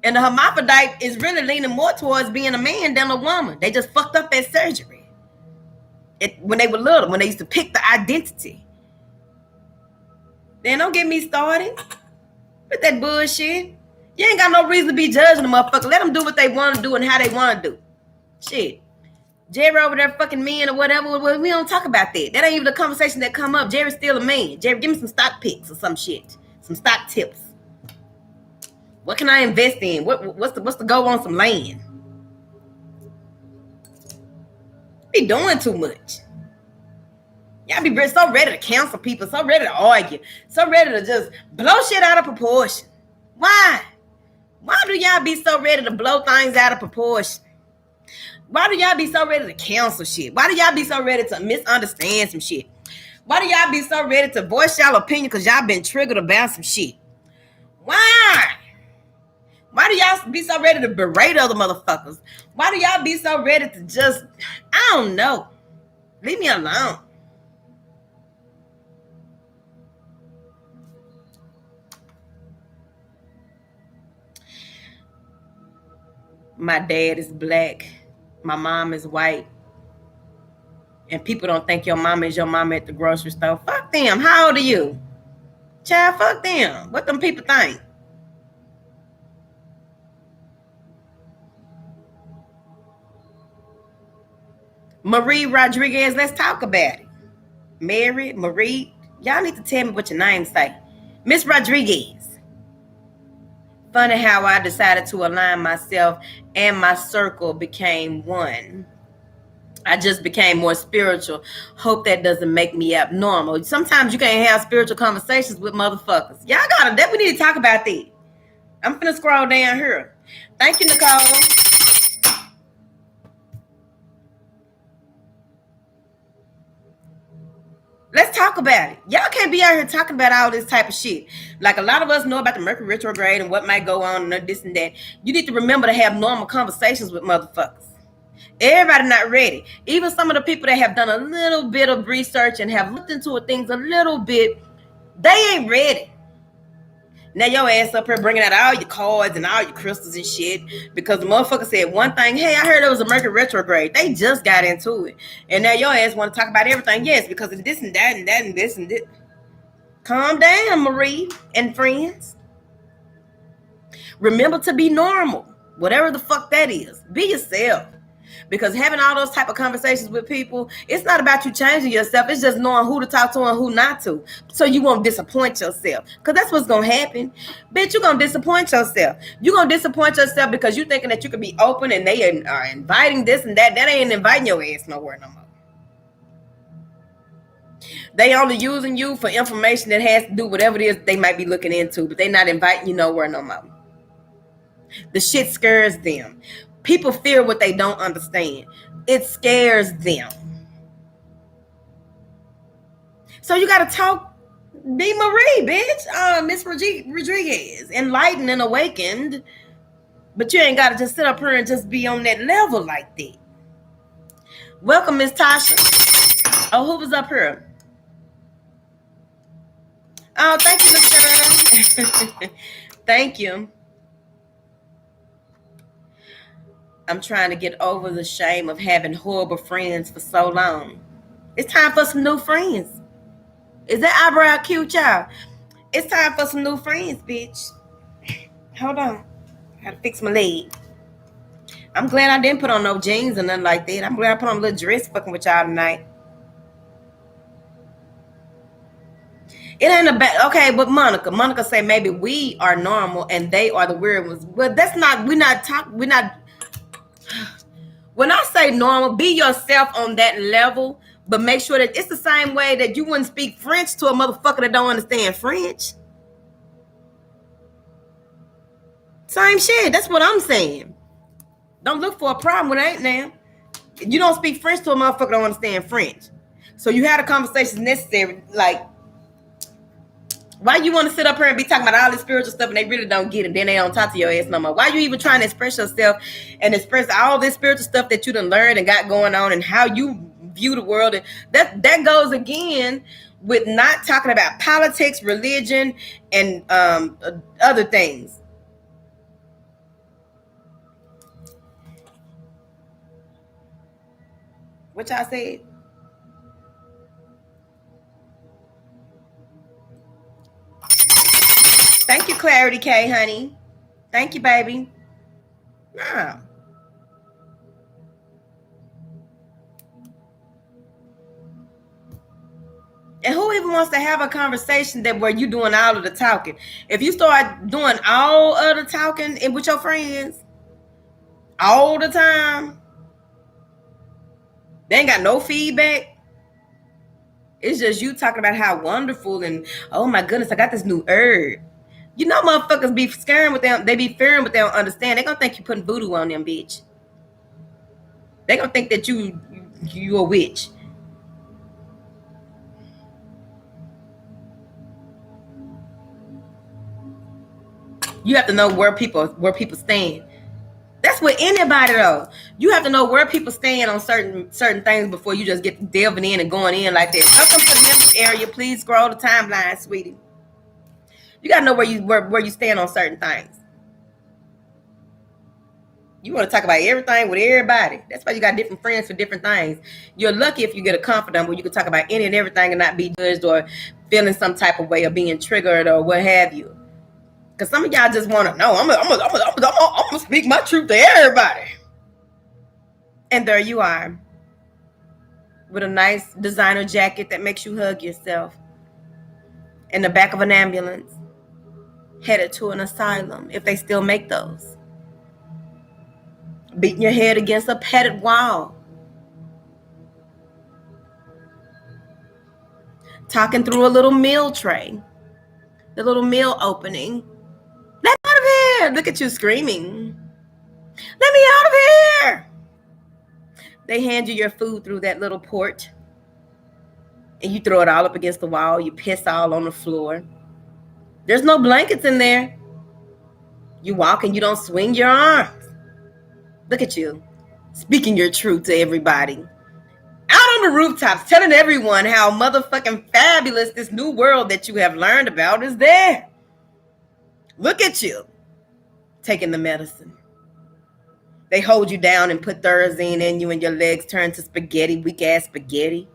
And the hermaphrodite is really leaning more towards being a man than a woman. They just fucked up at surgery. When they were little, when they used to pick the identity. Then don't get me started with that bullshit. You ain't got no reason to be judging the motherfucker. Let them do what they want to do and how they want to do. Shit. Jerry over there fucking men or whatever. We don't talk about that. That ain't even the conversation that come up. Jerry's still a man. Jerry, give me some stock picks or some shit. Some stock tips. What can I invest in? What's the go on some land? Be doing too much. Y'all be so ready to cancel people, so ready to argue, so ready to just blow shit out of proportion. Why? Why do y'all be so ready to blow things out of proportion? Why do y'all be so ready to cancel shit? Why do y'all be so ready to misunderstand some shit? Why do y'all be so ready to voice y'all opinion because y'all been triggered about some shit? Why? Why do y'all be so ready to berate other motherfuckers? Why do y'all be so ready to just, I don't know. Leave me alone. My dad is black. My mom is white. And people don't think your mama is your mama at the grocery store. Fuck them. How old are you? Child, fuck them. What them people think? Marie Rodriguez, let's talk about it. Mary, Marie, y'all need to tell me what your name say. Miss Rodriguez. Funny how I decided to align myself and my circle became one. I just became more spiritual. Hope that doesn't make me abnormal. Sometimes you can't have spiritual conversations with motherfuckers. Y'all gotta, we need to talk about that. I'm finna scroll down here. Thank you, Nicole. Let's talk about it. Y'all can't be out here talking about all this type of shit. Like a lot of us know about the Mercury retrograde and what might go on and this and that. You need to remember to have normal conversations with motherfuckers. Everybody not ready. Even some of the people that have done a little bit of research and have looked into things a little bit, they ain't ready. Now your ass up here bringing out all your cards and all your crystals and shit because the motherfucker said one thing. Hey, I heard it was a Mercury retrograde. They just got into it. And now your ass want to talk about everything. Yes, because of this and that and that and this and this. Calm down, Marie and friends. Remember to be normal. Whatever the fuck that is. Be yourself. Because having all those type of conversations with people, it's not about you changing yourself. It's just knowing who to talk to and who not to. So you won't disappoint yourself. Because that's what's going to happen. Bitch, you're going to disappoint yourself. You're going to disappoint yourself because you're thinking that you can be open and they are inviting this and that. That ain't inviting your ass nowhere no more. They only using you for information that has to do whatever it is they might be looking into. But they not inviting you nowhere no more. The shit scares them. People fear what they don't understand. It scares them. So you got to talk. Be Marie, bitch. Miss Rodriguez. Enlightened and awakened. But you ain't got to just sit up here and just be on that level like that. Welcome, Miss Tasha. Oh, who was up here? Oh, thank you, Miss Girl. Thank you. I'm trying to get over the shame of having horrible friends for so long. It's time for some new friends. Is that eyebrow cute, y'all? It's time for some new friends, bitch. Hold on. I gotta fix my leg. I'm glad I didn't put on no jeans or nothing like that. I'm glad I put on a little dress fucking with y'all tonight. It ain't a bad, okay, but Monica say maybe we are normal and they are the weird ones. But that's not, we're not. When I say normal, be yourself on that level, but make sure that it's the same way that you wouldn't speak French to a motherfucker that don't understand French. Same shit. That's what I'm saying. Don't look for a problem when it ain't now. You don't speak French to a motherfucker that don't understand French. So you had a conversation necessary, like, why you want to sit up here and be talking about all this spiritual stuff and they really don't get it, then they don't talk to your ass no more? Why you even trying to express yourself and express all this spiritual stuff that you done learned and got going on and how you view the world? And that goes again with not talking about politics, religion, and other things. What y'all said? Thank you, Clarity K, honey. Thank you, baby. Nah. wants to have a conversation that where you doing all of the talking. If you start doing all of the talking and with your friends all the time, they ain't got no feedback. It's just you talking about how wonderful and oh my goodness, I got this new herb. You know, motherfuckers be scaring with them. They be fearing, but they don't understand. They gonna think you putting voodoo on them, bitch. They gonna think that you a witch. You have to know where people stand. That's with anybody though. You have to know where people stand on certain things before you just get delving in and going in like this. Welcome to the membership area. Please scroll the timeline, sweetie. You gotta know where you stand on certain things. You want to talk about everything with everybody. That's why you got different friends for different things. You're lucky if you get a confidant where you can talk about any and everything and not be judged or feeling some type of way or being triggered or what have you. Because some of y'all just want to know, I'm gonna speak my truth to everybody. And there you are with a nice designer jacket that makes you hug yourself in the back of an ambulance headed to an asylum, if they still make those. Beating your head against a padded wall. Talking through a little meal tray. The little meal opening. Let me out of here. Look at you screaming. Let me out of here. They hand you your food through that little port. And you throw it all up against the wall. You piss all on the floor. There's no blankets in there. You walk and you don't swing your arms. Look at you, speaking your truth to everybody. Out on the rooftops, telling everyone how motherfucking fabulous this new world that you have learned about is there. Look at you, taking the medicine. They hold you down and put Thurazine in you and your legs turn to spaghetti, weak-ass spaghetti.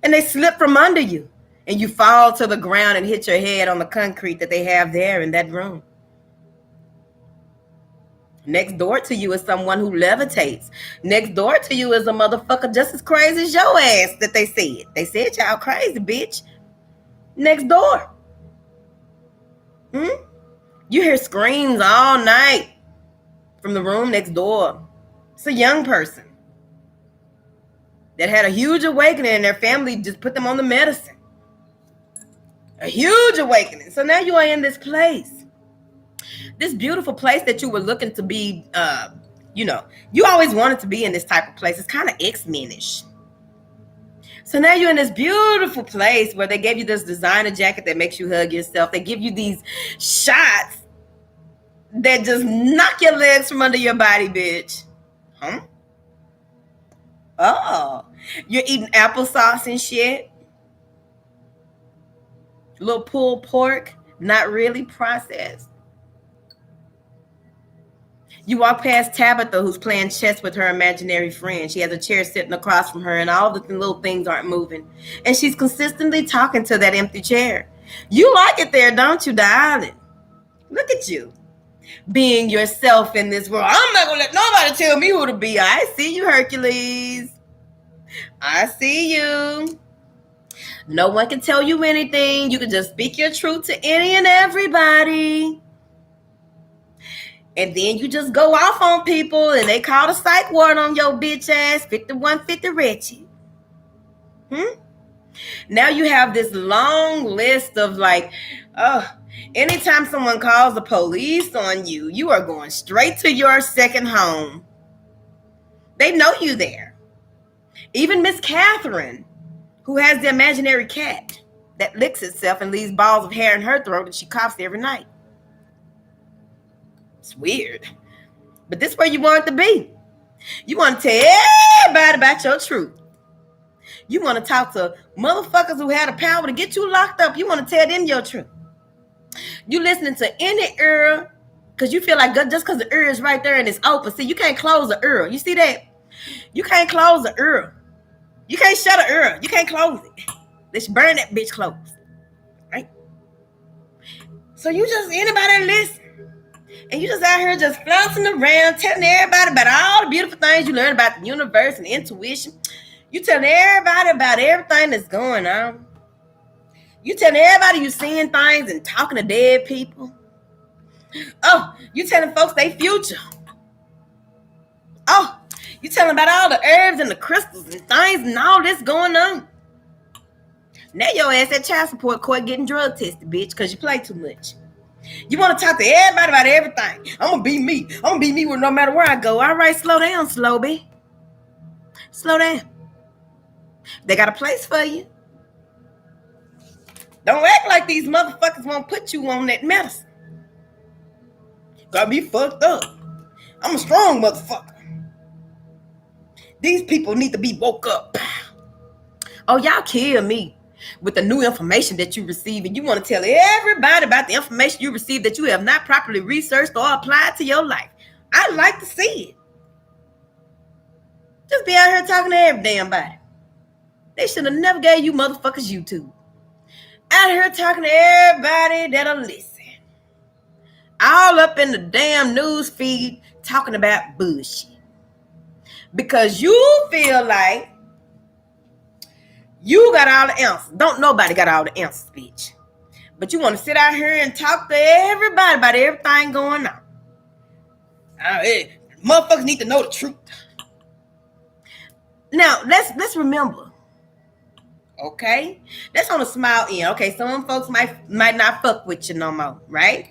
And they slip from under you. And you fall to the ground and hit your head on the concrete that they have there in that room. Next door to you is someone who levitates. Next door to you is a motherfucker just as crazy as your ass that they said. They said y'all crazy, bitch. Next door. You hear screams all night from the room next door. It's a young person that had a huge awakening and their family just put them on the medicine. A huge awakening. So now you are in this place. This beautiful place that you were looking to be, you always wanted to be in this type of place. It's kind of X-Men-ish. So now you're in this beautiful place where they gave you this designer jacket that makes you hug yourself. They give you these shots that just knock your legs from under your body, bitch. Huh? Oh, you're eating applesauce and shit. Little pulled pork, not really processed. You walk past Tabitha, who's playing chess with her imaginary friend. She has a chair sitting across from her, and all the little things aren't moving. And she's consistently talking to that empty chair. You like it there, don't you, darling? Look at you, being yourself in this world. I'm not going to let nobody tell me who to be. I see you, Hercules. I see you. No one can tell you anything. You can just speak your truth to any and everybody. And then you just go off on people and they call the psych ward on your bitch ass, 5150 Reggie. Now you have this long list of anytime someone calls the police on you, you are going straight to your second home. They know you there. Even Miss Catherine, who has the imaginary cat that licks itself and leaves balls of hair in her throat and she coughs every night. It's weird. But this is where you want to be. You want to tell everybody about your truth. You want to talk to motherfuckers who had the power to get you locked up. You want to tell them your truth. You listening to any ear because you feel like just because the ear is right there and it's open. See, you can't close the ear. You see that? You can't close the ear. You can't shut the ear. You can't close it. Let's burn that bitch closed. Right? So you just anybody listen. And you just out here just flouncing around, telling everybody about all the beautiful things you learn about the universe and intuition. You telling everybody about everything that's going on. You telling everybody you seeing things and talking to dead people. Oh, you telling folks they future. Oh, you telling about all the herbs and the crystals and things and all this going on. Now your ass at child support court getting drug tested, bitch, because you play too much. You want to talk to everybody about everything. I'm going to be me. I'm going to be me no matter where I go. All right, slow down, Slowby. Slow down. They got a place for you. Don't act like these motherfuckers won't put you on that medicine. Got me fucked up. I'm a strong motherfucker. These people need to be woke up. Oh, y'all kill me with the new information that you receive, and you want to tell everybody about the information you received that you have not properly researched or applied to your life. I'd like to see it. Just be out here talking to every damn body. They should have never gave you motherfuckers YouTube. Out here talking to everybody that'll listen. All up in the damn news feed talking about bullshit. Because you feel like you got all the answers. Don't nobody got all the answers, bitch. But you want to sit out here and talk to everybody about everything going on. Motherfuckers need to know the truth. Now, let's remember. Okay? That's on a small end. Okay, some folks might not fuck with you no more, right?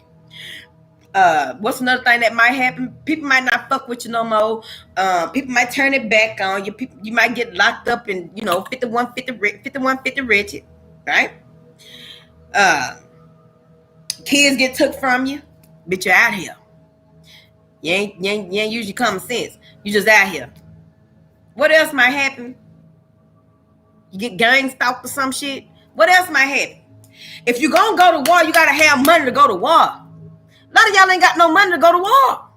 What's another thing that might happen? People might not fuck with you no more. People might turn it back on you. You might get locked up in, 5150 wretched, right? Kids get took from you, bitch, you're out here. You ain't use your common sense. You just out here. What else might happen? You get gang stalked or some shit. What else might happen? If you're gonna go to war, you gotta have money to go to war. A lot of y'all ain't got no money to go to war.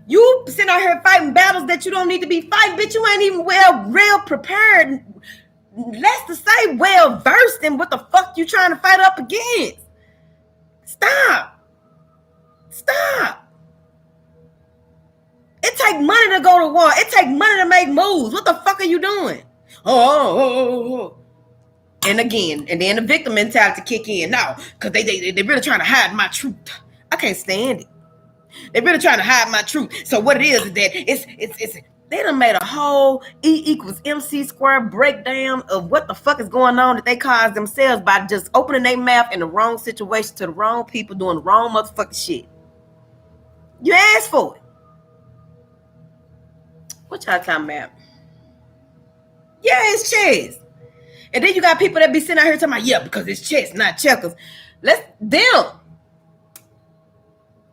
You sitting out here fighting battles that you don't need to be fighting, bitch. You ain't even real prepared. Less to say well versed in what the fuck you trying to fight up against. Stop. It take money to go to war. It take money to make moves. What the fuck are you doing? Oh. And then the victim mentality kick in now, because they really trying to hide my truth. I can't stand it. They really trying to hide my truth. So what it is that it's they done made a whole E=MC² breakdown of what the fuck is going on that they caused themselves by just opening their mouth in the wrong situation to the wrong people doing the wrong motherfucking shit. You asked for it. What y'all talking about? Yeah, it's chess. And then you got people that be sitting out here talking about, yeah, because it's chess, not checkers. Let's them.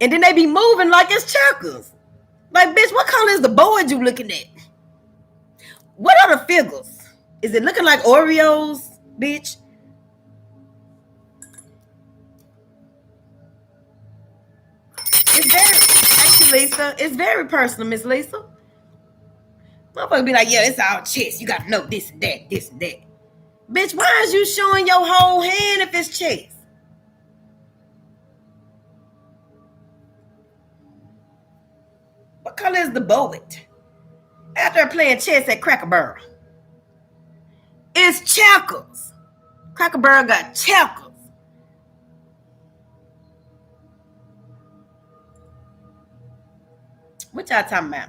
And then they be moving like it's checkers. Like, bitch, what color is the board you looking at? What are the figures? Is it looking like Oreos, bitch? It's very personal, Miss Lisa. Motherfucker be like, yeah, it's all chess. You got to know this and that, this and that. Bitch, why is you showing your whole hand if it's chess? What color is the board? Out there playing chess at Cracker Barrel. It's checkers. Cracker Barrel got checkers. What y'all talking about?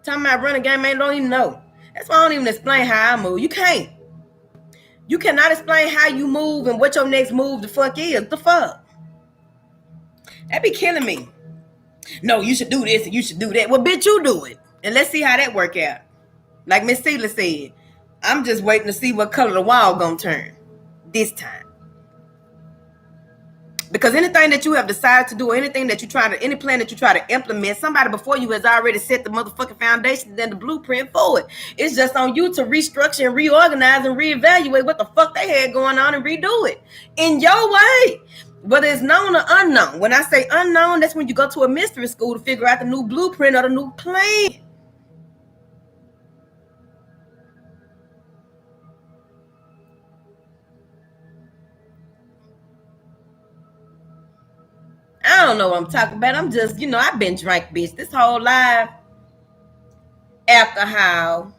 Talking about running game, man, don't even know. That's why I don't even explain how I move. You can't. You cannot explain how you move and what your next move the fuck is. The fuck? That be killing me. No, you should do this and you should do that. Well, bitch, you do it. And let's see how that work out. Like Miss Celia said, I'm just waiting to see what color the wall gonna turn this time. Because anything that you have decided to do, or any plan that you try to implement, somebody before you has already set the motherfucking foundation and the blueprint for it. It's just on you to restructure and reorganize and reevaluate what the fuck they had going on and redo it in your way. Whether it's known or unknown. When I say unknown, that's when you go to a mystery school to figure out the new blueprint or the new plan. I don't know what I'm talking about. I'm just, I've been drank, bitch. This whole life, alcohol,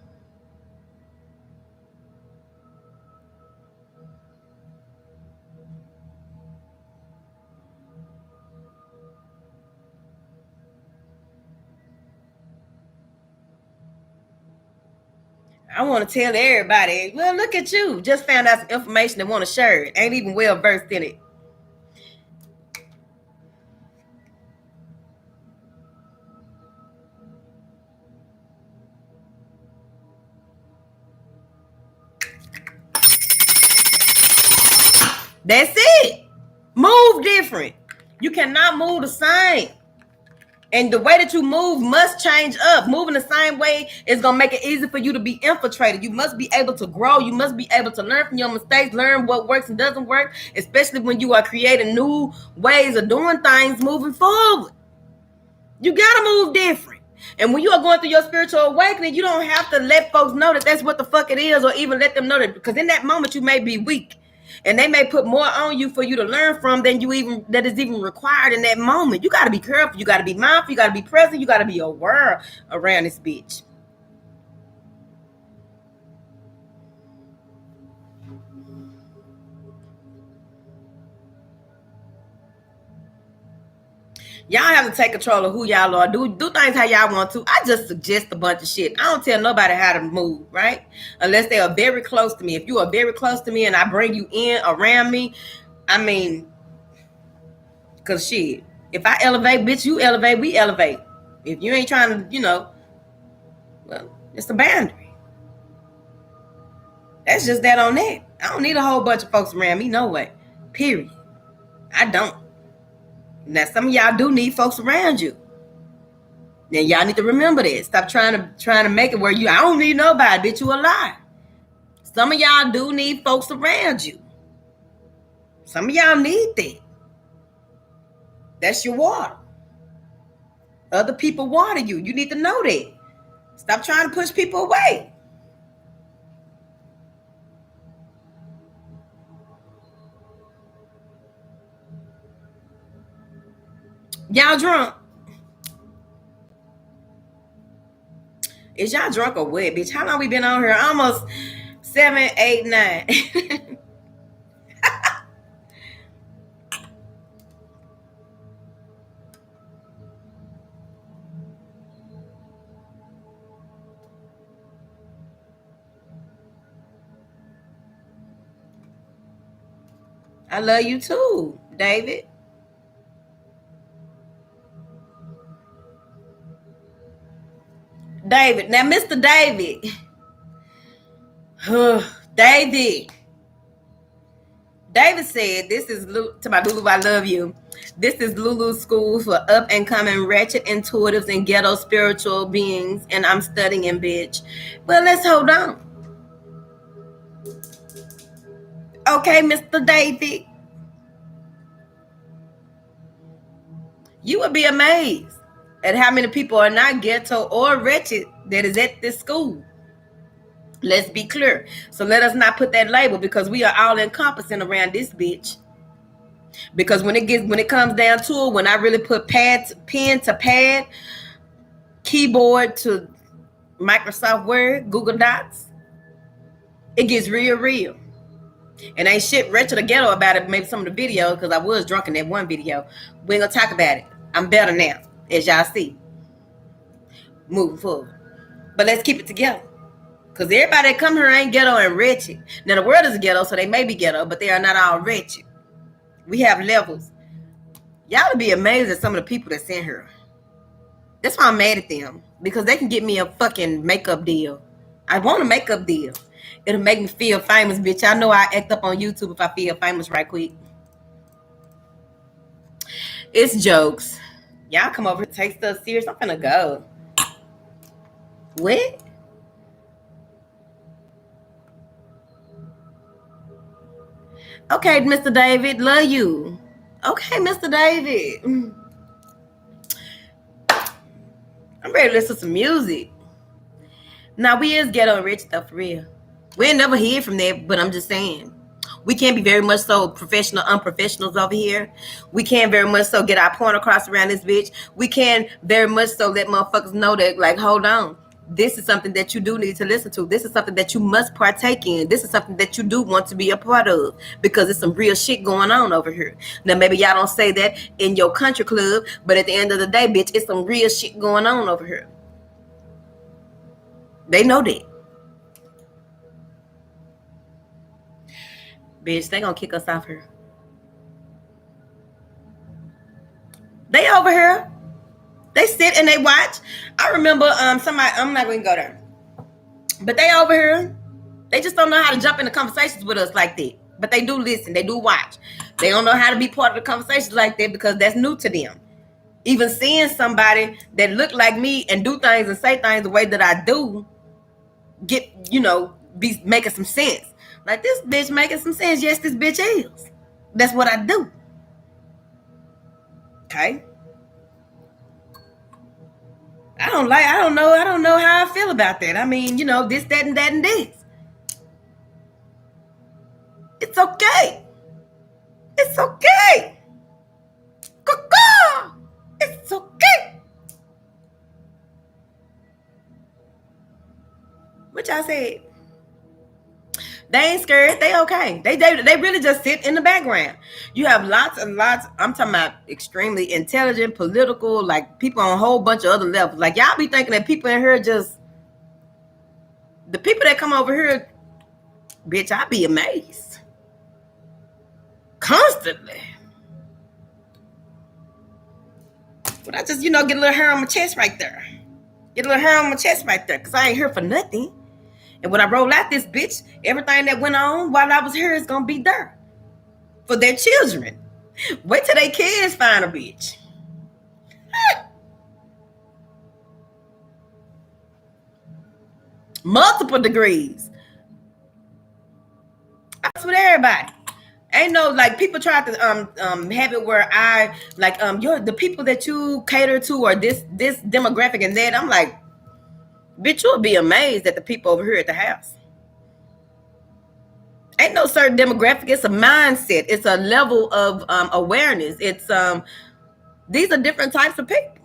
I want to tell everybody, well, look at you. Just found out some information and want to share it. Ain't even well versed in it. That's it. Move different. You cannot move the same. And the way that you move must change up. Moving the same way is going to make it easy for you to be infiltrated. You must be able to grow. You must be able to learn from your mistakes, learn what works and doesn't work, especially when you are creating new ways of doing things moving forward. You got to move different. And when you are going through your spiritual awakening, you don't have to let folks know that that's what the fuck it is, or even let them know that, because in that moment you may be weak. And they may put more on you for you to learn from than that is even required in that moment. You got to be careful. You got to be mindful. You got to be present. You got to be aware around this bitch. Y'all have to take control of who y'all are. Do things how y'all want to. I just suggest a bunch of shit. I don't tell nobody how to move, right? Unless they are very close to me. If you are very close to me and I bring you in around me, I mean, because shit, if I elevate, bitch, you elevate, we elevate. If you ain't trying to, well, it's a boundary. That's just that on that. I don't need a whole bunch of folks around me, no way. Period. I don't. Now, some of y'all do need folks around you. Now, y'all need to remember that. Stop trying to make it where I don't need nobody, bitch, you a lie. Some of y'all do need folks around you. Some of y'all need that. That's your water. Other people water you. You need to know that. Stop trying to push people away. Y'all drunk? Is y'all drunk or what, bitch? How long we been on here? Almost 7, 8, 9. I love you too, David. David. Now, Mr. David. David. David said, this is to my Lulu, I love you. This is Lulu's school for up and coming ratchet intuitives and ghetto spiritual beings, and I'm studying, bitch. Well, let's hold on. Okay, Mr. David. You would be amazed at how many people are not ghetto or wretched that is at this school. Let's be clear. So let us not put that label, because we are all encompassing around this bitch. Because when it comes down to it, when I really put pen to pad, keyboard to Microsoft Word, Google Docs, it gets real. And ain't shit wretched or ghetto about it. Maybe some of the videos, because I was drunk in that one video. We ain't gonna talk about it. I'm better now, as y'all see. Moving forward. But let's keep it together. Because everybody that come here ain't ghetto and wretched. Now, the world is ghetto, so they may be ghetto, but they are not all wretched. We have levels. Y'all would be amazed at some of the people that's in here. That's why I'm mad at them. Because they can get me a fucking makeup deal. I want a makeup deal. It'll make me feel famous, bitch. I know I act up on YouTube if I feel famous right quick. It's jokes. Y'all come over and take stuff serious. I'm finna go. What? Okay, Mr. David, love you. Okay, Mr. David. I'm ready to listen to some music. Now, we is ghetto and rich stuff for real. We'll never hear from that, but I'm just saying. We can't be very much so professional unprofessionals over here. We can't very much so get our point across around this bitch. We can't very much so let motherfuckers know that, like, hold on. This is something that you do need to listen to. This is something that you must partake in. This is something that you do want to be a part of, because it's some real shit going on over here. Now, maybe y'all don't say that in your country club, but at the end of the day, bitch, it's some real shit going on over here. They know that. Bitch, they gonna kick us off here. They over here. They sit and they watch. I remember somebody, I'm not gonna go there. But they over here. They just don't know how to jump into conversations with us like that. But they do listen, they do watch. They don't know how to be part of the conversations like that because that's new to them. Even seeing somebody that look like me and do things and say things the way that I do, be making some sense. Like, this bitch making some sense. Yes, this bitch is. That's what I do. Okay. I don't know how I feel about that. I mean, this, that, and that, and this. It's okay. It's okay. It's okay. What y'all said? They ain't scared. They okay. They really just sit in the background. You have lots and lots. I'm talking about extremely intelligent, political, like people on a whole bunch of other levels. Like, y'all be thinking that people in here just the people that come over here, bitch, I be amazed. Constantly. But I just, get a little hair on my chest right there. Get a little hair on my chest right there. Because I ain't here for nothing. And when I roll out this bitch, everything that went on while I was here is going to be there. For their children. Wait till their kids find a bitch. Multiple degrees. That's with everybody. Ain't no, like, people try to have it where I like you're the people that you cater to or this demographic and that. I'm like, bitch, you'll be amazed at the people over here at the house. Ain't no certain demographic. It's a mindset. It's a level of awareness. It's these are different types of people.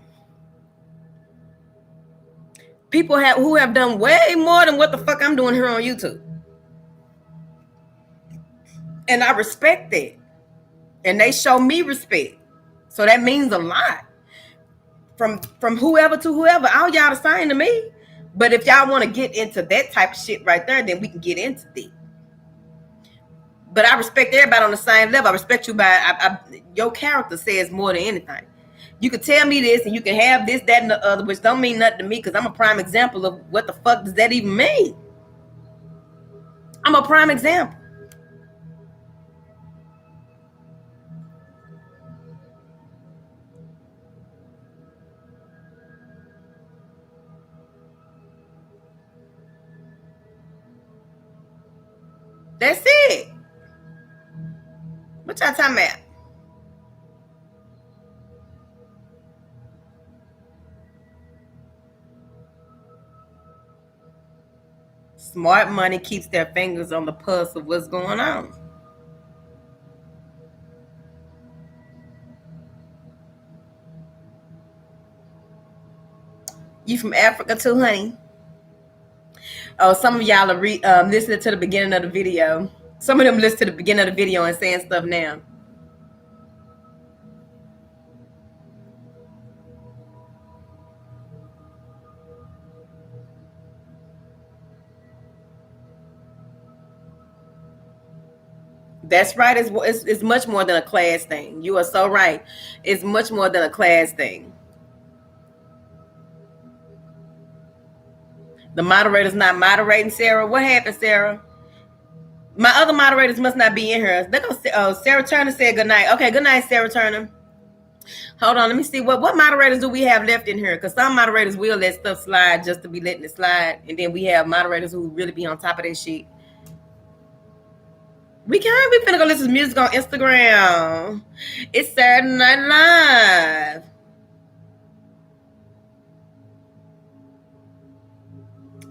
People who have done way more than what the fuck I'm doing here on YouTube. And I respect that. And they show me respect. So that means a lot. From whoever to whoever. All y'all the same to me. But if y'all want to get into that type of shit right there, then we can get into that. But I respect everybody on the same level. I respect you by your character says more than anything. You can tell me this and you can have this, that, and the other, which don't mean nothing to me because I'm a prime example of what the fuck does that even mean. I'm a prime example. That's it. What y'all talking about? Smart money keeps their fingers on the pulse of what's going on. You from Africa too, honey? Oh, some of y'all are listening to the beginning of the video. Some of them listen to the beginning of the video and saying stuff now. That's right. It's much more than a class thing. You are so right. It's much more than a class thing. The moderator's not moderating, Sarah. What happened, Sarah? My other moderators must not be in here. They're gonna say, oh, Sarah Turner said good night. Okay, good night, Sarah Turner. Hold on, let me see what moderators do we have left in here? Because some moderators will let stuff slide just to be letting it slide, and then we have moderators who really be on top of that shit. We finna go listen to music on Instagram. It's Saturday Night Live.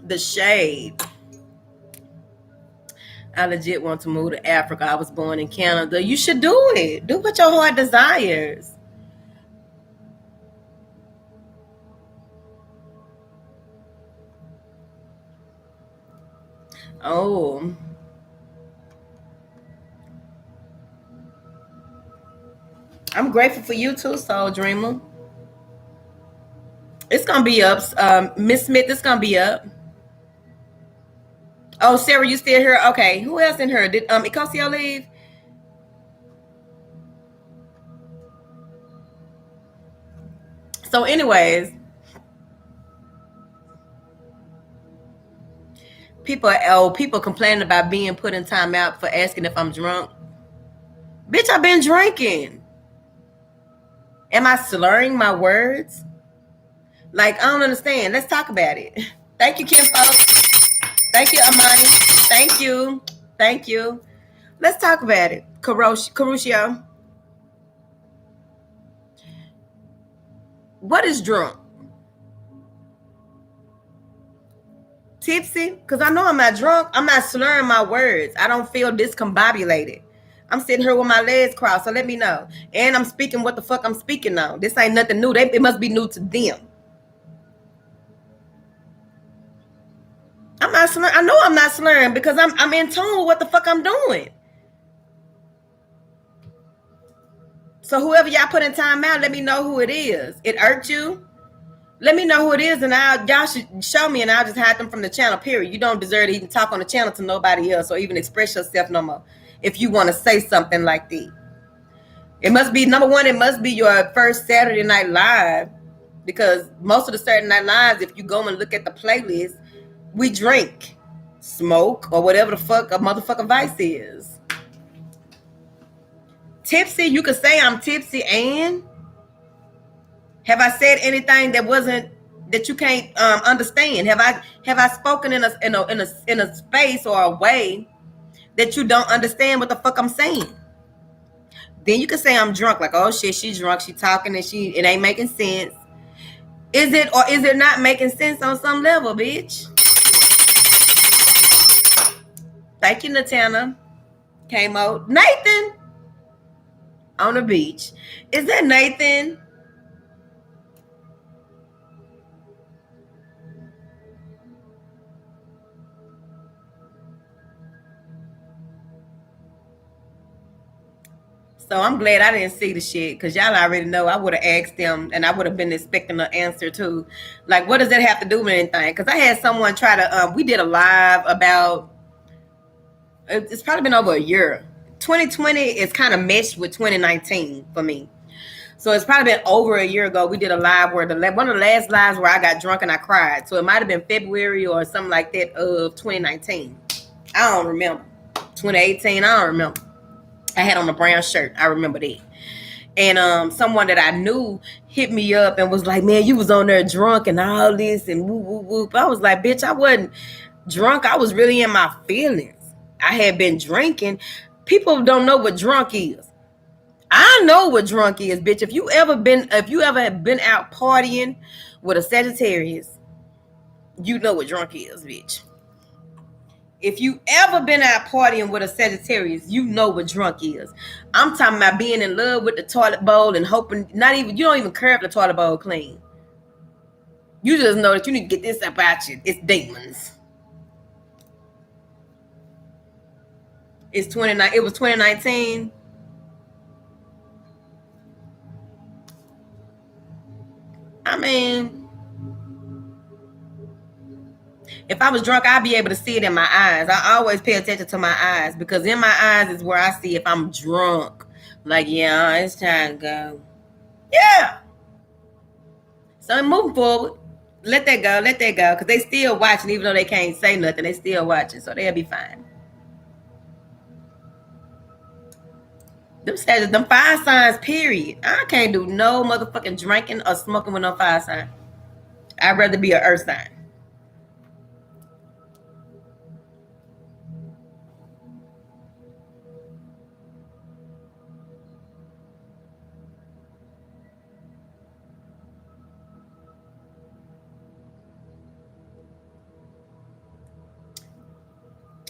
The shade. I legit want to move to Africa. I was born in Canada. You should do it. Do what your heart desires. Oh. I'm grateful for you too, Soul Dreamer. It's gonna be up. Miss Smith, it's gonna be up. Oh, Sarah, you still here? Okay. Who else in here? Did Ecosio leave? So, anyways, people complaining about being put in timeout for asking if I'm drunk. Bitch, I've been drinking. Am I slurring my words? Like, I don't understand. Let's talk about it. Thank you, Kim folks. Thank you, Amani. Thank you. Thank you. Let's talk about it. Caruccio. What is drunk? Tipsy? Because I know I'm not drunk. I'm not slurring my words. I don't feel discombobulated. I'm sitting here with my legs crossed, so let me know. And I'm speaking what the fuck I'm speaking on. This ain't nothing new. It must be new to them. I'm not slurring. I know I'm not slurring because I'm in tune with what the fuck I'm doing. So whoever y'all put in time out, let me know who it is. It irked you? Let me know who it is, and y'all should show me, and I'll just hide them from the channel, period. You don't deserve to even talk on the channel to nobody else or even express yourself no more if you want to say something like that. It must be, number one, it must be your first Saturday Night Live, because most of the Saturday Night Lives, if you go and look at the playlist, we drink, smoke, or whatever the fuck a motherfucking vice is. Tipsy, you could say I'm tipsy, and have I said anything that you can't understand? Have I spoken in a space or a way that you don't understand what the fuck I'm saying? Then you can say I'm drunk, like, oh shit, she's drunk, she talking and it ain't making sense. Is it, or is it not making sense on some level, bitch? Thank you, Natana. Came out. Nathan on the beach. Is that Nathan? So I'm glad I didn't see the shit, because y'all already know I would have asked them, and I would have been expecting an answer too. Like, what does that have to do with anything? Because I had someone try to, we did a live about, it's probably been over a year. 2020 is kind of meshed with 2019 for me. So it's probably been over a year ago. We did a live where one of the last lives where I got drunk and I cried. So it might have been February or something like that of 2019. I don't remember. 2018, I don't remember. I had on a brown shirt. I remember that. And someone that I knew hit me up and was like, man, you was on there drunk and all this and whoop, whoop, whoop. I was like, bitch, I wasn't drunk. I was really in my feelings. I had been drinking. People don't know what drunk is. I know what drunk is, bitch. If you ever have been out partying with a Sagittarius, you know what drunk is, bitch. If you ever been out partying with a Sagittarius, you know what drunk is. I'm talking about being in love with the toilet bowl and hoping you don't even care if the toilet bowl clean. You just know that you need to get this about you. It's demons. It was 2019. I mean, if I was drunk, I'd be able to see it in my eyes. I always pay attention to my eyes, because in my eyes is where I see if I'm drunk. Like, yeah, it's time to go. Yeah. So I'm moving forward. Let that go, because they still watching, even though they can't say nothing. They still watching, so they'll be fine. Them fire signs, period. I can't do no motherfucking drinking or smoking with no fire sign. I'd rather be an earth sign.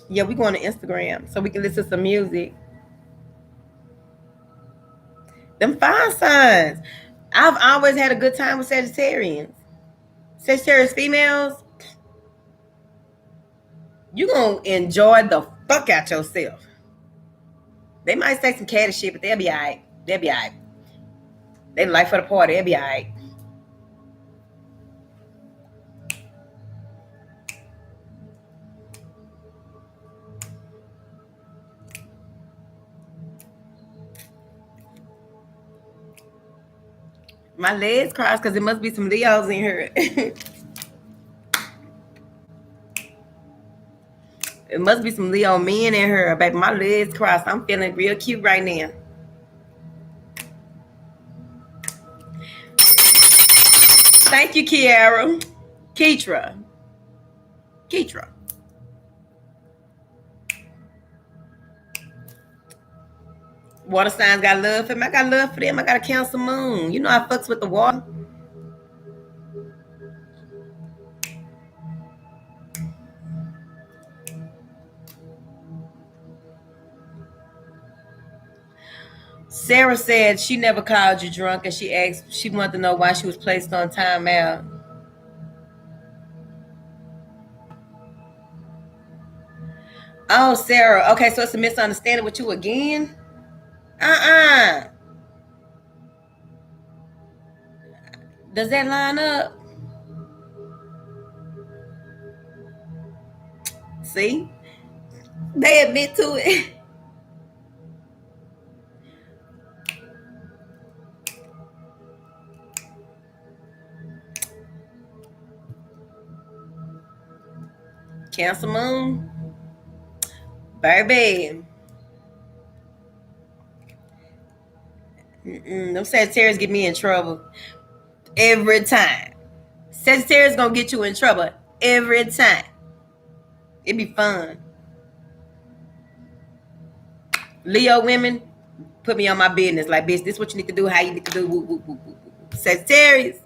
Yeah, we going to Instagram so we can listen to some music. Them fire signs. I've always had a good time with Sagittarians. Sagittarius females, you gonna enjoy the fuck out yourself. They might say some catty shit, but they'll be all right. They'll be all right. They like for the party. They'll be all right. My legs crossed because it must be some Leos in here. It must be some Leo men in here, baby. My legs crossed. I'm feeling real cute right now. Thank you, Kiara. Keitra. Water signs got love for them. I got love for them. I got a Cancer moon. You know I fucks with the water. Sarah said she never called you drunk, and she wanted to know why she was placed on timeout. Oh, Sarah. Okay, so it's a misunderstanding with you again? Uh-uh. Does that line up? See? They admit to it. Cancer moon. Baby. Them Sagittarius get me in trouble every time. Sagittarius gonna get you in trouble every time. It be fun. Leo women, put me on my business. Like, bitch, this is what you need to do, how you need to do. Woo, woo, woo, woo, woo. Sagittarius.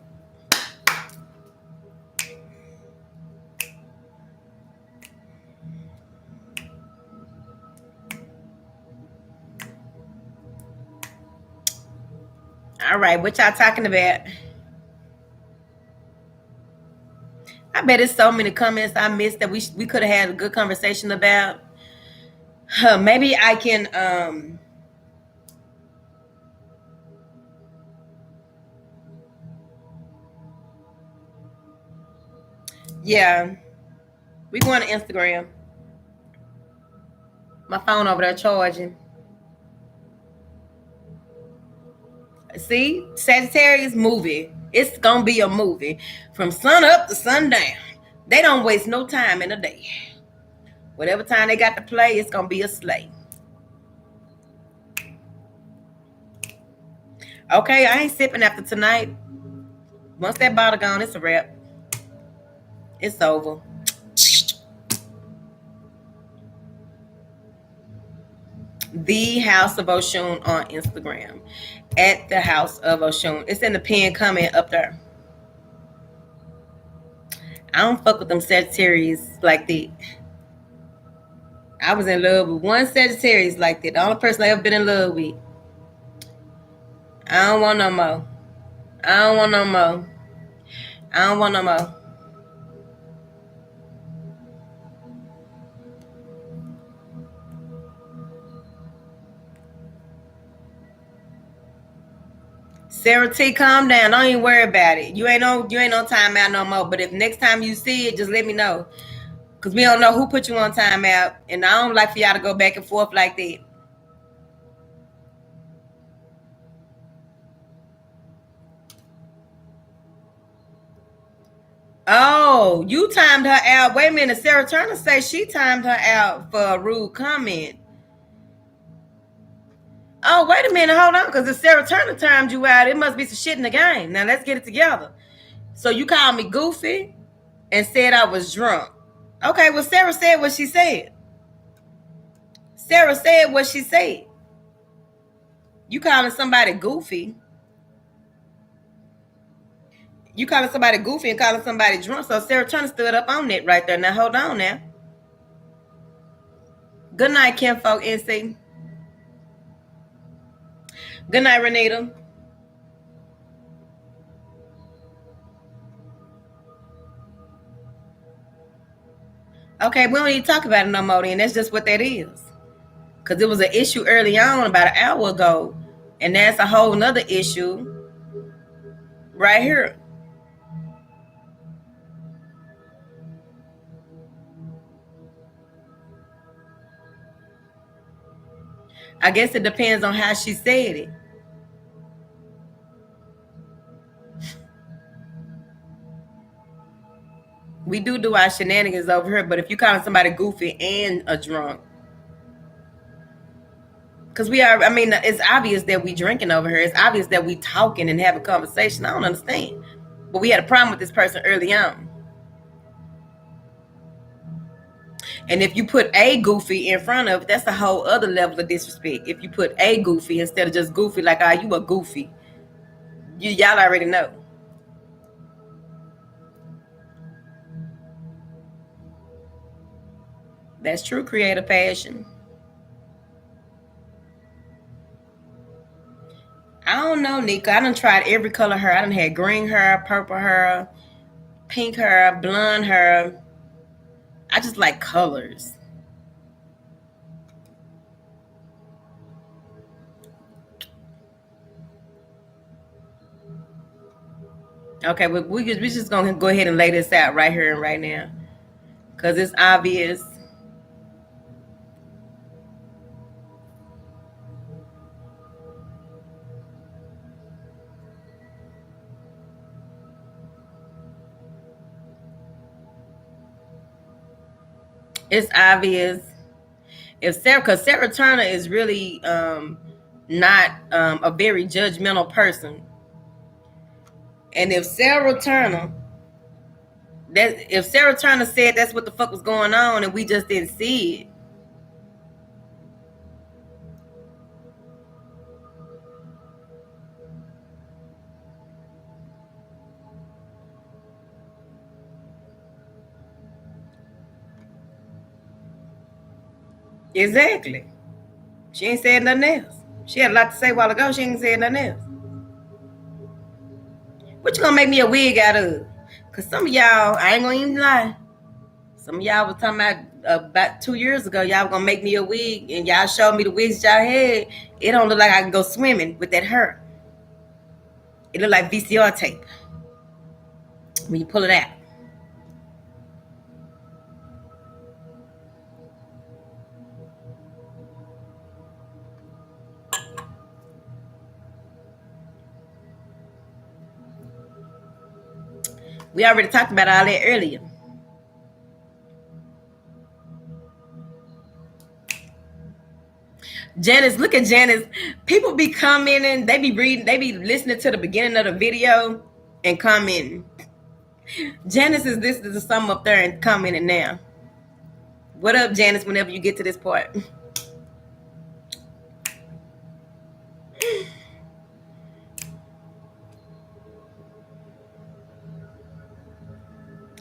All right, what y'all talking about? I bet it's so many comments I missed that we could have had a good conversation about. Maybe I can yeah. We going to Instagram. My phone over there charging. See, Sagittarius movie. It's gonna be a movie from sun up to sundown. They don't waste no time in a day. Whatever time they got to play, it's gonna be a slay. Okay, I ain't sipping after tonight. Once that bottle gone, it's a wrap. It's over. The House of Oshun on Instagram. At the House of Oshun. It's in the pinned comment up there. I don't fuck with them Sagittarius like that. I was in love with one Sagittarius like that. The only person I ever been in love with. I don't want no more. I don't want no more. I don't want no more. Sarah T, calm down. Don't even worry about it. You ain't no timeout no more. But if next time you see it, just let me know. Cause we don't know who put you on timeout. And I don't like for y'all to go back and forth like that. Oh, you timed her out. Wait a minute. Sarah Turner say she timed her out for a rude comment. Oh, wait a minute. Hold on. Because if Sarah Turner timed you out, it must be some shit in the game. Now, let's get it together. So you called me goofy and said I was drunk. Okay, well, Sarah said what she said. Sarah said what she said. You calling somebody goofy. You calling somebody goofy and calling somebody drunk. So Sarah Turner stood up on it right there. Now, hold on now. Good night, Kinfolk NC. Good night, Renita. Okay, we don't need to talk about it no more then. That's just what that is. Because it was an issue early on about an hour ago. And that's a whole nother issue right here. I guess it depends on how she said it. We do our shenanigans over here, but if you calling somebody goofy and a drunk, because we are, I mean, it's obvious that we drinking over here. It's obvious that we talking and having conversation. I don't understand. But we had a problem with this person early on. And if you put a goofy in front of, that's a whole other level of disrespect. If you put a goofy instead of just goofy, like, you a goofy. Y'all already know. That's true creative passion. I don't know, Nika. I done tried every color hair. I done had green hair, purple hair, pink hair, blonde hair. I just like colors. Okay, we just gonna go ahead and lay this out right here and right now, because it's obvious. It's obvious. If Sarah, because Sarah Turner is really not a very judgmental person, and if Sarah Turner said that's what the fuck was going on and we just didn't see it. Exactly. She ain't said nothing else. She had a lot to say a while ago. She ain't said nothing else. What you gonna make me a wig out of? Cause some of y'all, I ain't gonna even lie. Some of y'all was talking about 2 years ago, y'all gonna make me a wig, and y'all showed me the wigs y'all had. It don't look like I can go swimming with that hair. It look like VCR tape when you pull it out. We already talked about all that earlier. Janice, look at Janice. People be commenting, they be reading, they be listening to the beginning of the video and commenting. Janice is listening to some up there and commenting now. What up, Janice, whenever you get to this part?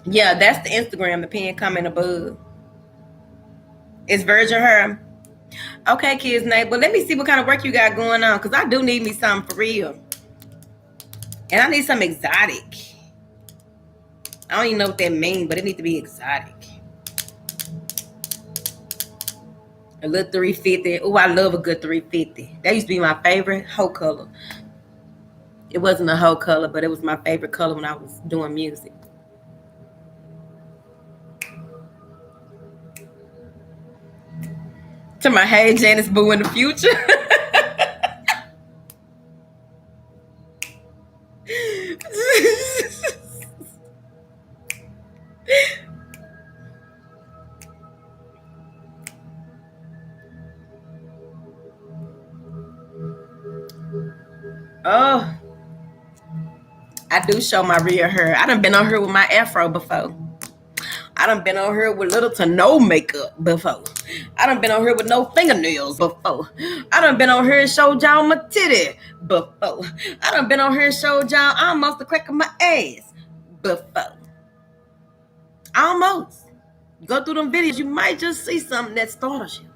Yeah, that's the Instagram, the pin comment above. It's virgin hair. Okay, kids, Nate, but let me see what kind of work you got going on, because I do need me something for real. And I need something exotic. I don't even know what that means, but it needs to be exotic. A little 350. Oh, I love a good 350. That used to be my favorite whole color. It wasn't a whole color, but it was my favorite color when I was doing music. To my hey Janice Boo in the future. Oh, I do show my real hair. I done been on here with my afro before. I done been on here with little to no makeup before. I done been on here with no fingernails before. I done been on here and showed y'all my titty before. I done been on here and showed y'all almost the crack of my ass before. Almost. You go through them videos, you might just see something that startles you.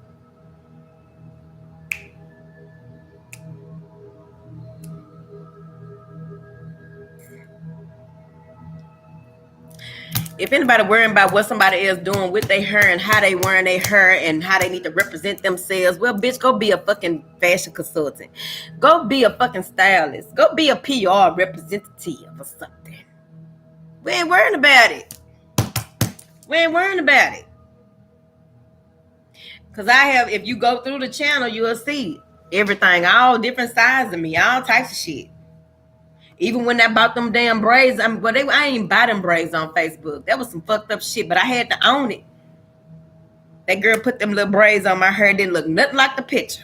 If anybody worrying about what somebody else doing with their hair and how they wearing their hair and how they need to represent themselves, well, bitch, go be a fucking fashion consultant. Go be a fucking stylist. Go be a PR representative or something. We ain't worrying about it. We ain't worrying about it. Because if you go through the channel, you'll see everything, all different sides of me, all types of shit. Even when I bought them damn braids, I ain't buy them braids on Facebook. That was some fucked up shit, but I had to own it. That girl put them little braids on my hair, didn't look nothing like the picture.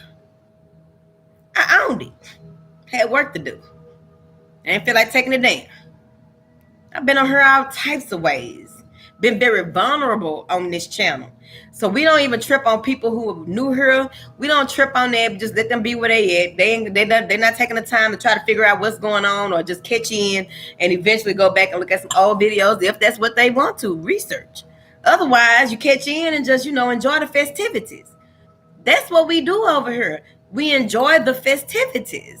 I owned it. Had work to do. I didn't feel like taking it down. I've been on her all types of ways. Been very vulnerable on this channel. So we don't even trip on people who knew her. We don't trip on that. Just let them be where they at. They're not taking the time to try to figure out what's going on or just catch in and eventually go back and look at some old videos if that's what they want to research. Otherwise, you catch in and just, enjoy the festivities. That's what we do over here. We enjoy the festivities.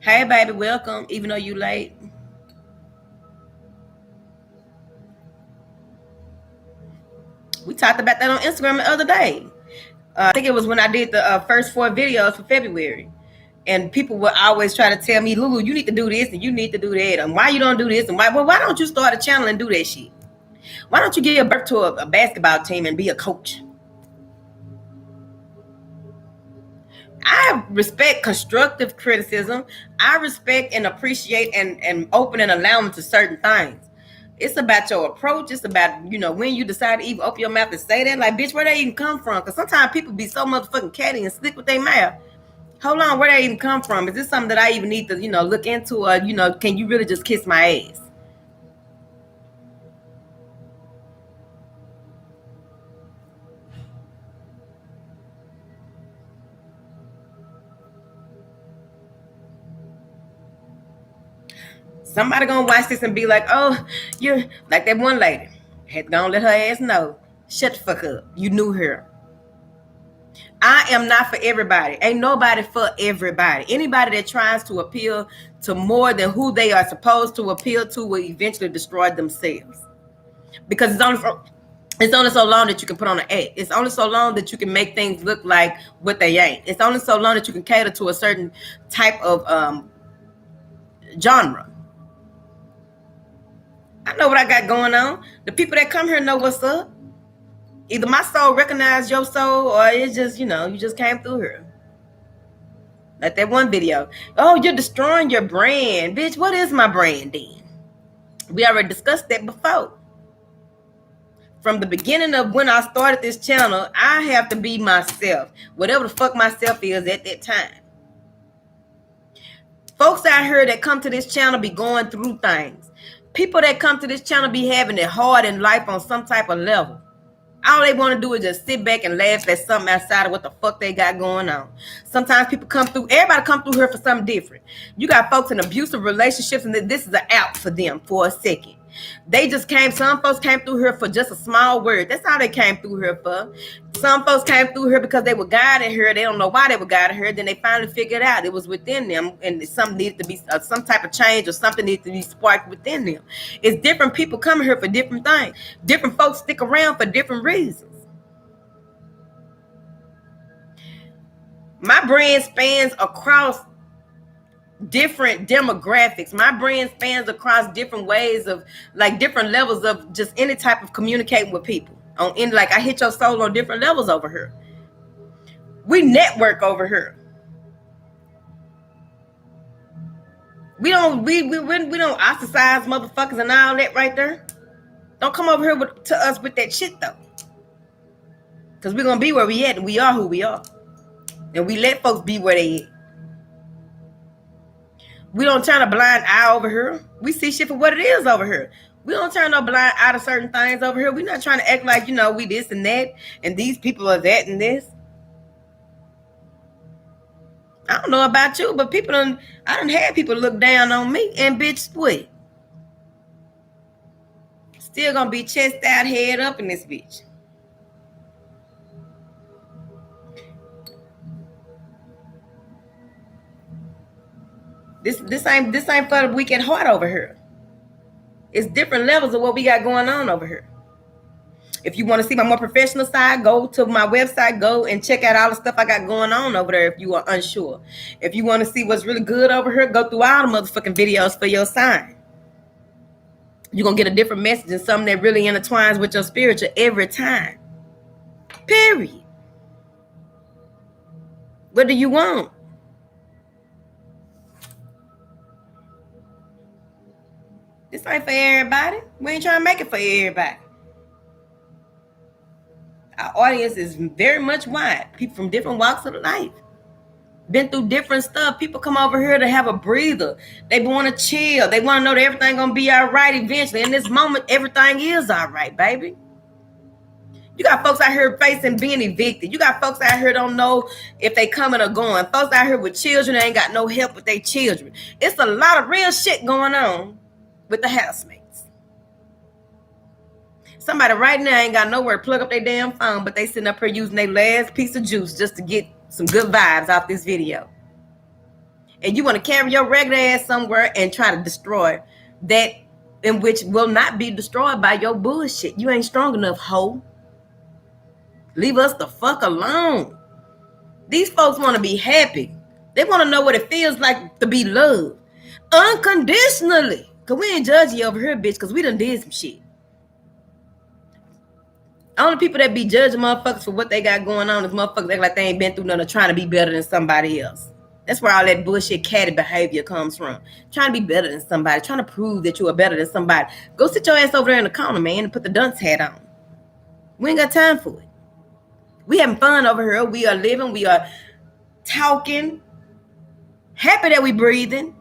Hey, baby, welcome, even though you late. We talked about that on Instagram the other day. I think it was when I did the first 4 videos for February. And people would always try to tell me, Lulu, you need to do this and you need to do that. And why you don't do this? And why don't you start a channel and do that shit? Why don't you give birth to a basketball team and be a coach? I respect constructive criticism. I respect and appreciate and open and allowing to certain things. It's about your approach. It's about, when you decide to even open your mouth and say that. Like, bitch, where they even come from? Because sometimes people be so motherfucking catty and slick with their mouth. Hold on, where they even come from? Is this something that I even need to, look into? Or, can you really just kiss my ass? Somebody gonna watch this and be like, oh, you're like that one lady. Had gonna let her ass know. Shut the fuck up. You knew her. I am not for everybody. Ain't nobody for everybody. Anybody that tries to appeal to more than who they are supposed to appeal to will eventually destroy themselves. Because it's only so long that you can put on an act. It's only so long that you can make things look like what they ain't. It's only so long that you can cater to a certain type of genre. I know what I got going on. The people that come here know what's up. Either my soul recognized your soul or it's just, you just came through here. Like that one video. Oh, you're destroying your brand. Bitch, what is my brand then? We already discussed that before. From the beginning of when I started this channel, I have to be myself. Whatever the fuck myself is at that time. Folks out here that come to this channel be going through things. People that come to this channel be having it hard in life on some type of level. All they want to do is just sit back and laugh at something outside of what the fuck they got going on. Sometimes people everybody come through here for something different. You got folks in abusive relationships and this is an out for them for a second. Some folks came through here for just a small word. That's all they came through here for. Some folks came through here because they were guided here. They don't know why they were guided here. Then they finally figured out it was within them and something needed to be, some type of change or something needed to be sparked within them. It's different people coming here for different things. Different folks stick around for different reasons. My brand spans across different demographics. My brand spans across different ways of, like, different levels of just any type of communicating with people. Like, I hit your soul on different levels over here. We network over here. We don't ostracize motherfuckers and all that right there. Don't come over here to us with that shit though. Because we're gonna be where we at and we are who we are. And we let folks be where they at. We don't turn a blind eye over here. We see shit for what it is over here. We don't turn no blind eye to certain things over here. We're not trying to act like, we this and that, and these people are that and this. I don't know about you, but I done had people look down on me and bitch split. Still gonna be chest out, head up in this bitch. This ain't for the weak at heart over here. It's different levels of what we got going on over here. If you want to see my more professional side, go to my website, go and check out all the stuff I got going on over there if you are unsure. If you want to see what's really good over here, go through all the motherfucking videos for your sign. You're going to get a different message and something that really intertwines with your spiritual every time. Period. What do you want? This ain't for everybody. We ain't trying to make it for everybody. Our audience is very much wide. People from different walks of life. Been through different stuff. People come over here to have a breather. They want to chill. They want to know that everything gonna be all right eventually. In this moment, everything is all right, baby. You got folks out here facing being evicted. You got folks out here don't know if they coming or going. Folks out here with children that ain't got no help with their children. It's a lot of real shit going on with the housemates. Somebody right now ain't got nowhere to plug up their damn phone, but they sitting up here using their last piece of juice just to get some good vibes off this video. And you want to carry your regular ass somewhere and try to destroy that in which will not be destroyed by your bullshit. You ain't strong enough, hoe. Leave us the fuck alone. These folks want to be happy. They want to know what it feels like to be loved unconditionally. Because we ain't judging you over here, bitch, because we done did some shit. Only people that be judging motherfuckers for what they got going on is motherfuckers that act like they ain't been through nothing, trying to be better than somebody else. That's where all that bullshit catty behavior comes from. Trying to be better than somebody, trying to prove that you are better than somebody. Go sit your ass over there in the corner, man, and put the dunce hat on. We ain't got time for it. We having fun over here. We are living. We are talking. Happy that we breathing.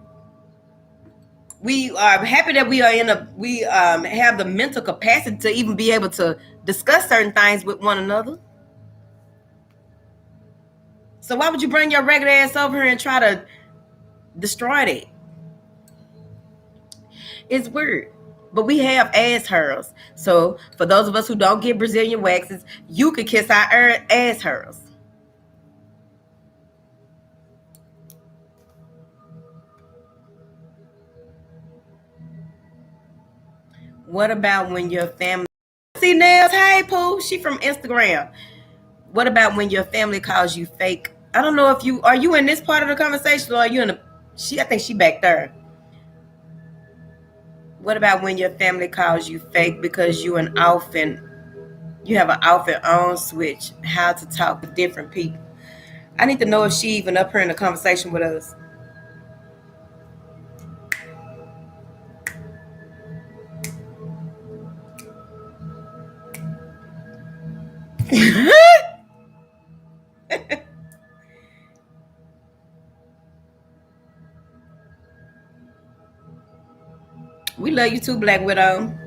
We are happy that we are have the mental capacity to even be able to discuss certain things with one another. So why would you bring your regular ass over here and try to destroy that? It's weird. But we have ass hairs. So for those of us who don't get Brazilian waxes, you could kiss our ass hairs. What about when your family... See Nails? Hey, Pooh. She from Instagram. What about when your family calls you fake? I don't know if you... Are you in this part of the conversation or are you in the... I think she back there. What about when your family calls you fake because you have an off and on switch? How to talk with different people. I need to know if she even up here in the conversation with us. We love you too, Black Widow.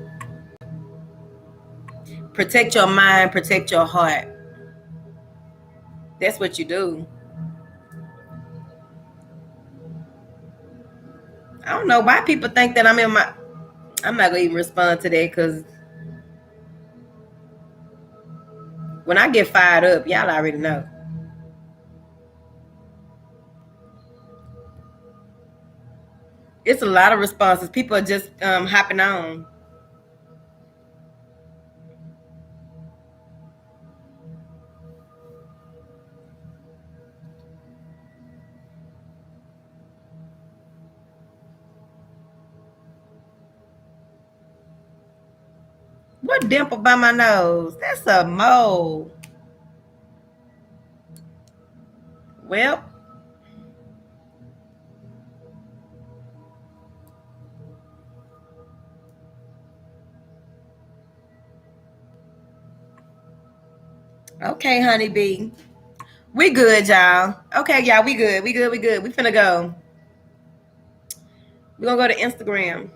Protect your mind, protect your heart. That's what you do. I don't know why people think that I'm not gonna even respond to that, because when I get fired up, y'all already know. It's a lot of responses. People are just hopping on. What dimple by my nose? That's a mole. Well, okay, honeybee. We good, y'all. Okay, y'all, we good. We finna go. We're gonna go to Instagram.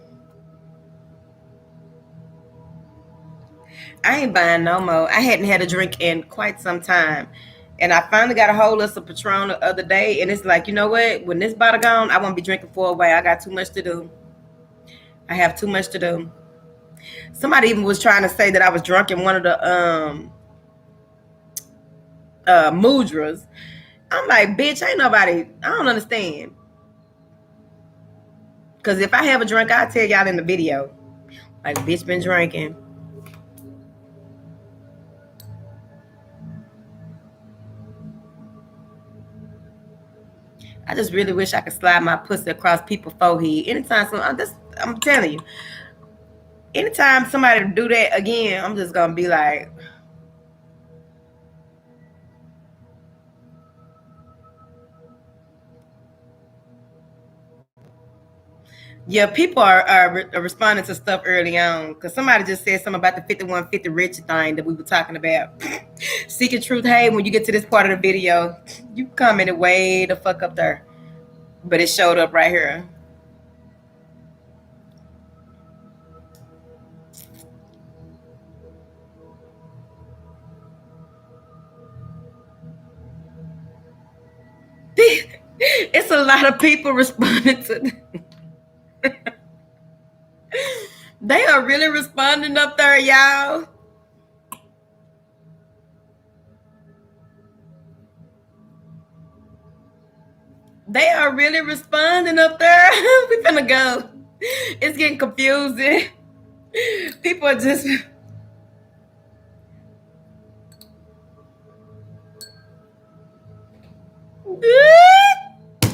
I ain't buying no more. I hadn't had a drink in quite some time. And I finally got a hold of some Patron the other day. And it's like, you know what? When this bottle gone, I won't be drinking for a while. I got too much to do. I have too much to do. Somebody even was trying to say that I was drunk in one of the mudras. I'm like, bitch, ain't nobody... I don't understand. Because if I have a drink, I'll tell y'all in the video. Like, bitch been drinking. I just really wish I could slide my pussy across people's forehead. Anytime I'm telling you, anytime somebody do that again, I'm just gonna be like, Yeah, people are responding to stuff early on because somebody just said something about the 5150 rich thing that we were talking about. Seeking truth. Hey, when you get to this part of the video, you commented way the fuck up there, but it showed up right here. It's a lot of people responding to. They are really responding up there, y'all. They are really responding up there. We finna go. It's getting confusing. People are just.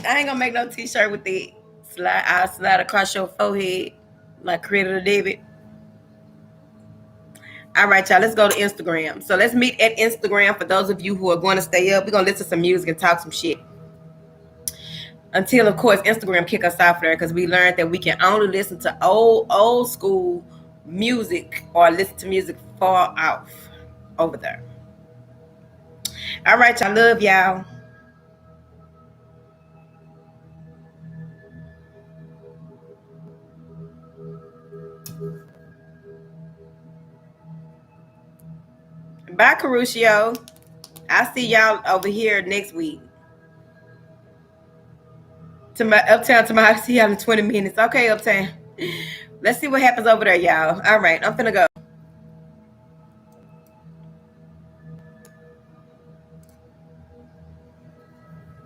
I ain't gonna make no t-shirt with it. I'll slide across your forehead like Credit or Debit. All right, y'all, let's go to Instagram. So let's meet at Instagram for those of you who are going to stay up. We're going to listen to some music and talk some shit. Until, of course, Instagram kick us off there because we learned that we can only listen to old school music or listen to music far off over there. All right, y'all. Love y'all. Bye, Caruccio. I'll see y'all over here next week. To my Uptown tomorrow. I'll see y'all in 20 minutes. Okay, Uptown. Let's see what happens over there, y'all. All right, I'm finna go.